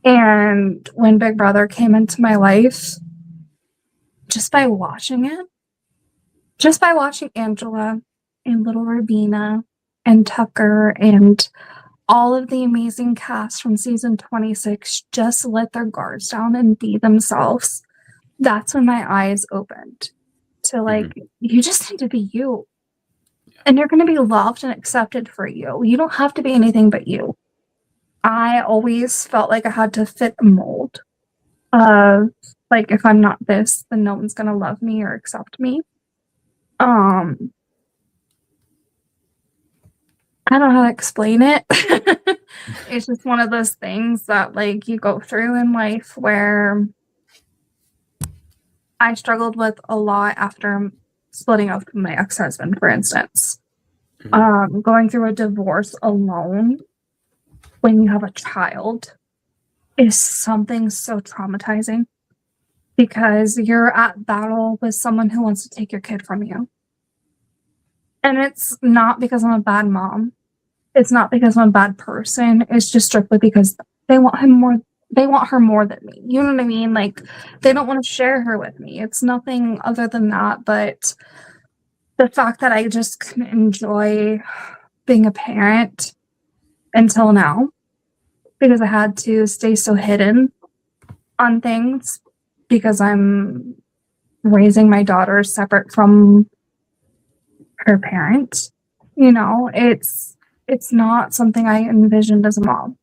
And when Big Brother came into my life, just by watching it, just by watching Angela and Little Rabina and Tucker and all of the amazing cast from season 26 just let their guards down and be themselves, that's when my eyes opened to like, you just need to be you. and you're going to be loved and accepted for you. You don't have to be anything but you. I always felt like I had to fit a mold of, like, if I'm not this, then no one's going to love me or accept me. I don't know how to explain it. It's just one of those things that, like, you go through in life where I struggled with a lot after splitting up with my ex-husband, for instance. Going through a divorce alone when you have a child is something so traumatizing because you're at battle with someone who wants to take your kid from you. And it's not because I'm a bad mom. It's not because I'm a bad person. It's just strictly because they want him more. They want her more than me. You know what I mean? Like, they don't want to share her with me. It's nothing other than that. But the fact that I just couldn't enjoy being a parent until now, because I had to stay so hidden on things because I'm raising my daughter separate from her parent. You know, it's not something I envisioned as a mom.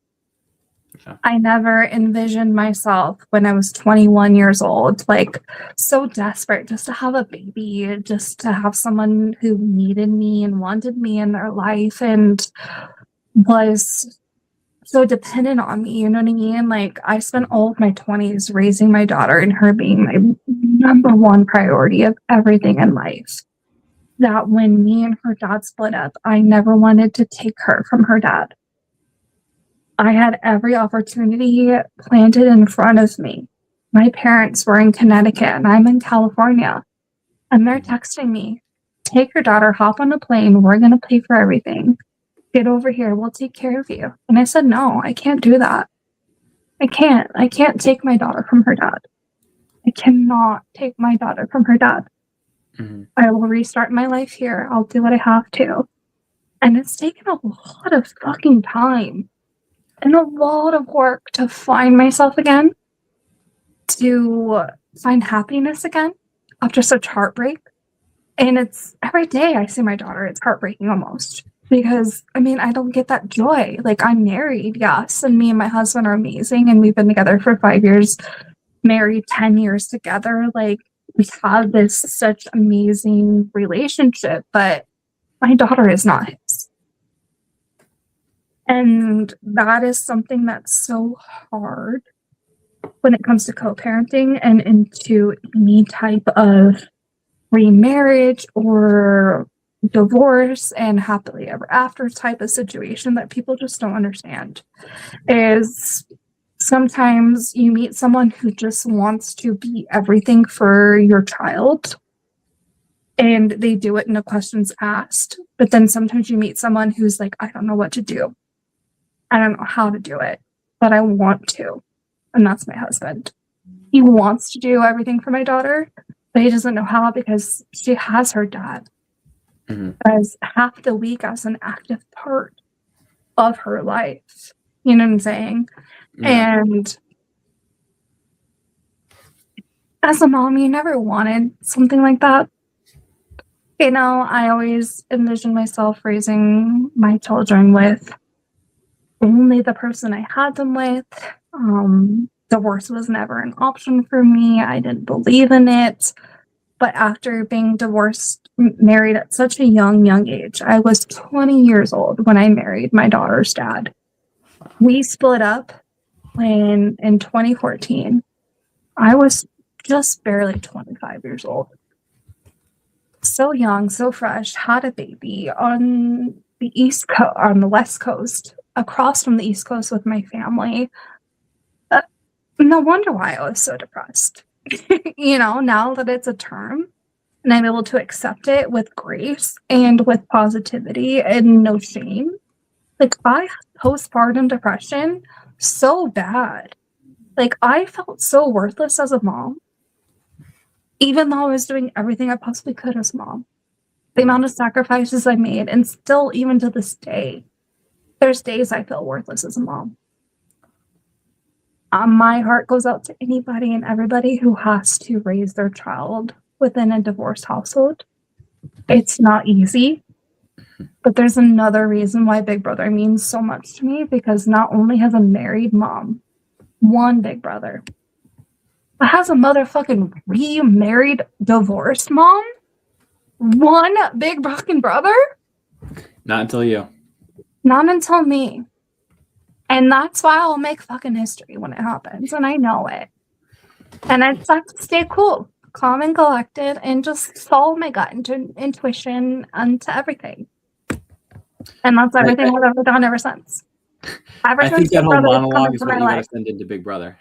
Okay. I never envisioned myself when I was 21 years old, like, so desperate just to have a baby, just to have someone who needed me and wanted me in their life and was so dependent on me. You know what I mean? Like, I spent all of my 20s raising my daughter and her being my number one priority of everything in life. That when me and her dad split up, I never wanted to take her from her dad. I had every opportunity planted in front of me. My parents were in Connecticut and I'm in California. And they're texting me, take your daughter, hop on a plane. We're going to pay for everything. Get over here. We'll take care of you. And I said, no, I can't do that. I can't take my daughter from her dad. I cannot take my daughter from her dad. I will restart my life here. I'll do what I have to. And it's taken a lot of fucking time and a lot of work to find myself again, to find happiness again after such heartbreak. And it's every day I see my daughter, it's heartbreaking almost. Because, I mean, I don't get that joy. Like, I'm married, yes, and me and my husband are amazing, and we've been together for 5 years, married 10 years together. Like, we have this such amazing relationship, but my daughter is not his. And that is something that's so hard when it comes to co-parenting and into any type of remarriage or divorce and happily ever after type of situation that people just don't understand. Is sometimes you meet someone who just wants to be everything for your child and they do it in the questions asked. But then sometimes you meet someone who's like, I don't know what to do. I don't know how to do it, but I want to. And that's my husband. He wants to do everything for my daughter, but he doesn't know how because she has her dad as half the week as an active part of her life. You know what I'm saying? Yeah. And as a mom, you never wanted something like that. You know, I always envisioned myself raising my children with only the person I had them with. Divorce was never an option for me. I didn't believe in it. But after being divorced, married at such a young age, I was 20 years old when I married my daughter's dad. We split up in 2014. I was just barely 25 years old. So young, so fresh, had a baby on the on the West Coast, across from the East Coast with my family. No wonder why I was so depressed. You know, now that it's a term and I'm able to accept it with grace and with positivity and no shame. Like, I had postpartum depression so bad. Like, I felt so worthless as a mom, even though I was doing everything I possibly could as a mom. The amount of sacrifices I made, and still, even to this day, there's days I feel worthless as a mom. My heart goes out to anybody and everybody who has to raise their child within a divorced household. It's not easy. But there's another reason why Big Brother means so much to me, because not only has a married mom one Big Brother, but has a motherfucking remarried, divorced mom one Big fucking brother. Not until you. Not until me. And that's why I'll make fucking history when it happens, and I know it. And I just have to stay cool, calm and collected, and just follow my gut intuition into everything. And that's everything I've ever done ever since. I think that whole monologue is what you gotta send into Big Brother.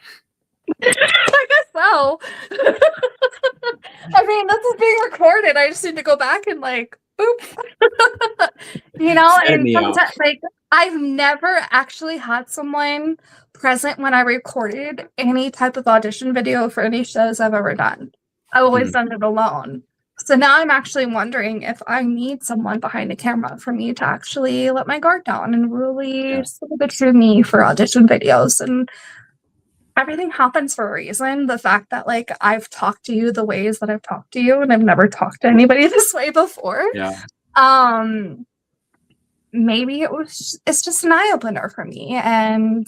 I guess so. I mean, this is being recorded. I just need to go back and like, boop. You know, and sometimes, like, I've never actually had someone present when I recorded any type of audition video for any shows I've ever done. I've always done it alone. So now I'm actually wondering if I need someone behind the camera for me to actually let my guard down and really see the true me for audition videos. And everything happens for a reason. The fact that like I've talked to you the ways that I've talked to you, and I've never talked to anybody this way before. Yeah. Maybe it's just an eye opener for me, and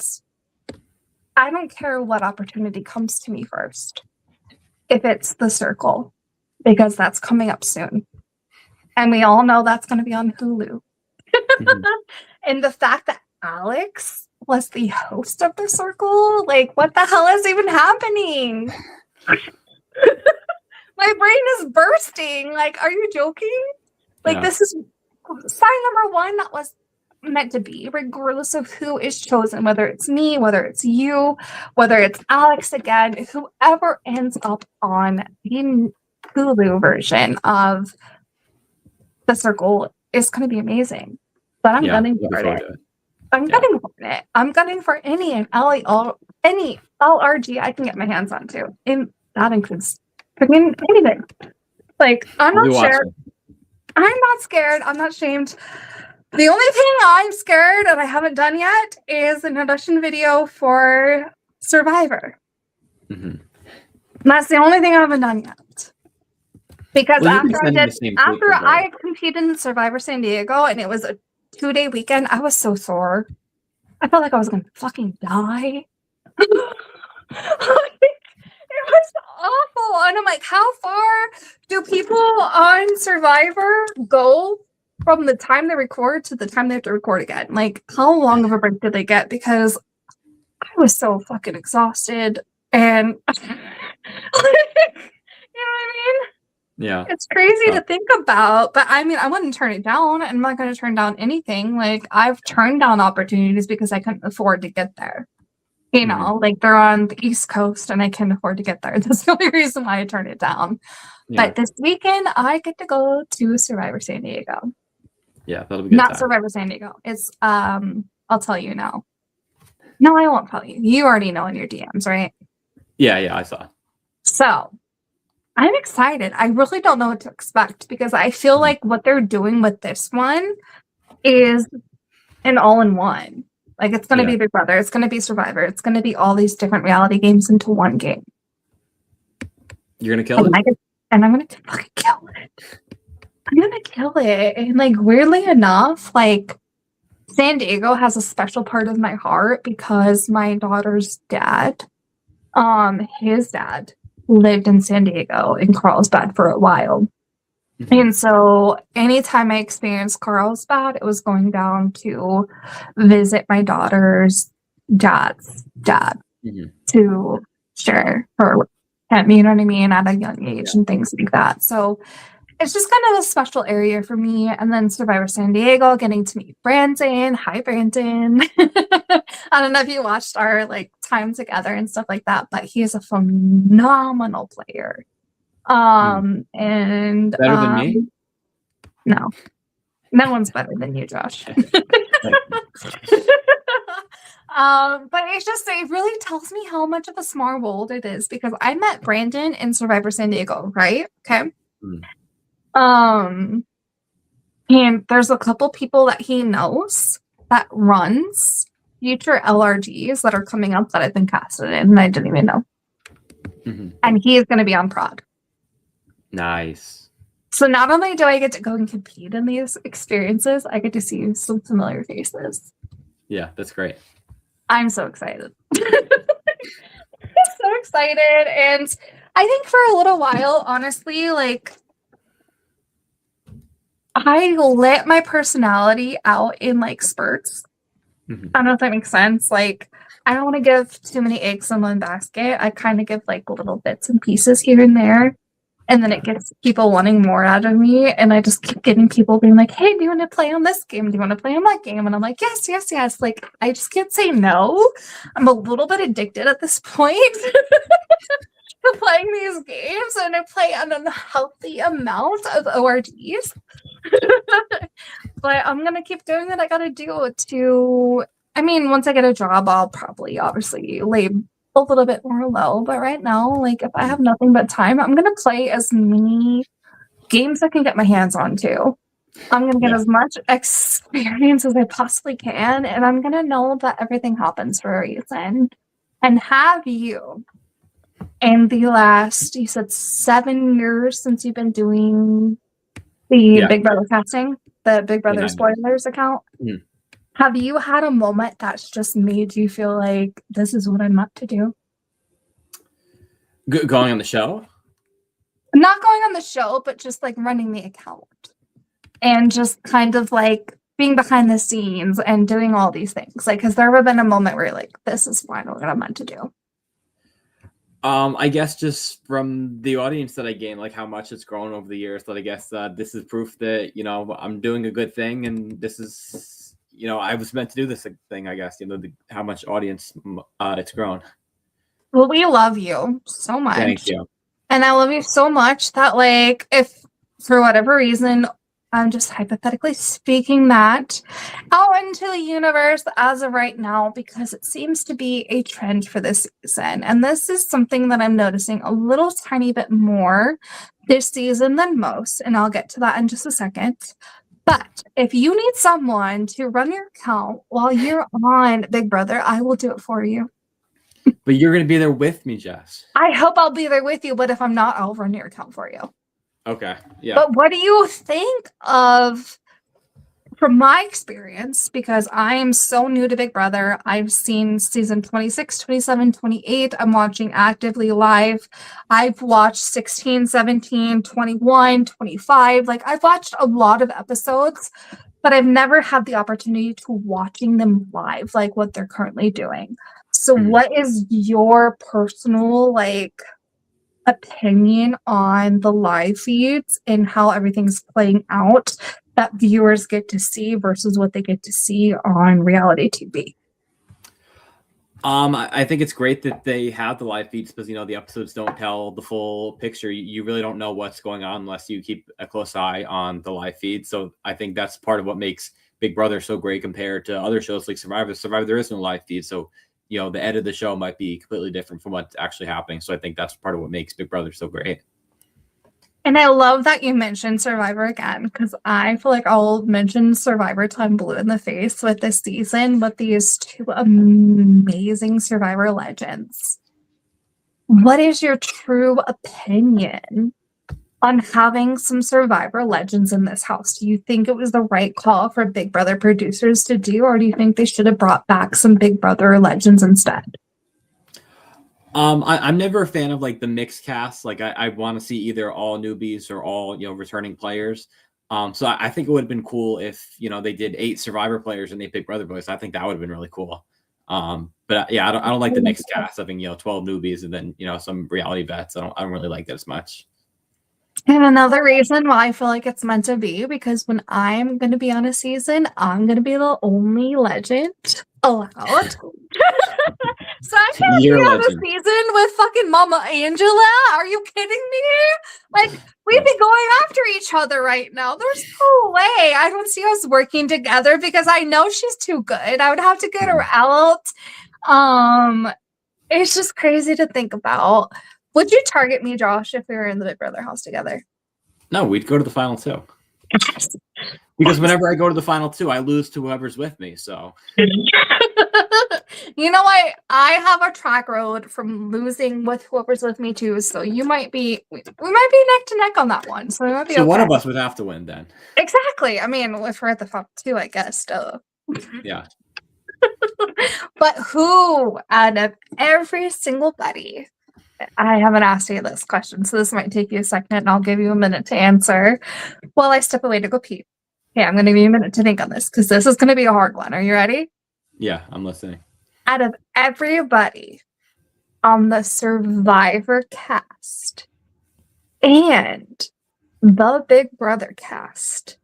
I don't care what opportunity comes to me first. If it's The Circle, because that's coming up soon. And we all know that's going to be on Hulu. And the fact that Alex was the host of The Circle, like, what the hell is even happening? My brain is bursting. Like, are you joking? Like, this is sign number one that was meant to be, regardless of who is chosen, whether it's me, whether it's you, whether it's Alex again, whoever ends up on the Hulu version of The Circle is going to be amazing. But I'm gunning for it. I'm gunning for it. I'm gunning for any and any LRG I can get my hands on to. And that includes anything. Like, I'm not scared. I'm not scared. I'm not shamed. The only thing I'm scared and I haven't done yet is an audition video for Survivor. That's the only thing I haven't done yet. Because after I had competed in Survivor San Diego and it was a 2-day weekend, I was so sore. I felt like I was going to fucking die. It was awful. And I'm like, how far do people on Survivor go from the time they record to the time they have to record again? Like, how long of a break did they get? Because I was so fucking exhausted. And, you know what I mean? Yeah. It's crazy to think about, but I mean, I wouldn't turn it down. I'm not going to turn down anything. Like, I've turned down opportunities because I couldn't afford to get there. You know, like they're on the East Coast and I can't afford to get there. That's the only reason why I turned it down. Yeah. But this weekend, I get to go to Survivor San Diego. Yeah, that'll be good. Not Survivor San Diego. It's, I'll tell you now. No, I won't tell you. You already know in your DMs, right? Yeah, I saw. So, I'm excited. I really don't know what to expect because I feel like what they're doing with this one is an all-in-one. Like, it's going to be Big Brother. It's going to be Survivor. It's going to be all these different reality games into one game. You're going to kill it? And I'm going to fucking kill it. I'm going to kill it. And, like, weirdly enough, like, San Diego has a special part of my heart because my daughter's dad, his dad, lived in San Diego in Carlsbad for a while. And so anytime I experienced Carlsbad, it was going down to visit my daughter's dad's dad to share her with him, you know what I mean, at a young age and things like that. So it's just kind of a special area for me. And then Survivor San Diego, getting to meet Brandon. Hi, Brandon. I don't know if you watched our like time together and stuff like that, but he is a phenomenal player. And better than me? No one's better than you, Josh. But it really tells me how much of a small world it is because I met Brandon in Survivor San Diego, right? Okay. And there's a couple people that he knows that runs future LRGs that are coming up that I've been casted in and I didn't even know. And he is going to be on prod. Nice. So not only do I get to go and compete in these experiences, I get to see some familiar faces. Yeah, that's great. I'm so excited. So excited. And I think for a little while, honestly, like I let my personality out in like spurts. Mhm. I don't know if that makes sense. Like I don't want to give too many eggs in one basket. I kind of give like little bits and pieces here and there. And then it gets people wanting more out of me. And I just keep getting people being like, hey, do you want to play on this game? Do you want to play on that game? And I'm like, yes, yes, yes. Like, I just can't say no. I'm a little bit addicted at this point to playing these games. And I play an unhealthy amount of ORGs. But I'm going to keep doing what I got to do to, I mean, once I get a job, I'll probably obviously lay a little bit more low, but right now, like if I have nothing but time, I'm gonna play as many games I can get my hands on too. I'm gonna get as much experience as I possibly can, and I'm gonna know that everything happens for a reason. And have you, in the last, you said 7 years since you've been doing the Big Brother casting, the Big Brother spoilers account, have you had a moment that's just made you feel like this is what I'm meant to do? Going on the show? Not going on the show, but just like running the account and just kind of like being behind the scenes and doing all these things. Like, has there ever been a moment where you're like, this is finally what I'm meant to do? I guess just from the audience that I gained, like how much it's grown over the years, that I guess this is proof that, you know, I'm doing a good thing, and this is, you know, I was meant to do this thing, I guess, you know, how much audience it's grown. Well, we love you so much. Thank you. And I love you so much that, like, if for whatever reason, I'm just hypothetically speaking that out into the universe as of right now, because it seems to be a trend for this season. And this is something that I'm noticing a little tiny bit more this season than most. And I'll get to that in just a second. But if you need someone to run your account while you're on Big Brother, I will do it for you. But you're going to be there with me, Jess. I hope I'll be there with you, but if I'm not, I'll run your account for you. Okay, yeah. But what do you think of, from my experience, because I am so new to Big Brother, I've seen season 26, 27, 28. I'm watching actively live. I've watched 16, 17, 21, 25. Like, I've watched a lot of episodes, but I've never had the opportunity to watching them live, like what they're currently doing. So what is your personal, like, opinion on the live feeds and how everything's playing out that viewers get to see versus what they get to see on reality TV? I think it's great that they have the live feeds, because, you know, the episodes don't tell the full picture. You really don't know what's going on unless you keep a close eye on the live feed. So I think that's part of what makes Big Brother so great compared to other shows like Survivor. Survivor, there is no live feed, so, you know, the edit of the show might be completely different from what's actually happening. So I think that's part of what makes Big Brother so great. And I love that you mentioned Survivor again, because I feel like I'll mention Survivor till I'm blue in the face with this season with these two amazing Survivor legends. What is your true opinion on having some Survivor legends in this house? Do you think it was the right call for Big Brother producers to do, or do you think they should have brought back some Big Brother legends instead? I'm never a fan of like the mixed cast. Like I want to see either all newbies or all, you know, returning players. So I think it would have been cool if, you know, they did 8 Survivor players and 8 Big Brother boys. I think that would have been really cool. But yeah, I don't like the mixed cast, having, you know, 12 newbies and then, you know, some reality vets. I don't really like that as much. And another reason why I feel like it's meant to be, because when I'm going to be on a season, I'm going to be the only legend allowed. So I can't be on a season with fucking Mama Angela. Are you kidding me? Like, we'd be going after each other right now. There's no way. I don't see us working together because I know she's too good. I would have to get her out. It's just crazy to think about. Would you target me, Josh, if we were in the Big Brother house together? No, we'd go to the final 2. Because whenever I go to the final two, I lose to whoever's with me. So You know what? I have a track road from losing with whoever's with me too. So we might be neck to neck on that one. So we might be so one okay. of us would have to win then. Exactly. I mean, if we're at the top two, I guess. Yeah. But who out of every single buddy? I haven't asked you this question, so this might take you a second, and I'll give you a minute to answer while I step away to go pee. Okay, I'm going to give you a minute to think on this because this is going to be a hard one. Are you ready? Yeah, I'm listening. Out of everybody on the Survivor cast and the Big Brother cast,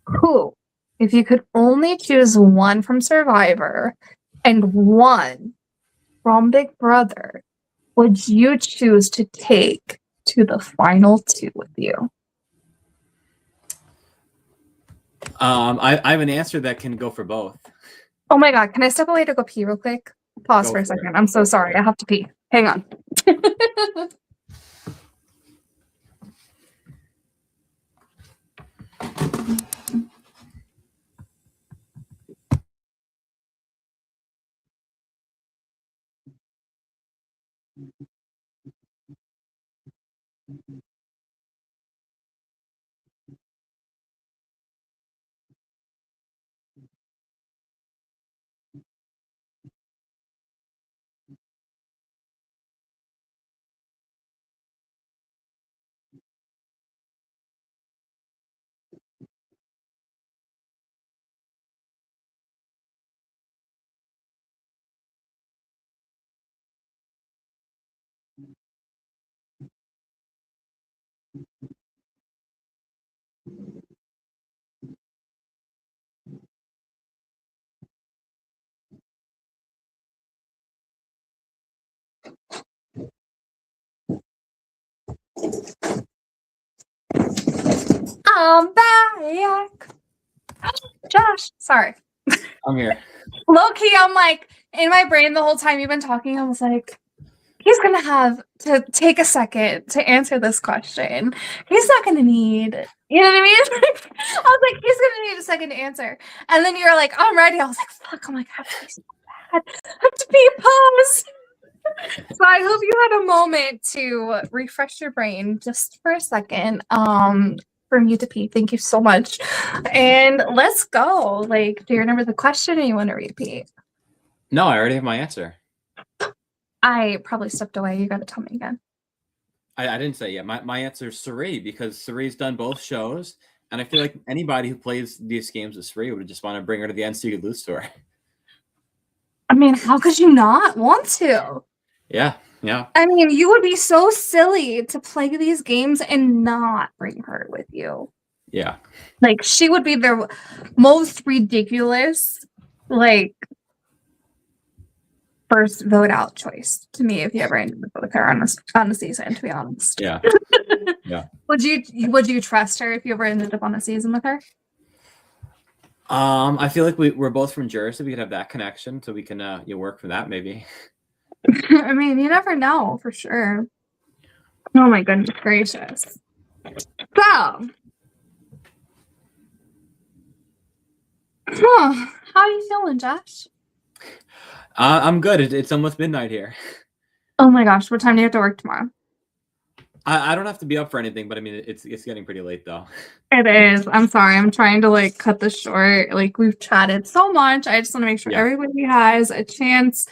who, if you could only choose one from Survivor and one from Big Brother, would you choose to take to the final two with you? I have an answer that can go for both. Oh my God, can I step away to go pee real quick? Pause Go for a for it. second. I'm so sorry. I have to pee. Hang on. I'm back. Josh, sorry. I'm here. Low key, I'm like, in my brain the whole time you've been talking, I was like, he's gonna have to take a second to answer this question. He's not gonna need, you know what I mean? I was like, he's gonna need a second to answer. And then you're like, I'm ready. I was like, fuck, oh my God, I have to be so bad. I have to be paused. So I hope you had a moment to refresh your brain just for a second. For me to pee. Thank you so much. And let's go. Like, do you remember the question or you want to repeat? No, I already have my answer. I probably stepped away. You got to tell me again. I didn't say yet. My answer is Suri because Suri's done both shows, and I feel like anybody who plays these games with Suri would just want to bring her to the end so you could lose to her. I mean, how could you not want to? Yeah. I mean, you would be so silly to play these games and not bring her with you. Yeah. Like, she would be the most ridiculous, like, first vote out choice to me if you ever ended up with her on a season, to be honest. Yeah. Yeah. Would you trust her if you ever ended up on a season with her? I feel like we're both from Jersey. We could have that connection, so we can work for that maybe. I mean, you never know for sure. Oh my goodness gracious. So, how are you feeling, Josh? I'm good. It's almost midnight here. Oh my gosh, what time do you have to work tomorrow? I don't have to be up for anything, but I mean it's getting pretty late though. It is. I'm sorry. I'm trying to like cut this short. Like, we've chatted so much. I just want to make sure everybody has a chance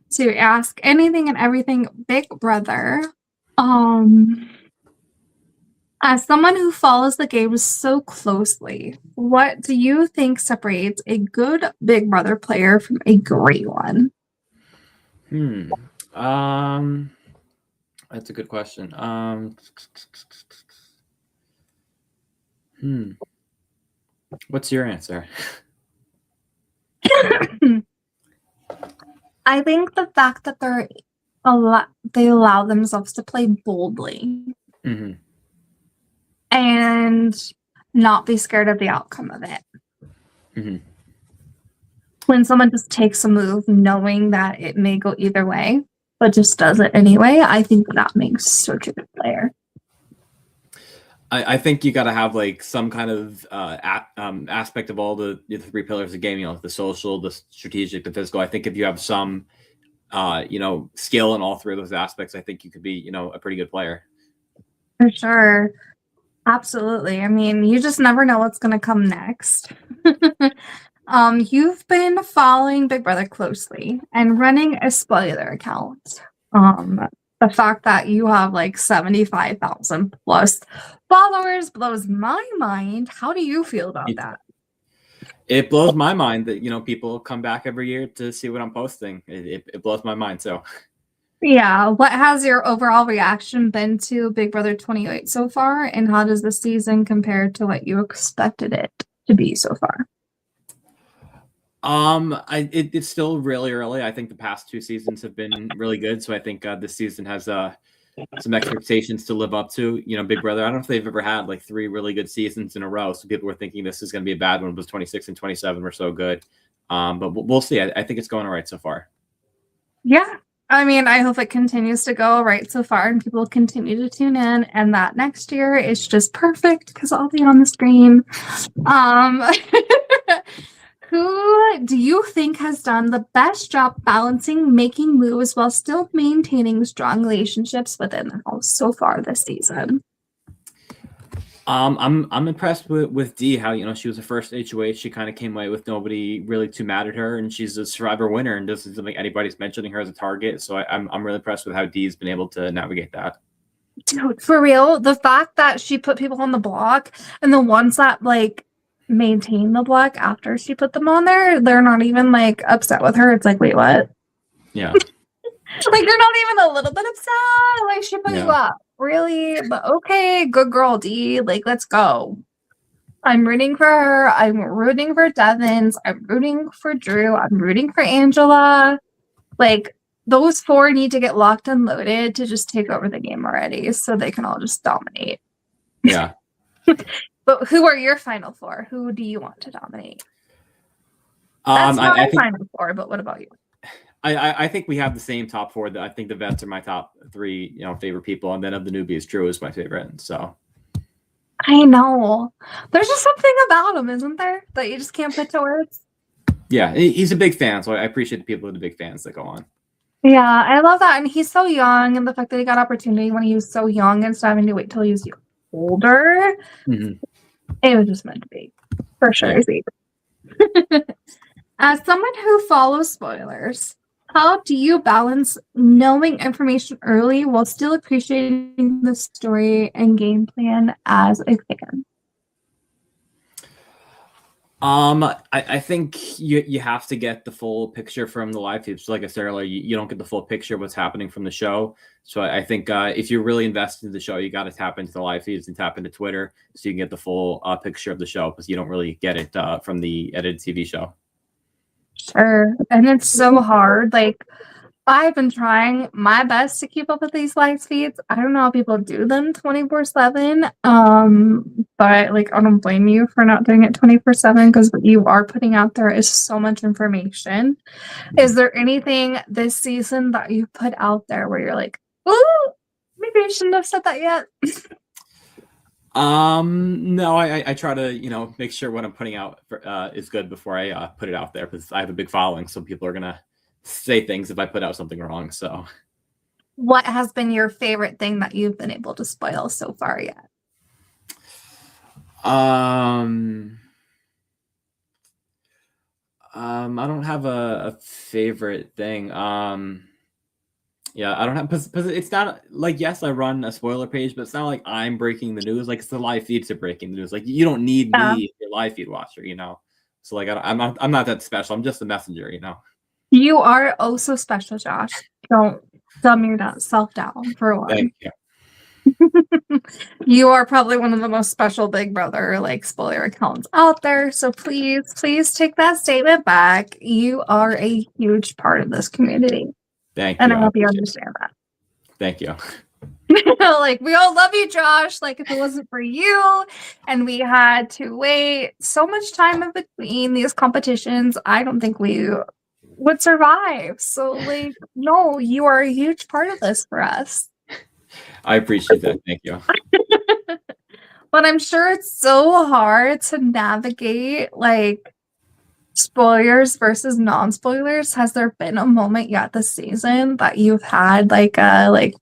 to ask anything and everything. Big Brother. As someone who follows the game so closely, what do you think separates a good Big Brother player from a great one? That's a good question. What's your answer? I think the fact that they allow themselves to play boldly and not be scared of the outcome of it. When someone just takes a move knowing that it may go either way, but just does it anyway, I think that makes such a good player. I think you got to have like some kind of aspect of all the three pillars of game. You know, the social, the strategic, the physical. I think if you have some, skill in all three of those aspects, I think you could be, a pretty good player. For sure. Absolutely. I mean, you just never know what's going to come next. You've been following Big Brother closely and running a spoiler account. The fact that you have like 75,000 plus followers blows my mind. How do you feel about that? It blows my mind that, people come back every year to see what I'm posting. It blows my mind. So, yeah. What has your overall reaction been to Big Brother 28 so far? And how does the season compare to what you expected it to be so far? It's still really early. I think the past two seasons have been really good. So I think this season has some expectations to live up to. Big Brother, I don't know if they've ever had like three really good seasons in a row. So people were thinking this is going to be a bad one, but 26 and 27 were so good. But we'll see. I think it's going all right so far. Yeah. I mean, I hope it continues to go right so far and people continue to tune in and that next year is just perfect because I'll be on the screen. Who do you think has done the best job balancing making moves while still maintaining strong relationships within the house so far this season? I'm impressed with Dee, how she was the first HOH. She kind of came away with nobody really too mad at her, and she's a survivor winner, and doesn't seem like anybody's mentioning her as a target. So I'm really impressed with how Dee's been able to navigate that. Dude, for real, the fact that she put people on the block and the ones that like maintain the block after she put them on there, they're not even like upset with her. It's like, wait, what? Yeah. Like they're not even a little bit upset. Like she put you up. Really? But okay, good girl, Dee. Like, let's go. I'm rooting for her. I'm rooting for Devins. I'm rooting for Drew. I'm rooting for Angela. Like, those four need to get locked and loaded to just take over the game already so they can all just dominate. Yeah. But who are your final four? Who do you want to dominate? That's not my final four, but what about you? I think we have the same top four. I think the vets are my top three, favorite people, and then of the newbies, Drew is my favorite. So I know there's just something about him, isn't there, that you just can't put to words? Yeah, he's a big fan, so I appreciate the people who are the big fans that go on. Yeah, I love that, and he's so young, and the fact that he got opportunity when he was so young instead of having to wait till he was older. Mm-hmm. It was just meant to be, for sure. As someone who follows spoilers, how do you balance knowing information early while still appreciating the story and game plan as a fan? I think you have to get the full picture from the live feeds. So like I said earlier, you don't get the full picture of what's happening from the show. So I think if you're really invested in the show, you got to tap into the live feeds and tap into Twitter so you can get the full picture of the show, because you don't really get it from the edited TV show. Sure. And it's so hard. Like, I've been trying my best to keep up with these live feeds. I don't know how people do them 24/7. But like, I don't blame you for not doing it 24/7, because what you are putting out there is so much information. Is there anything this season that you put out there where you're like, oh, maybe I shouldn't have said that yet? No, I try to, make sure what I'm putting out is good before I put it out there, because I have a big following. So people are going to say things if I put out something wrong. So what has been your favorite thing that you've been able to spoil so far yet? I don't have a favorite thing. Yeah, I don't have, because it's not like, yes, I run a spoiler page, but it's not like I'm breaking the news. Like, it's the live feeds are breaking the news. Like, you don't need me if you're a live feed watcher, So like, I'm not that special. I'm just a messenger, You are oh so special, Josh. Don't dumb yourself down for one. Thank you. You are probably one of the most special Big Brother like spoiler accounts out there. So please take that statement back. You are a huge part of this community. Thank you. And I hope you understand that. Thank you. Like, we all love you, Josh. Like, if it wasn't for you and we had to wait so much time in between these competitions, I don't think we would survive. So like, no, you are a huge part of this for us. I appreciate that. Thank you. But I'm sure it's so hard to navigate like spoilers versus non-spoilers. Has there been a moment yet this season that you've had like a like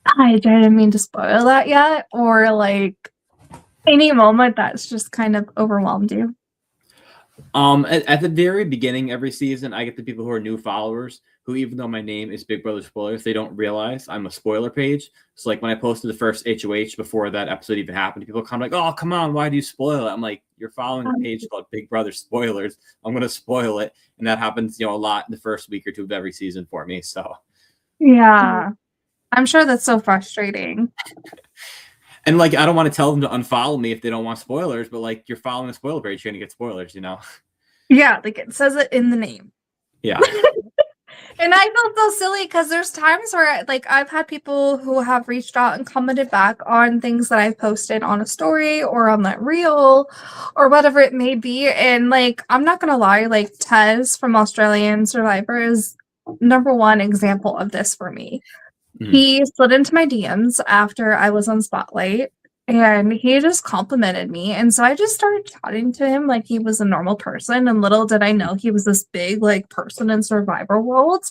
I didn't mean to spoil that yet, or like any moment that's just kind of overwhelmed you? At the very beginning, every season, I get the people who are new followers who, even though my name is Big Brother Spoilers, they don't realize I'm a spoiler page. So, like, when I posted the first HOH before that episode even happened, people come like, "Oh, come on, why do you spoil it?" I'm like, "You're following a page called Big Brother Spoilers. I'm gonna spoil it," and that happens, a lot in the first week or two of every season for me. So, Yeah, I'm sure that's so frustrating. and like, I don't want to tell them to unfollow me if they don't want spoilers, but like, you're following a spoiler page, you're gonna get spoilers, Yeah, like it says it in the name. Yeah. And I felt so silly because there's times where like I've had people who have reached out and commented back on things that I've posted on a story or on that reel or whatever it may be. And like, I'm not gonna lie, like Tez from Australian Survivor is number one example of this for me. Mhm. He slid into my DMs after I was on Spotlight and he just complimented me. And so I just started chatting to him like he was a normal person. And little did I know he was this big like person in Survivor world.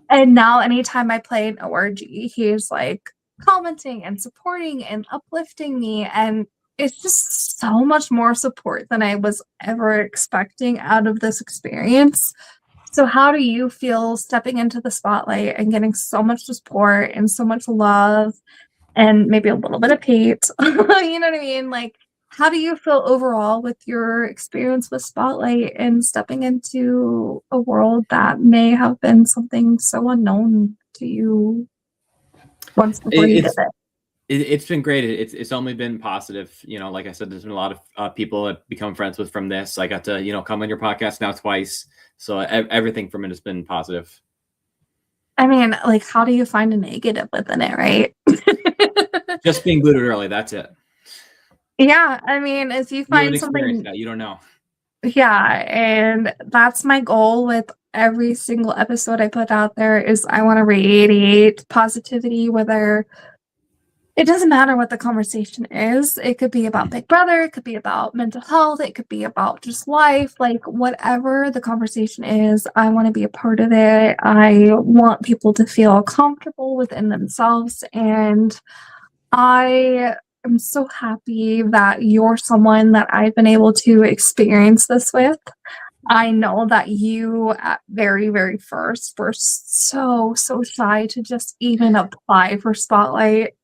And now anytime I play an ORG, he's like commenting and supporting and uplifting me. And it's just so much more support than I was ever expecting out of this experience. So how do you feel stepping into the spotlight and getting so much support and so much love and maybe a little bit of hate? You know what I mean? Like, how do you feel overall with your experience with Spotlight and stepping into a world that may have been something so unknown to you once before you did it? It's been great. It's only been positive. Like I said, there's been a lot of people I've become friends with from this. I got to, come on your podcast now twice. So everything from it has been positive. I mean, like, how do you find a negative within it, right? Just being glued early, that's it. Yeah, I mean, if you find something that you don't know. Yeah, and that's my goal with every single episode I put out there is I want to radiate positivity, whether it doesn't matter what the conversation is. It could be about Big Brother, it could be about mental health, it could be about just life, like whatever the conversation is, I want to be a part of it. I want people to feel comfortable within themselves, and I'm so happy that you're someone that I've been able to experience this with. I know that you at very, very first were so shy to just even apply for Spotlight.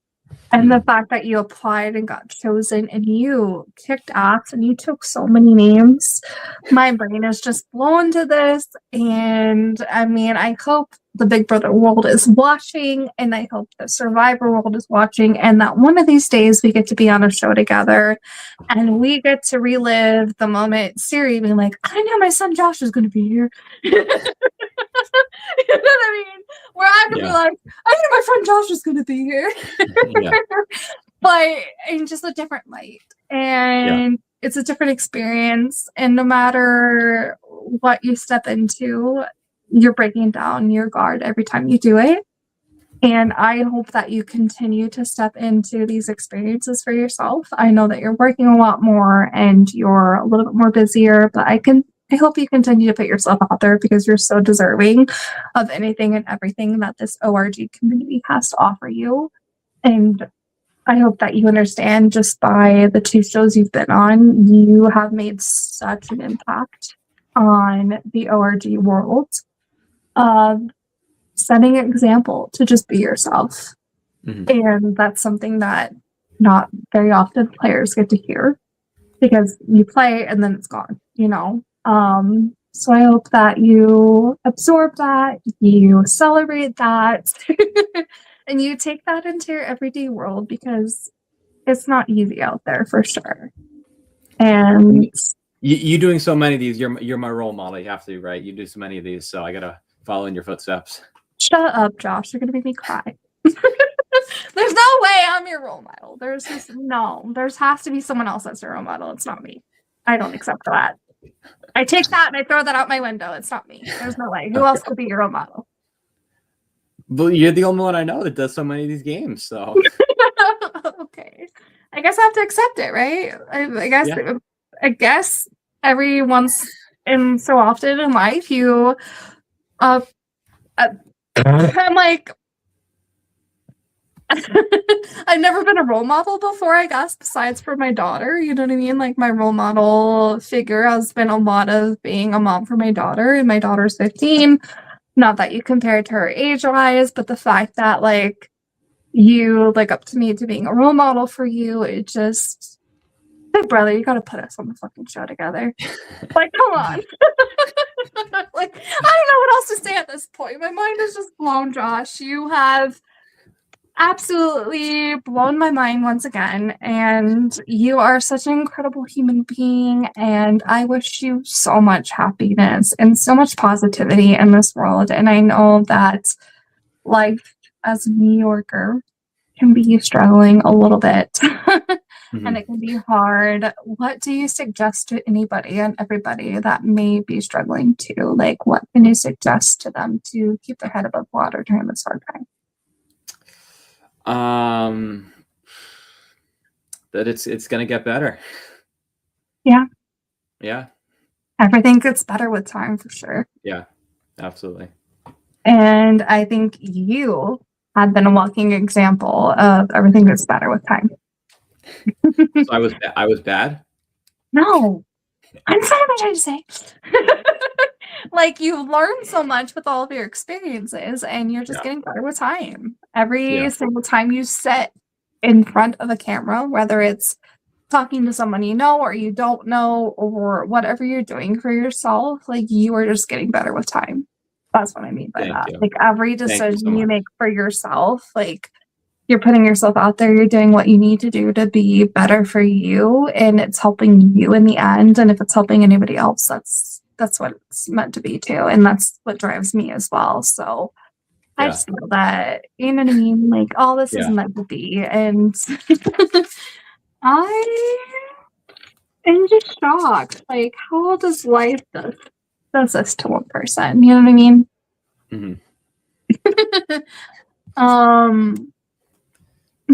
And the fact that you applied and got chosen and you kicked ass and you took so many names, my brain is just blown to this. And I mean, I hope the Big Brother world is watching, and I hope the Survivor world is watching, and that one of these days we get to be on a show together and we get to relive the moment Siri being like, I knew my son Josh was going to be here. You know what I mean? Where I'm going to be like, I knew my friend Josh was going to be here. Yeah. But in just a different light. And it's a different experience. And no matter what you step into, you're breaking down your guard every time you do it. And I hope that you continue to step into these experiences for yourself. I know that you're working a lot more and you're a little bit more busier, but I hope you continue to put yourself out there because you're so deserving of anything and everything that this ORG community has to offer you. And I hope that you understand just by the 2 shows you've been on, you have made such an impact on the ORG world of setting an example to just be yourself. Mhm. And that's something that not very often players get to hear because you play and then it's gone, So I hope that you absorb that, you celebrate that, and you take that into your everyday world because it's not easy out there for sure. And you doing so many of these, you're my role model. You have to, right? You do so many of these, so I gotta follow in your footsteps. Shut up, Josh. You're gonna make me cry. There's no way I'm your role model. There has to be someone else that's your role model. It's not me. I don't accept that. I take that and I throw that out my window. It's not me. There's no way. Who else could be your role model? But you're the only one I know that does so many of these games, so. Okay. I guess I have to accept it, right? I guess Yeah. I guess every once in so often in life you uh, I'm like I've never been a role model before, I guess, besides for my daughter. You know what I mean? Like my role model figure has been a lot of being a mom for my daughter, and my daughter's 15. Not that you compare it to her age wise, but the fact that like you look up to me to being a role model for you, it just Big Brother, you gotta put us on the fucking show together. Like, come on. Like, I don't know what else to say at this point. My mind is just blown, Josh. You have absolutely blown my mind once again, and you are such an incredible human being, and I wish you so much happiness and so much positivity in this world. And I know that life as a New Yorker can be struggling a little bit. And it can be hard. What do you suggest to anybody and everybody that may be struggling too? Like, what can you suggest to them to keep their head above water during this hard time? That it's gonna get better. Yeah. Yeah. Everything gets better with time for sure. Yeah. Absolutely. And I think you have been a walking example of everything gets better with time. So I was bad. No, I'm sorry what I'm trying to say. Like you've learned so much with all of your experiences, and you're just getting better with time. Every single time you sit in front of a camera, whether it's talking to someone you know or you don't know, or whatever you're doing for yourself, like you are just getting better with time. That's what I mean by Thank that. you. Like every Thank you so decision you much. make for yourself, like you're putting yourself out there, you're doing what you need to do to be better for you, and it's helping you in the end. And if it's helping anybody else, that's what it's meant to be too. And that's what drives me as well. So I just feel that, you know what I mean? Like all this is meant to be. And I am just shocked. Like, how does life does this to one person? You know what I mean? I'm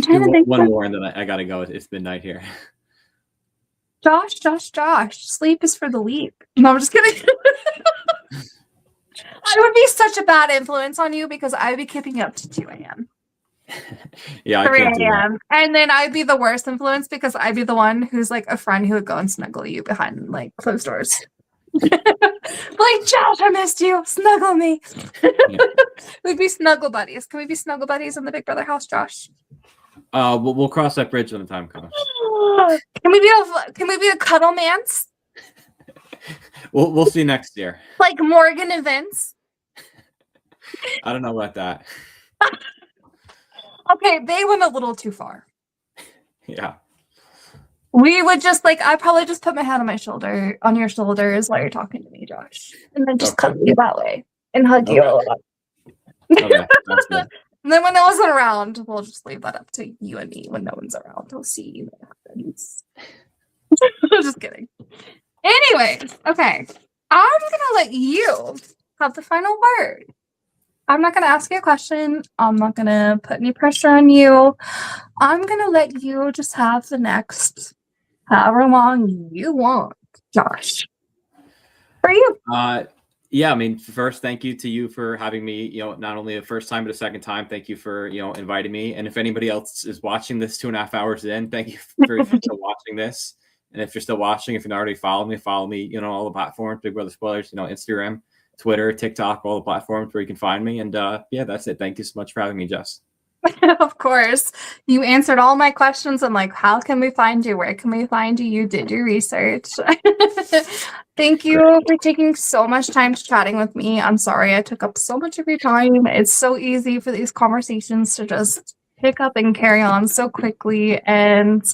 trying to think. One more, and then I gotta go. It's midnight here. Josh, sleep is for the leap. No, I'm just kidding. I would be such a bad influence on you because I would be keeping up to 2 a.m. Yeah, 3 a.m. And then I'd be the worst influence because I'd be the one who's like a friend who would go and snuggle you behind like closed doors. Like, Josh, I missed you. Snuggle me. We'd be snuggle buddies. Can we be snuggle buddies in the Big Brother house, Josh? We'll cross that bridge when the time comes. Can we be a cuddle mans? We'll see next year. Like Morgan and Vince? I don't know about that. Okay, they went a little too far. Yeah. We would just like I'd probably just put my head on your shoulders while you're talking to me, Josh. And then just cuddle you that way and hug you a lot. Okay. That's good. And then when I wasn't around, we'll just leave that up to you and me. When no one's around, we'll see what happens. Just kidding. Anyways, okay. I'm gonna let you have the final word. I'm not gonna ask you a question. I'm not gonna put any pressure on you. I'm gonna let you just have the next however long you want, Josh. For you. Yeah, I mean, first, thank you to you for having me, not only the first time, but a second time. Thank you for, inviting me. And if anybody else is watching this 2.5 hours in, thank you for still watching this. And if you're still watching, if you're not already follow me, all the platforms, Big Brother Spoilers, Instagram, Twitter, TikTok, all the platforms where you can find me. And yeah, that's it. Thank you so much for having me, Jess. Of course. You answered all my questions. I'm like, how can we find you? Where can we find you? You did your research. Thank you for taking so much time chatting with me. I'm sorry I took up so much of your time. It's so easy for these conversations to just pick up and carry on so quickly. And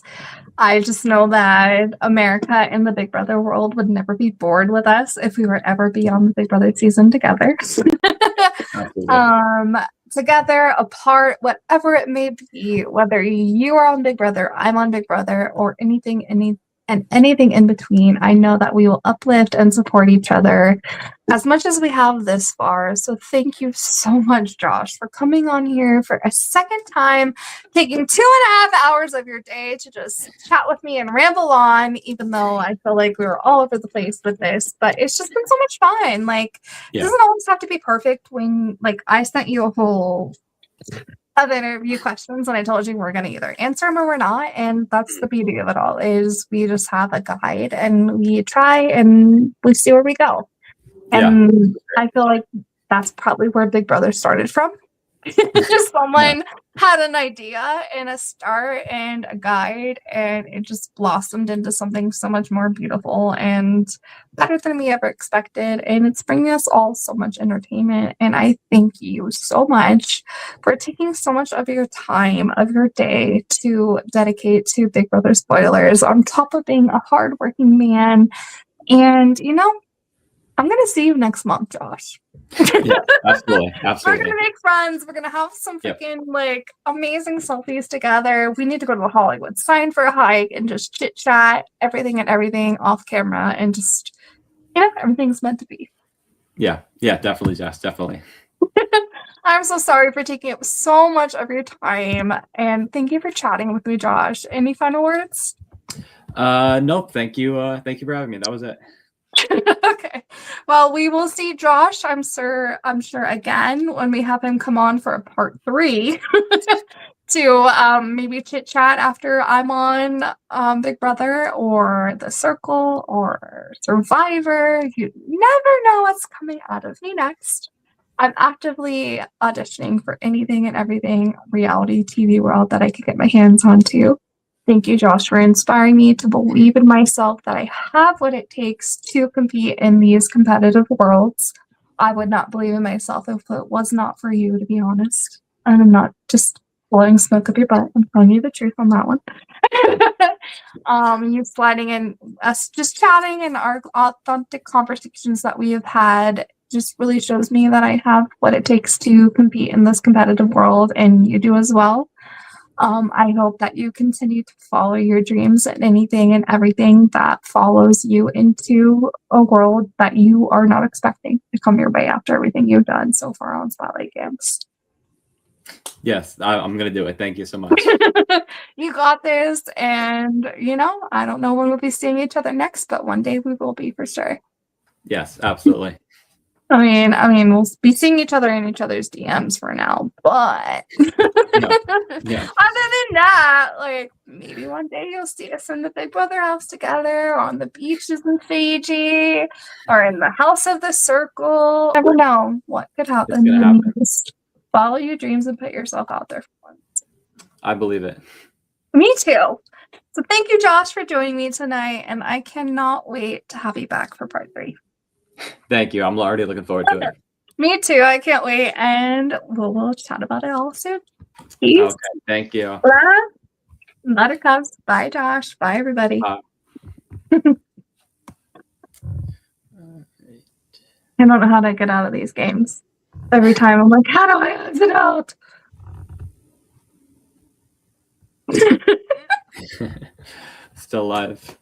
I just know that America and the Big Brother world would never be bored with us if we were ever be on the Big Brother season together. Together, apart, whatever it may be, whether you are on Big Brother, I'm on Big Brother, or anything and anything in between. I know that we will uplift and support each other as much as we have this far. So thank you so much, Josh, for coming on here for a second time, taking 2.5 hours of your day to just chat with me and ramble on, even though I feel like we were all over the place with this. But it's just been so much fun. Like, it doesn't always have to be perfect. When, like, I sent you a whole of interview questions and I told you we're going to either answer them or we're not, and that's the beauty of it all, is we just have a guide and we try and we see where we go. And I feel like that's probably where Big Brother started from. Just someone had an idea and a start and a guide, and it just blossomed into something so much more beautiful and better than we ever expected. And it's bringing us all so much entertainment. And I thank you so much for taking so much of your time, of your day, to dedicate to Big Brother Spoilers, on top of being a hardworking man. And, you know, I'm going to see you next month, Josh. Yeah, absolutely. We're going to make friends. We're going to have some freaking like amazing selfies together. We need to go to the Hollywood sign for a hike and just chit chat everything off camera, and just, you know, everything's meant to be. Yeah, definitely, Jess, definitely. I'm so sorry for taking up so much of your time, and thank you for chatting with me, Josh. Any final words? Nope. Thank you. Thank you for having me. That was it. Okay. Well, we will see Josh, I'm sure again when we have him come on for a part 3 to maybe chit chat after I'm on Big Brother or The Circle or Survivor. You never know what's coming out of me next. I'm actively auditioning for anything and everything reality TV world that I could get my hands on too. Thank you, Josh, for inspiring me to believe in myself, that I have what it takes to compete in these competitive worlds. I would not believe in myself if it was not for you, to be honest. And I'm not just blowing smoke up your butt. I'm telling you the truth on that one. You sliding in, us just chatting, and our authentic conversations that we have had just really shows me that I have what it takes to compete in this competitive world, and you do as well. I hope that you continue to follow your dreams and anything and everything that follows you into a world that you are not expecting to come your way after everything you've done so far on Spotlight Games. Yes, I'm going to do it. Thank you so much. You got this. And, you know, I don't know when we'll be seeing each other next, but one day we will be for sure. Yes, absolutely. I mean, we'll be seeing each other in each other's DMs for now, but other than that, like, maybe one day you'll see us in the Big Brother house together, or on the beaches in Fiji, or in the house of the Circle. You never know what could happen. It's gonna happen. Just follow your dreams and put yourself out there for once. I believe it. Me too. So thank you, Josh, for joining me tonight, and I cannot wait to have you back for part 3. Thank you. I'm already looking forward to it. Me too. I can't wait. And we'll chat about it all soon. Peace. Okay. Thank you. Buttercups. Bye, Josh. Bye, everybody. I don't know how to get out of these games. Every time I'm like, how do I exit out? Still live.